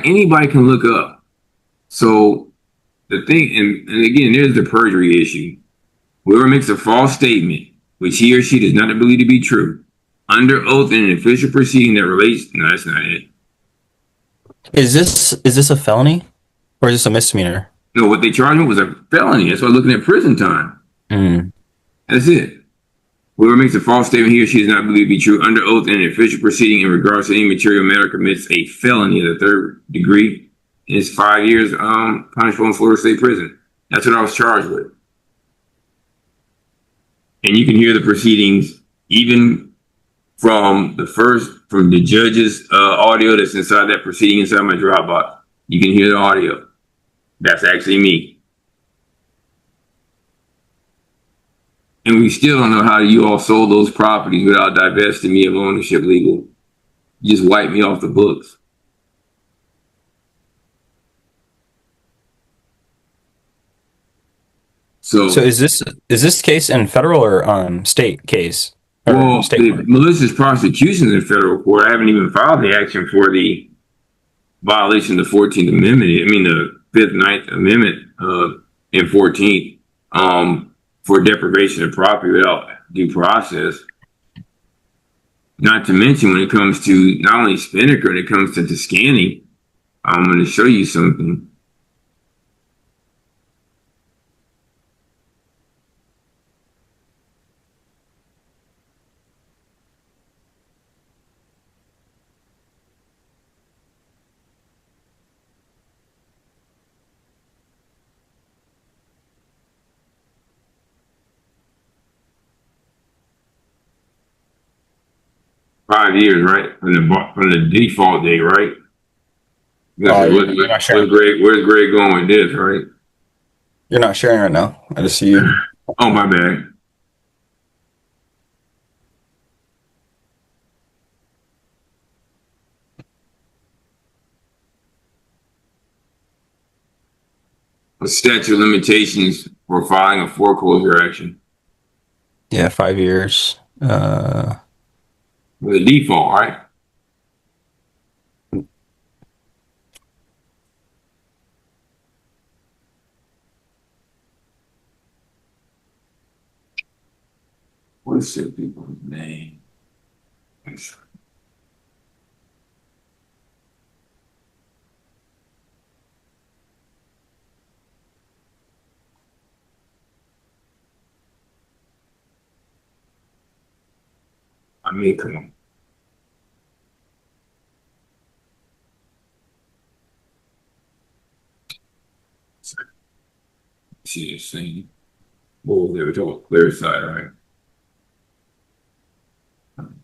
anybody can look up. So the thing, and again, there's the perjury issue. Whoever makes a false statement, which he or she does not believe to be true, under oath in an official proceeding that relates, no, that's not it. Is this a felony or is this a misdemeanor? No, what they charged me was a felony. That's why I'm looking at prison time. Mm. That's it. Whoever makes a false statement, he or she does not believe to be true, under oath in an official proceeding in regards to any material matter commits a felony of the third degree. It's 5 years punishable in Florida State Prison. That's what I was charged with. And you can hear the proceedings even from the judge's audio that's inside that proceeding inside my Dropbox. You can hear the audio. That's actually me. And we still don't know how you all sold those properties without divesting me of ownership legal. You just wiped me off the books. So So is this case in federal or state case? Or well, state the court? malicious prosecution in federal court, I haven't even filed the action for the violation of the 14th Amendment. I mean, the 5th, 9th Amendment and 14th for deprivation of property without due process. Not to mention when it comes to not only Spinnaker, when it comes to scanning, I'm going to show you something. Five years, right? From the default date, right? Oh, you're not sharing. Where's Greg going with this, right? You're not sharing right now. I just see you. Oh, my bad. A statute of limitations for filing a foreclosure action. Yeah, 5 years. The default, right? What's the people's name? I mean, come on. See this thing. Oh, they were talking clear side, right? I'm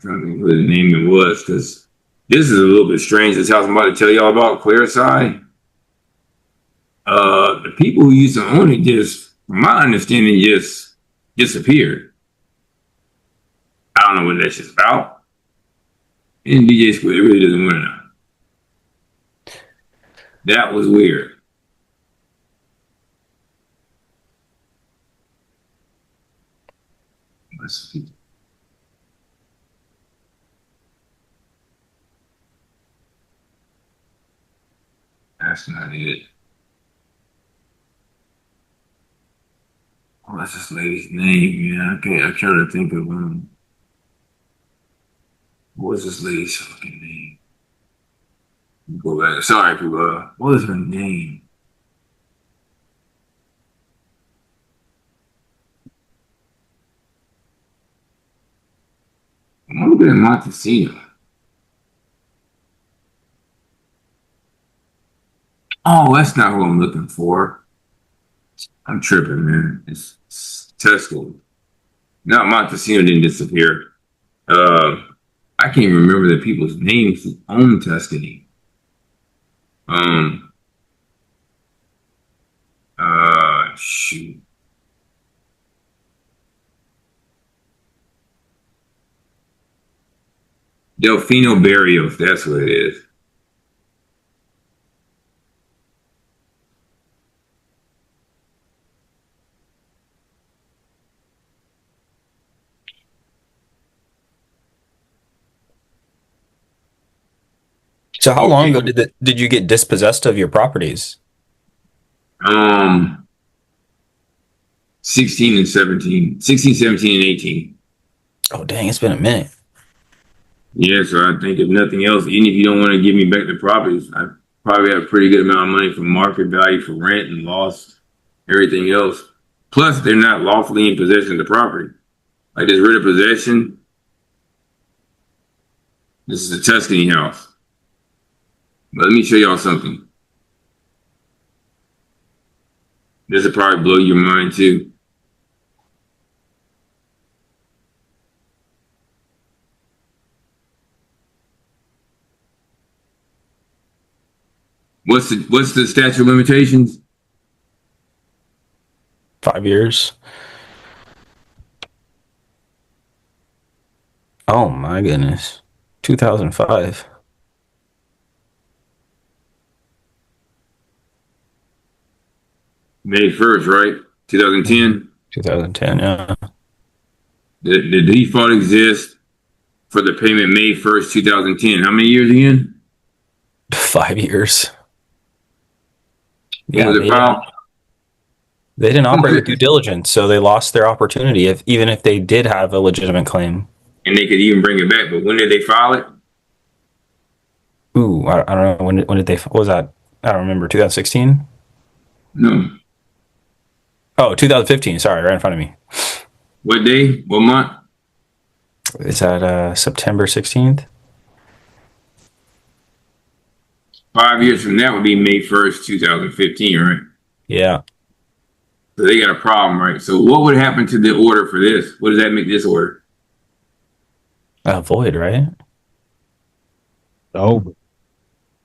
trying to think what the name it was, because this is a little bit strange. This house I'm about to tell y'all about, clear side. The people who used to own it just, from my understanding, just disappeared. I don't know what that's just about. In DJ Square, it really doesn't want to know. That was weird. Let's see. That's not it. Oh, that's this lady's name. Yeah, okay. I'm trying to think of what was this lady's fucking name? Go back. Sorry, people. What is her name? I'm looking at Montesino. Oh, that's not who I'm looking for. I'm tripping, man. It's Tesco. No, Montesino didn't disappear. I can't even remember the people's names who own Tuscany. Shoot. Delfino Barrios, that's what it is. So how long ago did you get dispossessed of your properties? 16 and 17, 16, 17, and 18. Oh, dang, it's been a minute. Yeah, so I think if nothing else, even if you don't want to give me back the properties, I probably have a pretty good amount of money for market value for rent and lost everything else. Plus, they're not lawfully in possession of the property. Like this writ of possession, this is a Tuscany house. But let me show y'all something. This will probably blow your mind too. What's the statute of limitations? 5 years. Oh my goodness. 2005. May 1st, right? 2010. 2010, yeah. The default exists for the payment May 1st, 2010. How many years again? 5 years. Yeah, they didn't operate with due diligence, so they lost their opportunity, even if they did have a legitimate claim. And they could even bring it back, but when did they file it? Ooh, I don't know. When did they? What was that? I don't remember. 2016? No. Oh, 2015. Sorry, right in front of me. What day? What month? Is that September 16th? 5 years from that would be May 1st, 2015, right? Yeah. So they got a problem, right? So what would happen to the order for this? What does that make this order? Void, right? Oh,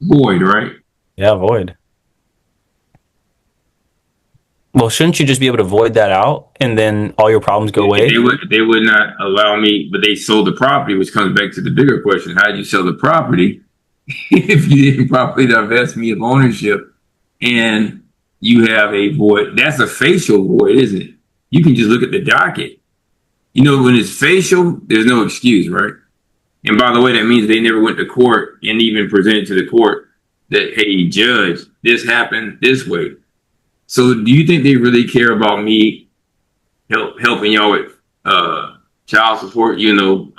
Void, right? Yeah, void. Well, shouldn't you just be able to void that out and then all your problems go away? They would not allow me, but they sold the property, which comes back to the bigger question. How did you sell the property if you didn't properly divest me of ownership and you have a void? That's a facial void, isn't it? You can just look at the docket. You know, when it's facial, there's no excuse, right? And by the way, that means they never went to court and even presented to the court that, hey, judge, this happened this way. So do you think they really care about me helping y'all with child support? You know,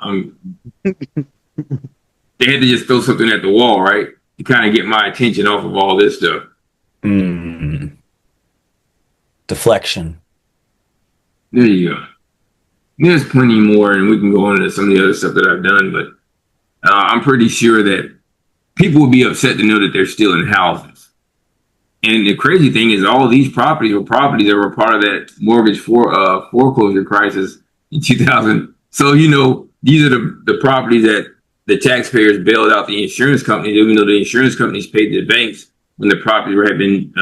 they had to just throw something at the wall, right? To kind of get my attention off of all this stuff. Mm. deflection. There you go. There's plenty more, and we can go on to some of the other stuff that I've done, but I'm pretty sure that people would be upset to know that they're still in houses. And the crazy thing is, all of these properties were properties that were part of that mortgage foreclosure crisis in 2000. So, these are the properties that the taxpayers bailed out the insurance companies, even though the insurance companies paid the banks when the property had been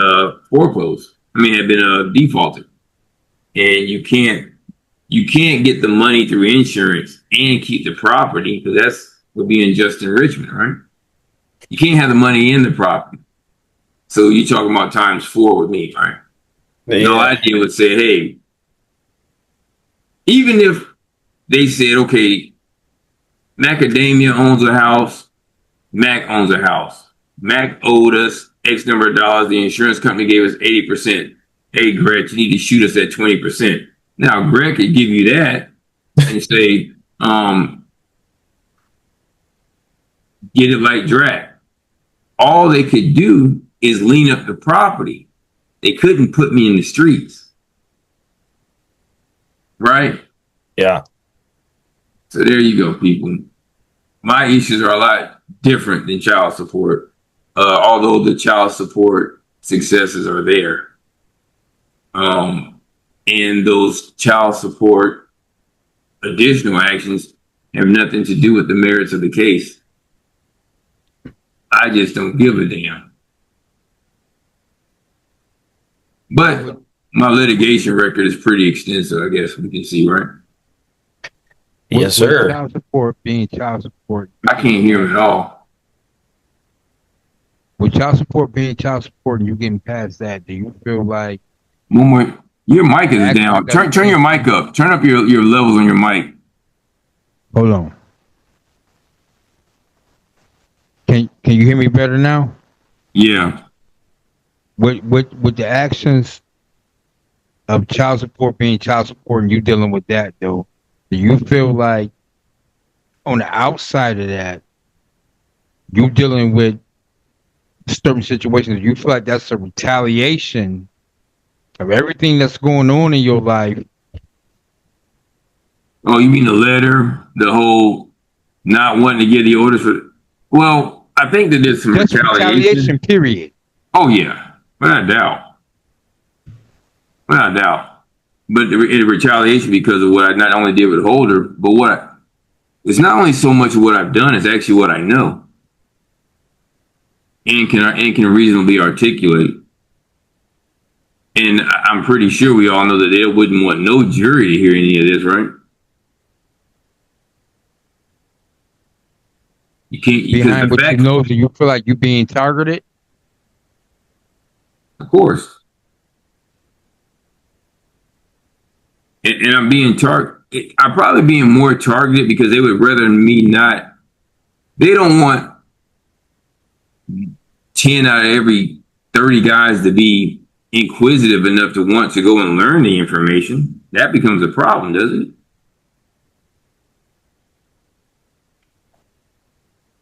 foreclosed. Had been defaulted. And you can't get the money through insurance and keep the property, because would be unjust enrichment, right? You can't have the money in the property. So you're talking about times 4 with me, right? Yeah. No idea would say, hey, even if they said, okay, Macadamia owns a house, Mac owns a house. Mac owed us X number of dollars. The insurance company gave us 80%. Hey, Greg, you need to shoot us at 20%. Now, Greg could give you that and say, get it like drag. All they could do is lean up the property. They couldn't put me in the streets. Right? Yeah. So there you go, people. My issues are a lot different than child support, although the child support successes are there. And those child support additional actions have nothing to do with the merits of the case. I just don't give a damn. But my litigation record is pretty extensive, I guess we can see, right? Yes, sir. Child support being child support. I can't hear him at all. With child support being child support and you getting past that, do you feel like... One more. Your mic is down. Turn your mic up. Turn up your levels on your mic. Hold on. Can you hear me better now? Yeah. With the actions of child support being child support and you dealing with that, though, do you feel like on the outside of that, you dealing with certain situations, do you feel like that's a retaliation of everything that's going on in your life? Oh, you mean the letter, the whole not wanting to get the orders for? Well, I think that there's some retaliation. Period. Oh yeah, without doubt, without doubt. But the retaliation because of what I not only did with Holder, but it's not only so much of what I've done; it's actually what I know, and can reasonably articulate. And I'm pretty sure we all know that they wouldn't want no jury to hear any of this, right? You can't. Behind what you know, do you feel like you're being targeted? Of course. And I'm being targeted. I'm probably being more targeted because they would rather me not. They don't want 10 out of every 30 guys to be inquisitive enough to want to go and learn the information. That becomes a problem, doesn't it?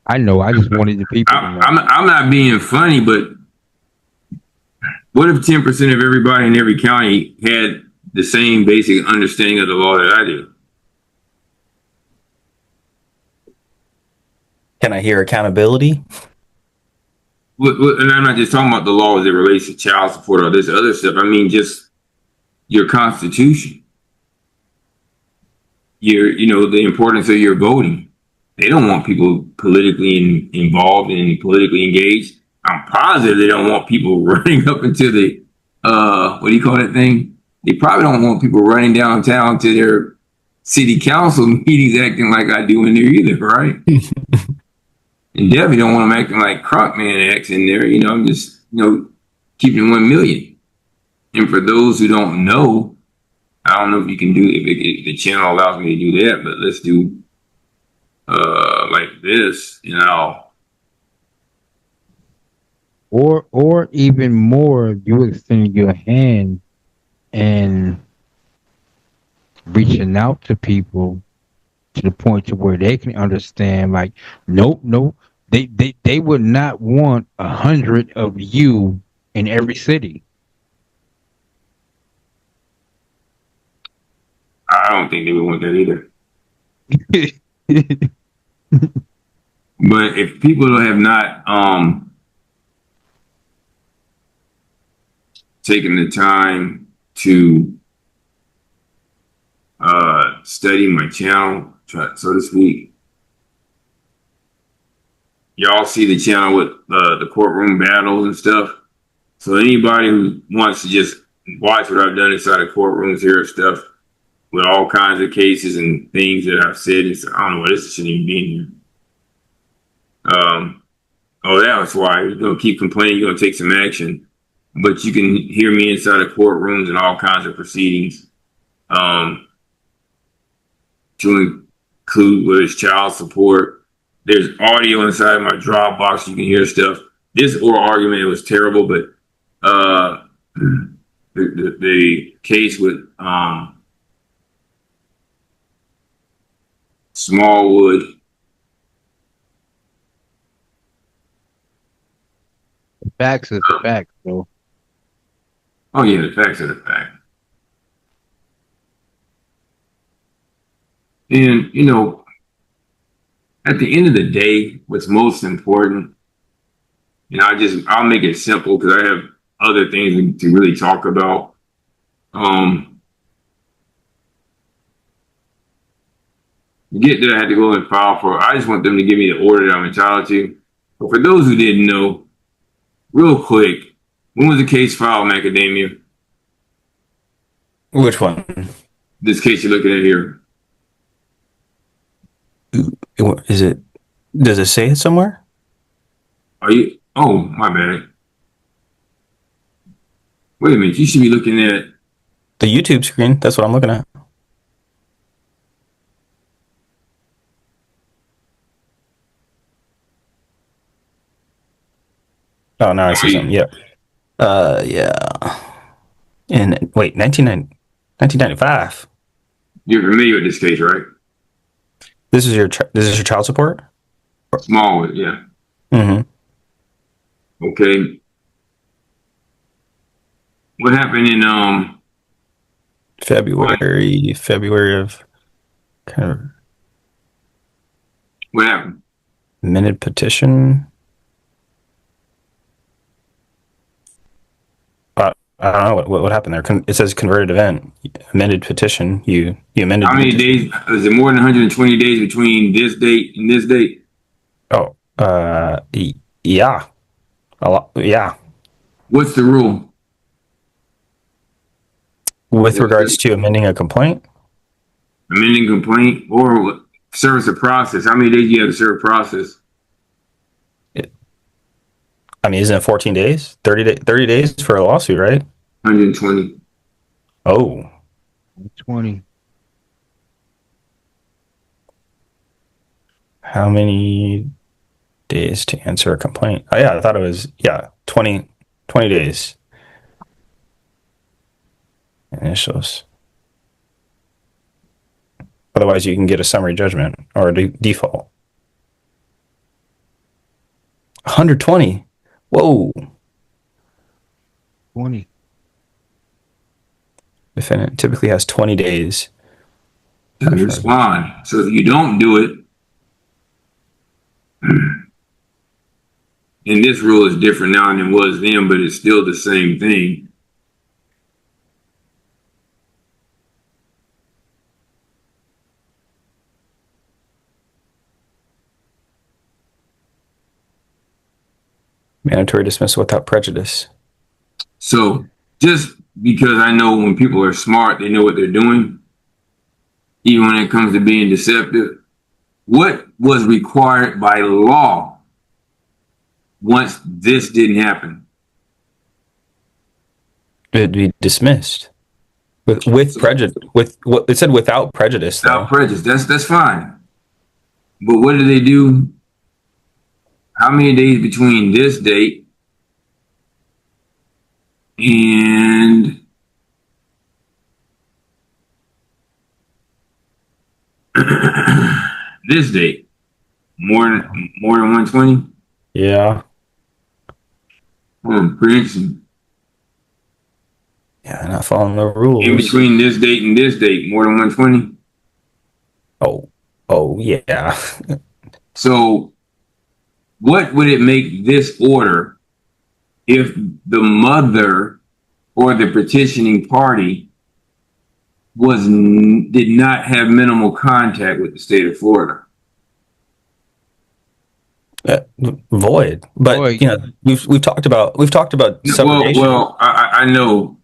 I know. I just wanted the people to know. I'm not being funny, but what if 10% of everybody in every county had the same basic understanding of the law that I do? Can I hear accountability? And I'm not just talking about the law as it relates to child support or this other stuff. I mean, just your Constitution. The importance of your voting. They don't want people politically involved and politically engaged. I'm positive they don't want people running up into the, what do you call that thing? They probably don't want people running downtown to their city council meetings acting like I do in there either, right? And definitely don't want them acting like Crockman acts in there. I'm just, keeping 1 million. And for those who don't know, I don't know if you can do, if the channel allows me to do that, but let's do like this, Or even more, you extend your hand and reaching out to people to the point to where they can understand, like, nope, they would not want 100 of you in every city. I don't think they would want that either. But if people have not taken the time to study my channel, so to speak, y'all see the channel with the courtroom battles and stuff. So anybody who wants to just watch what I've done inside of courtrooms, hear stuff with all kinds of cases and things that I've said, and I don't know, this shouldn't even be in here. Oh, that's why you're gonna keep complaining. You're gonna take some action, but you can hear me inside of courtrooms and all kinds of proceedings, to include whether it's child support. There's audio inside of my Dropbox. You can hear stuff. This oral argument was terrible, but the case with Smallwood. The facts is the facts, bro. Oh yeah, the facts are the fact. And you know, at the end of the day, what's most important, I'll make it simple because I have other things to really talk about. Get that I had to go and file for. I just want them to give me the order that I'm entitled to. But for those who didn't know, real quick, when was the case filed, Macadamia? Which one? This case you're looking at here. Is it? Does it say it somewhere? Are you? Oh, my bad. Wait a minute. You should be looking at The YouTube screen. That's what I'm looking at. Oh, now I see something. Yep. Yeah. And wait, 1995. You're familiar with this case, right? This is your child support? Smallwood, yeah. Mm-hmm. Okay. What happened in February of kind of what happened? amended petition. I don't know what happened there. It says converted event, amended petition. You amended. How many days? Is it more than 120 days between this date and this date? Oh, yeah, a lot. Yeah. What's the rule? With regards to amending a complaint, Amending complaint or service of process? How many days do you have to serve process? I mean, isn't it 14 days? 30 days for a lawsuit, right? 120. Oh, 20. how many days to answer a complaint? Oh, yeah, I thought it was 20 days. Initials. Otherwise, you can get a summary judgment or a default. 120. Whoa. 20. Defendant typically has 20 days To respond. So if you don't do it, and this rule is different now than it was then, but it's still the same thing. Mandatory dismissal without prejudice. So just because I know when people are smart, they know what they're doing, even when it comes to being deceptive, what was required by law once this didn't happen? It'd be dismissed with prejudice. With what it said, without prejudice. Without prejudice, that's fine. But what did they do? How many days between this date and this date? More than 120? Yeah. Pretty interesting. Yeah, not following the In rules. between this date and this date, more than 120. Oh yeah. So what would it make this order if the mother or the petitioning party did not have minimal contact with the state of Florida? Void. But Void. you know, we've talked about subrogation. Well, I know,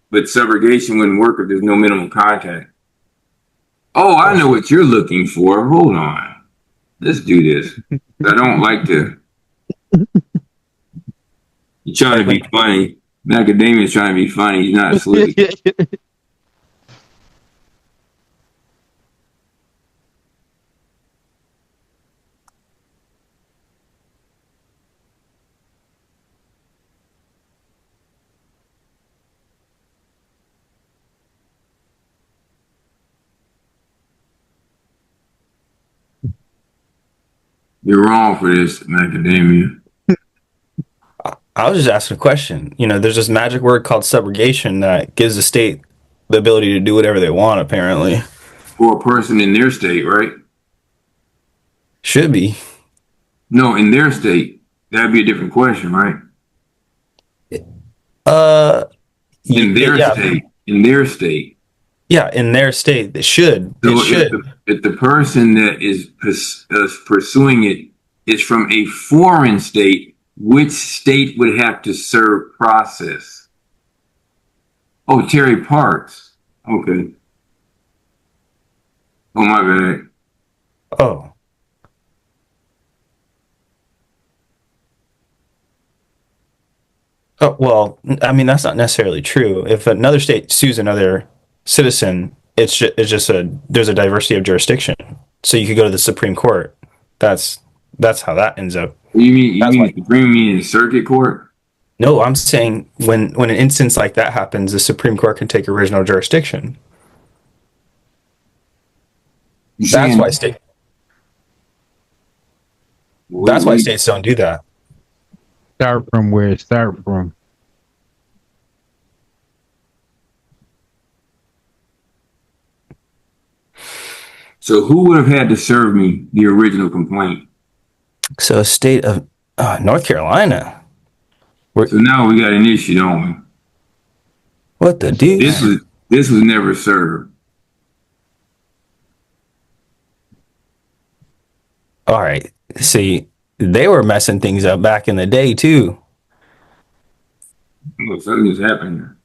but subrogation wouldn't work if there's no minimum contact. Oh, I know what you're looking for. Hold on. Let's do this. I don't like to. You're trying to be funny. Macadamia's trying to be funny. He's not asleep. You're wrong for this, Macadamia. I was just asking a question. You know, there's this magic word called subrogation that gives the state the ability to do whatever they want, apparently. For a person in their state, right? Should be. No, in their state. That'd be a different question, right? In their state. In their state. Yeah, in their state, they should. So it should. If the person that is pursuing it is from a foreign state, which state would have to serve process? Oh, Terry Parks. Okay. Oh, my bad. Oh. Oh, well, I mean, that's not necessarily true. If another state sues another citizen, there's a diversity of jurisdiction. So you could go to the Supreme Court. That's how that ends up. You mean the Supreme meaning circuit court? No, I'm saying when an instance like that happens, the Supreme Court can take original jurisdiction. That's why states don't do that. Start from where it start from. So who would have had to serve me the original complaint? So state of North Carolina. So now we got an issue, don't we? What the dude? This was never served. All right. See, they were messing things up back in the day too. Look, something just happened.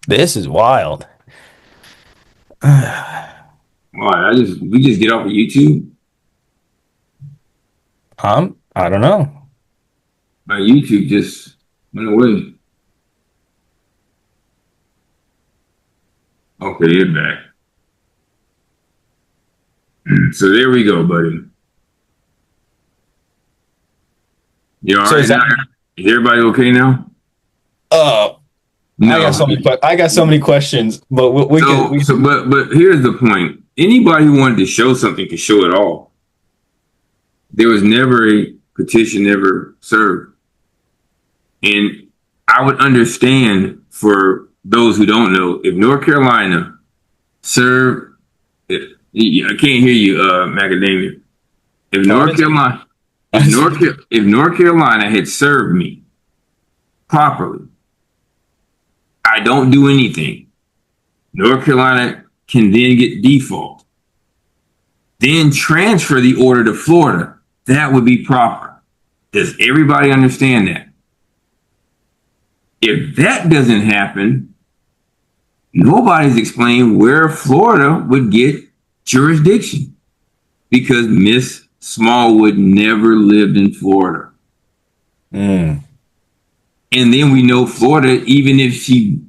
This is wild. Why? We just get off of YouTube? I don't know. My YouTube just went away. Okay, you're back. So there we go, buddy. You all right? Is everybody okay now? No. I got so many questions, but but here's the point. Anybody who wanted to show something could show it all. There was never a petition ever served. And I would understand, for those who don't know, if North Carolina served, I can't hear you, Macadamia. If North Carolina had served me properly, I don't do anything. North Carolina can then get default. Then transfer the order to Florida. That would be proper. Does everybody understand that? If that doesn't happen, nobody's explained where Florida would get jurisdiction, because Miss Smallwood never lived in Florida. And then we know Florida, even if she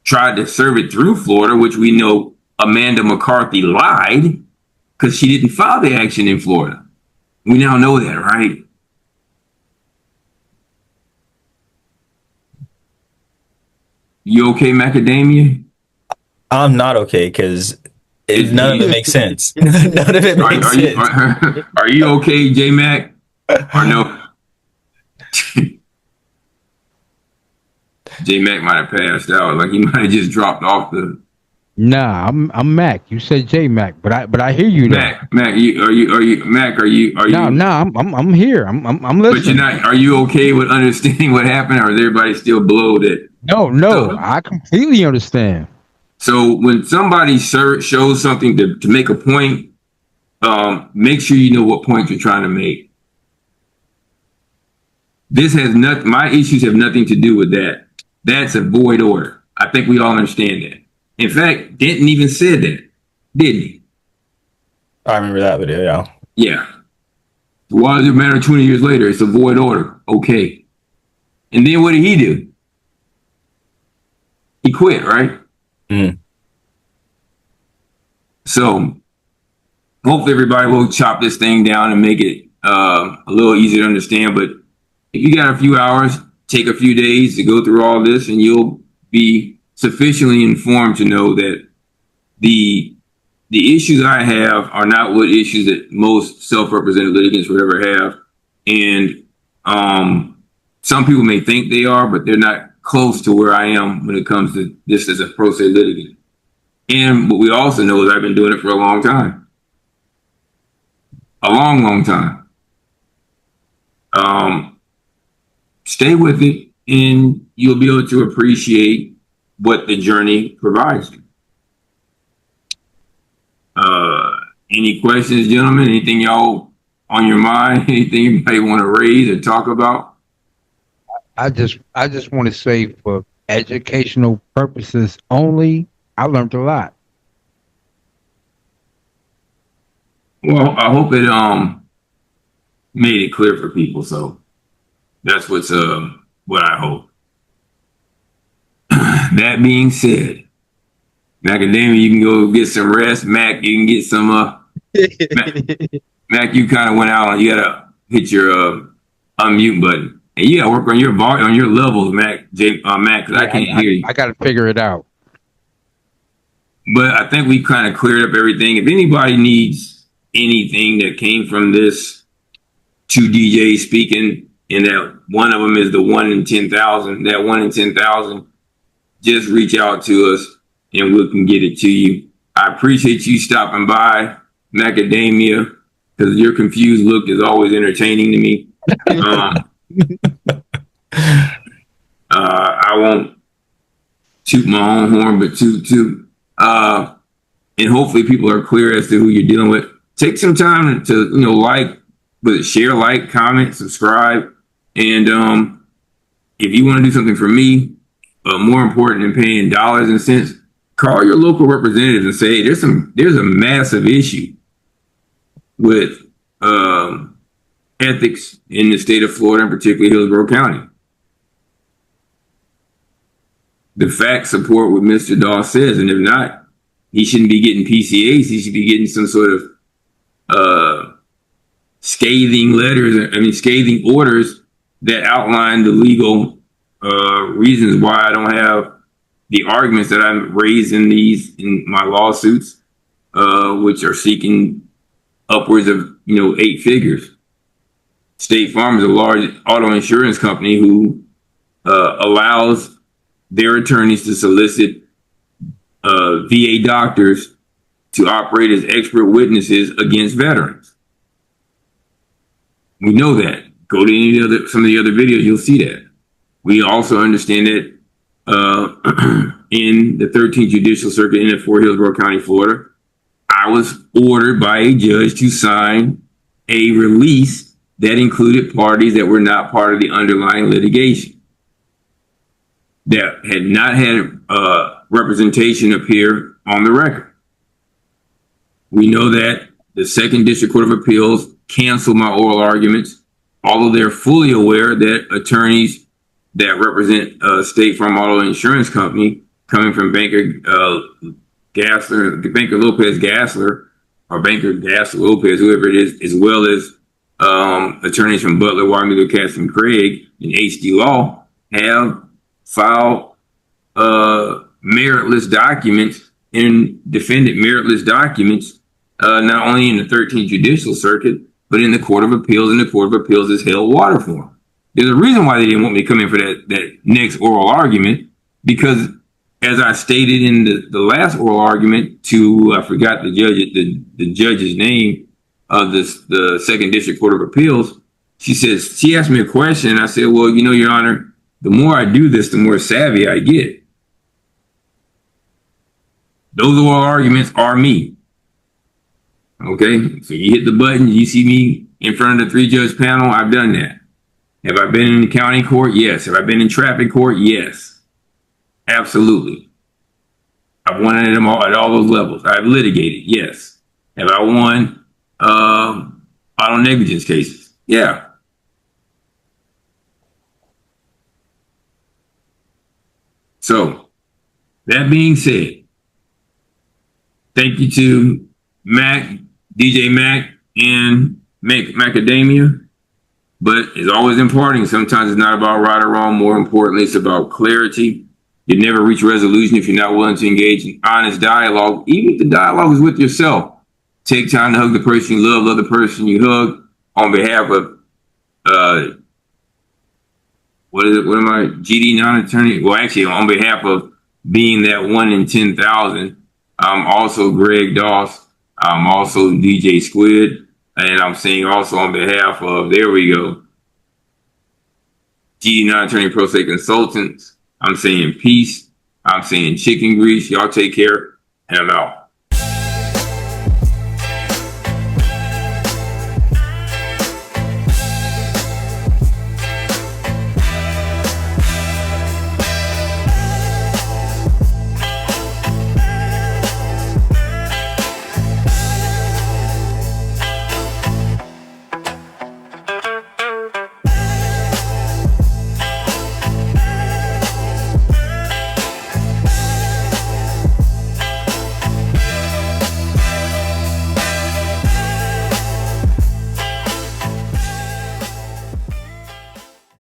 tried to serve it through Florida, which we know Amanda McCarthy lied because she didn't file the action in Florida. We now know that, right? You okay, Macadamia? I'm not okay because none of it makes sense. None of it makes sense. Are you okay, J Mac? Or no? J Mac might have passed out. Like he might have just dropped off the. Nah, I'm Mac. You said J Mac, but I hear you though. Mac, No, I'm here. I'm listening. But you're not. Are you okay with understanding what happened, or is everybody still blowed it? No, So- I completely understand. So when somebody shows something to make a point, make sure you know what point you're trying to make. This has nothing. My issues have nothing to do with that. That's a void order. I think we all understand that. In fact, Denton even said that, didn't he? I remember that video. Yeah. Yeah. Why does it matter 20 years later? It's a void order. Okay. And then what did he do? He quit, right? Mm. So hopefully everybody will chop this thing down and make it a little easier to understand. But if you got a few hours, take a few days to go through all this, and you'll be sufficiently informed to know that the issues I have are not what issues that most self-represented litigants would ever have. And some people may think they are, but they're not close to where I am when it comes to this as a pro se litigant. And what we also know is I've been doing it for a long time. A long, long time. Stay with it, and you'll be able to appreciate what the journey provides you. Any questions, gentlemen? Anything y'all on your mind? Anything anybody want to raise or talk about? I just want to say, for educational purposes only, I learned a lot. Well, I hope it made it clear for people. So that's what I hope. That being said, Macadamia, you can go get some rest. Mac, you can get some. Mac, you kind of went out. You gotta hit your unmute button, and you gotta work on your levels, Mac. Mac, because I can't hear you. I got to figure it out. But I think we kind of cleared up everything. If anybody needs anything that came from this, two DJs speaking, and that one of them is the 1 in 10,000. That 1 in 10,000, just reach out to us, and we can get it to you. I appreciate you stopping by, Macadamia, because your confused look is always entertaining to me. I won't toot my own horn, but toot. And hopefully people are clear as to who you're dealing with. Take some time to, share, like, comment, subscribe. And if you want to do something for me, more important than paying dollars and cents, call your local representatives and say, there's a massive issue with ethics in the state of Florida, and particularly Hillsborough County. The facts support what Mr. Dawes says, and if not, he shouldn't be getting PCAs. He should be getting some sort of scathing orders that outline the legal reasons why I don't have the arguments that I've raised in my lawsuits, which are seeking upwards of 8 figures. State Farm is a large auto insurance company who allows their attorneys to solicit VA doctors to operate as expert witnesses against veterans. We know that. Go to some of the other videos, you'll see that. We also understand that in the 13th Judicial Circuit in Fort Hillsborough County, Florida, I was ordered by a judge to sign a release that included parties that were not part of the underlying litigation, that had not had representation appear on the record. We know that the 2nd District Court of Appeals canceled my oral arguments, although they're fully aware that attorneys that represent State Farm Auto Insurance Company, coming from Banker Lopez Gassler, or Banker Gassler Lopez, whoever it is, as well as attorneys from Butler, Watermeadow, Katz, and Craig, and HD Law, have filed meritless documents and defended meritless documents, not only in the 13th Judicial Circuit, but in the Court of Appeals, and the Court of Appeals has held water for them. There's a reason why they didn't want me to come in for that next oral argument, because as I stated in the last oral argument to, I forgot the judge's name of the Second District Court of Appeals, she asked me a question, and I said, well, Your Honor, the more I do this, the more savvy I get. Those oral arguments are me. Okay, so you hit the button, you see me in front of the 3-judge panel, I've done that. Have I been in the county court? Yes. Have I been in traffic court? Yes. Absolutely. I've won at them all, at all those levels. I've litigated. Yes. Have I won auto negligence cases? Yeah. So, that being said, thank you to Mac, DJ Mac, and Macadamia. But it's always important. Sometimes it's not about right or wrong. More importantly, it's about clarity. You never reach resolution if you're not willing to engage in honest dialogue. Even if the dialogue is with yourself. Take time to hug the person you love the person you hug on behalf of, what am I, GD non-attorney? Well, actually, on behalf of being that 1 in 10,000. I'm also Greg Doss. I'm also DJ Squid. And I'm saying also on behalf of, there we go, GD non-attorney pro se consultants. I'm saying peace. I'm saying chicken grease. Y'all take care, and I'm out.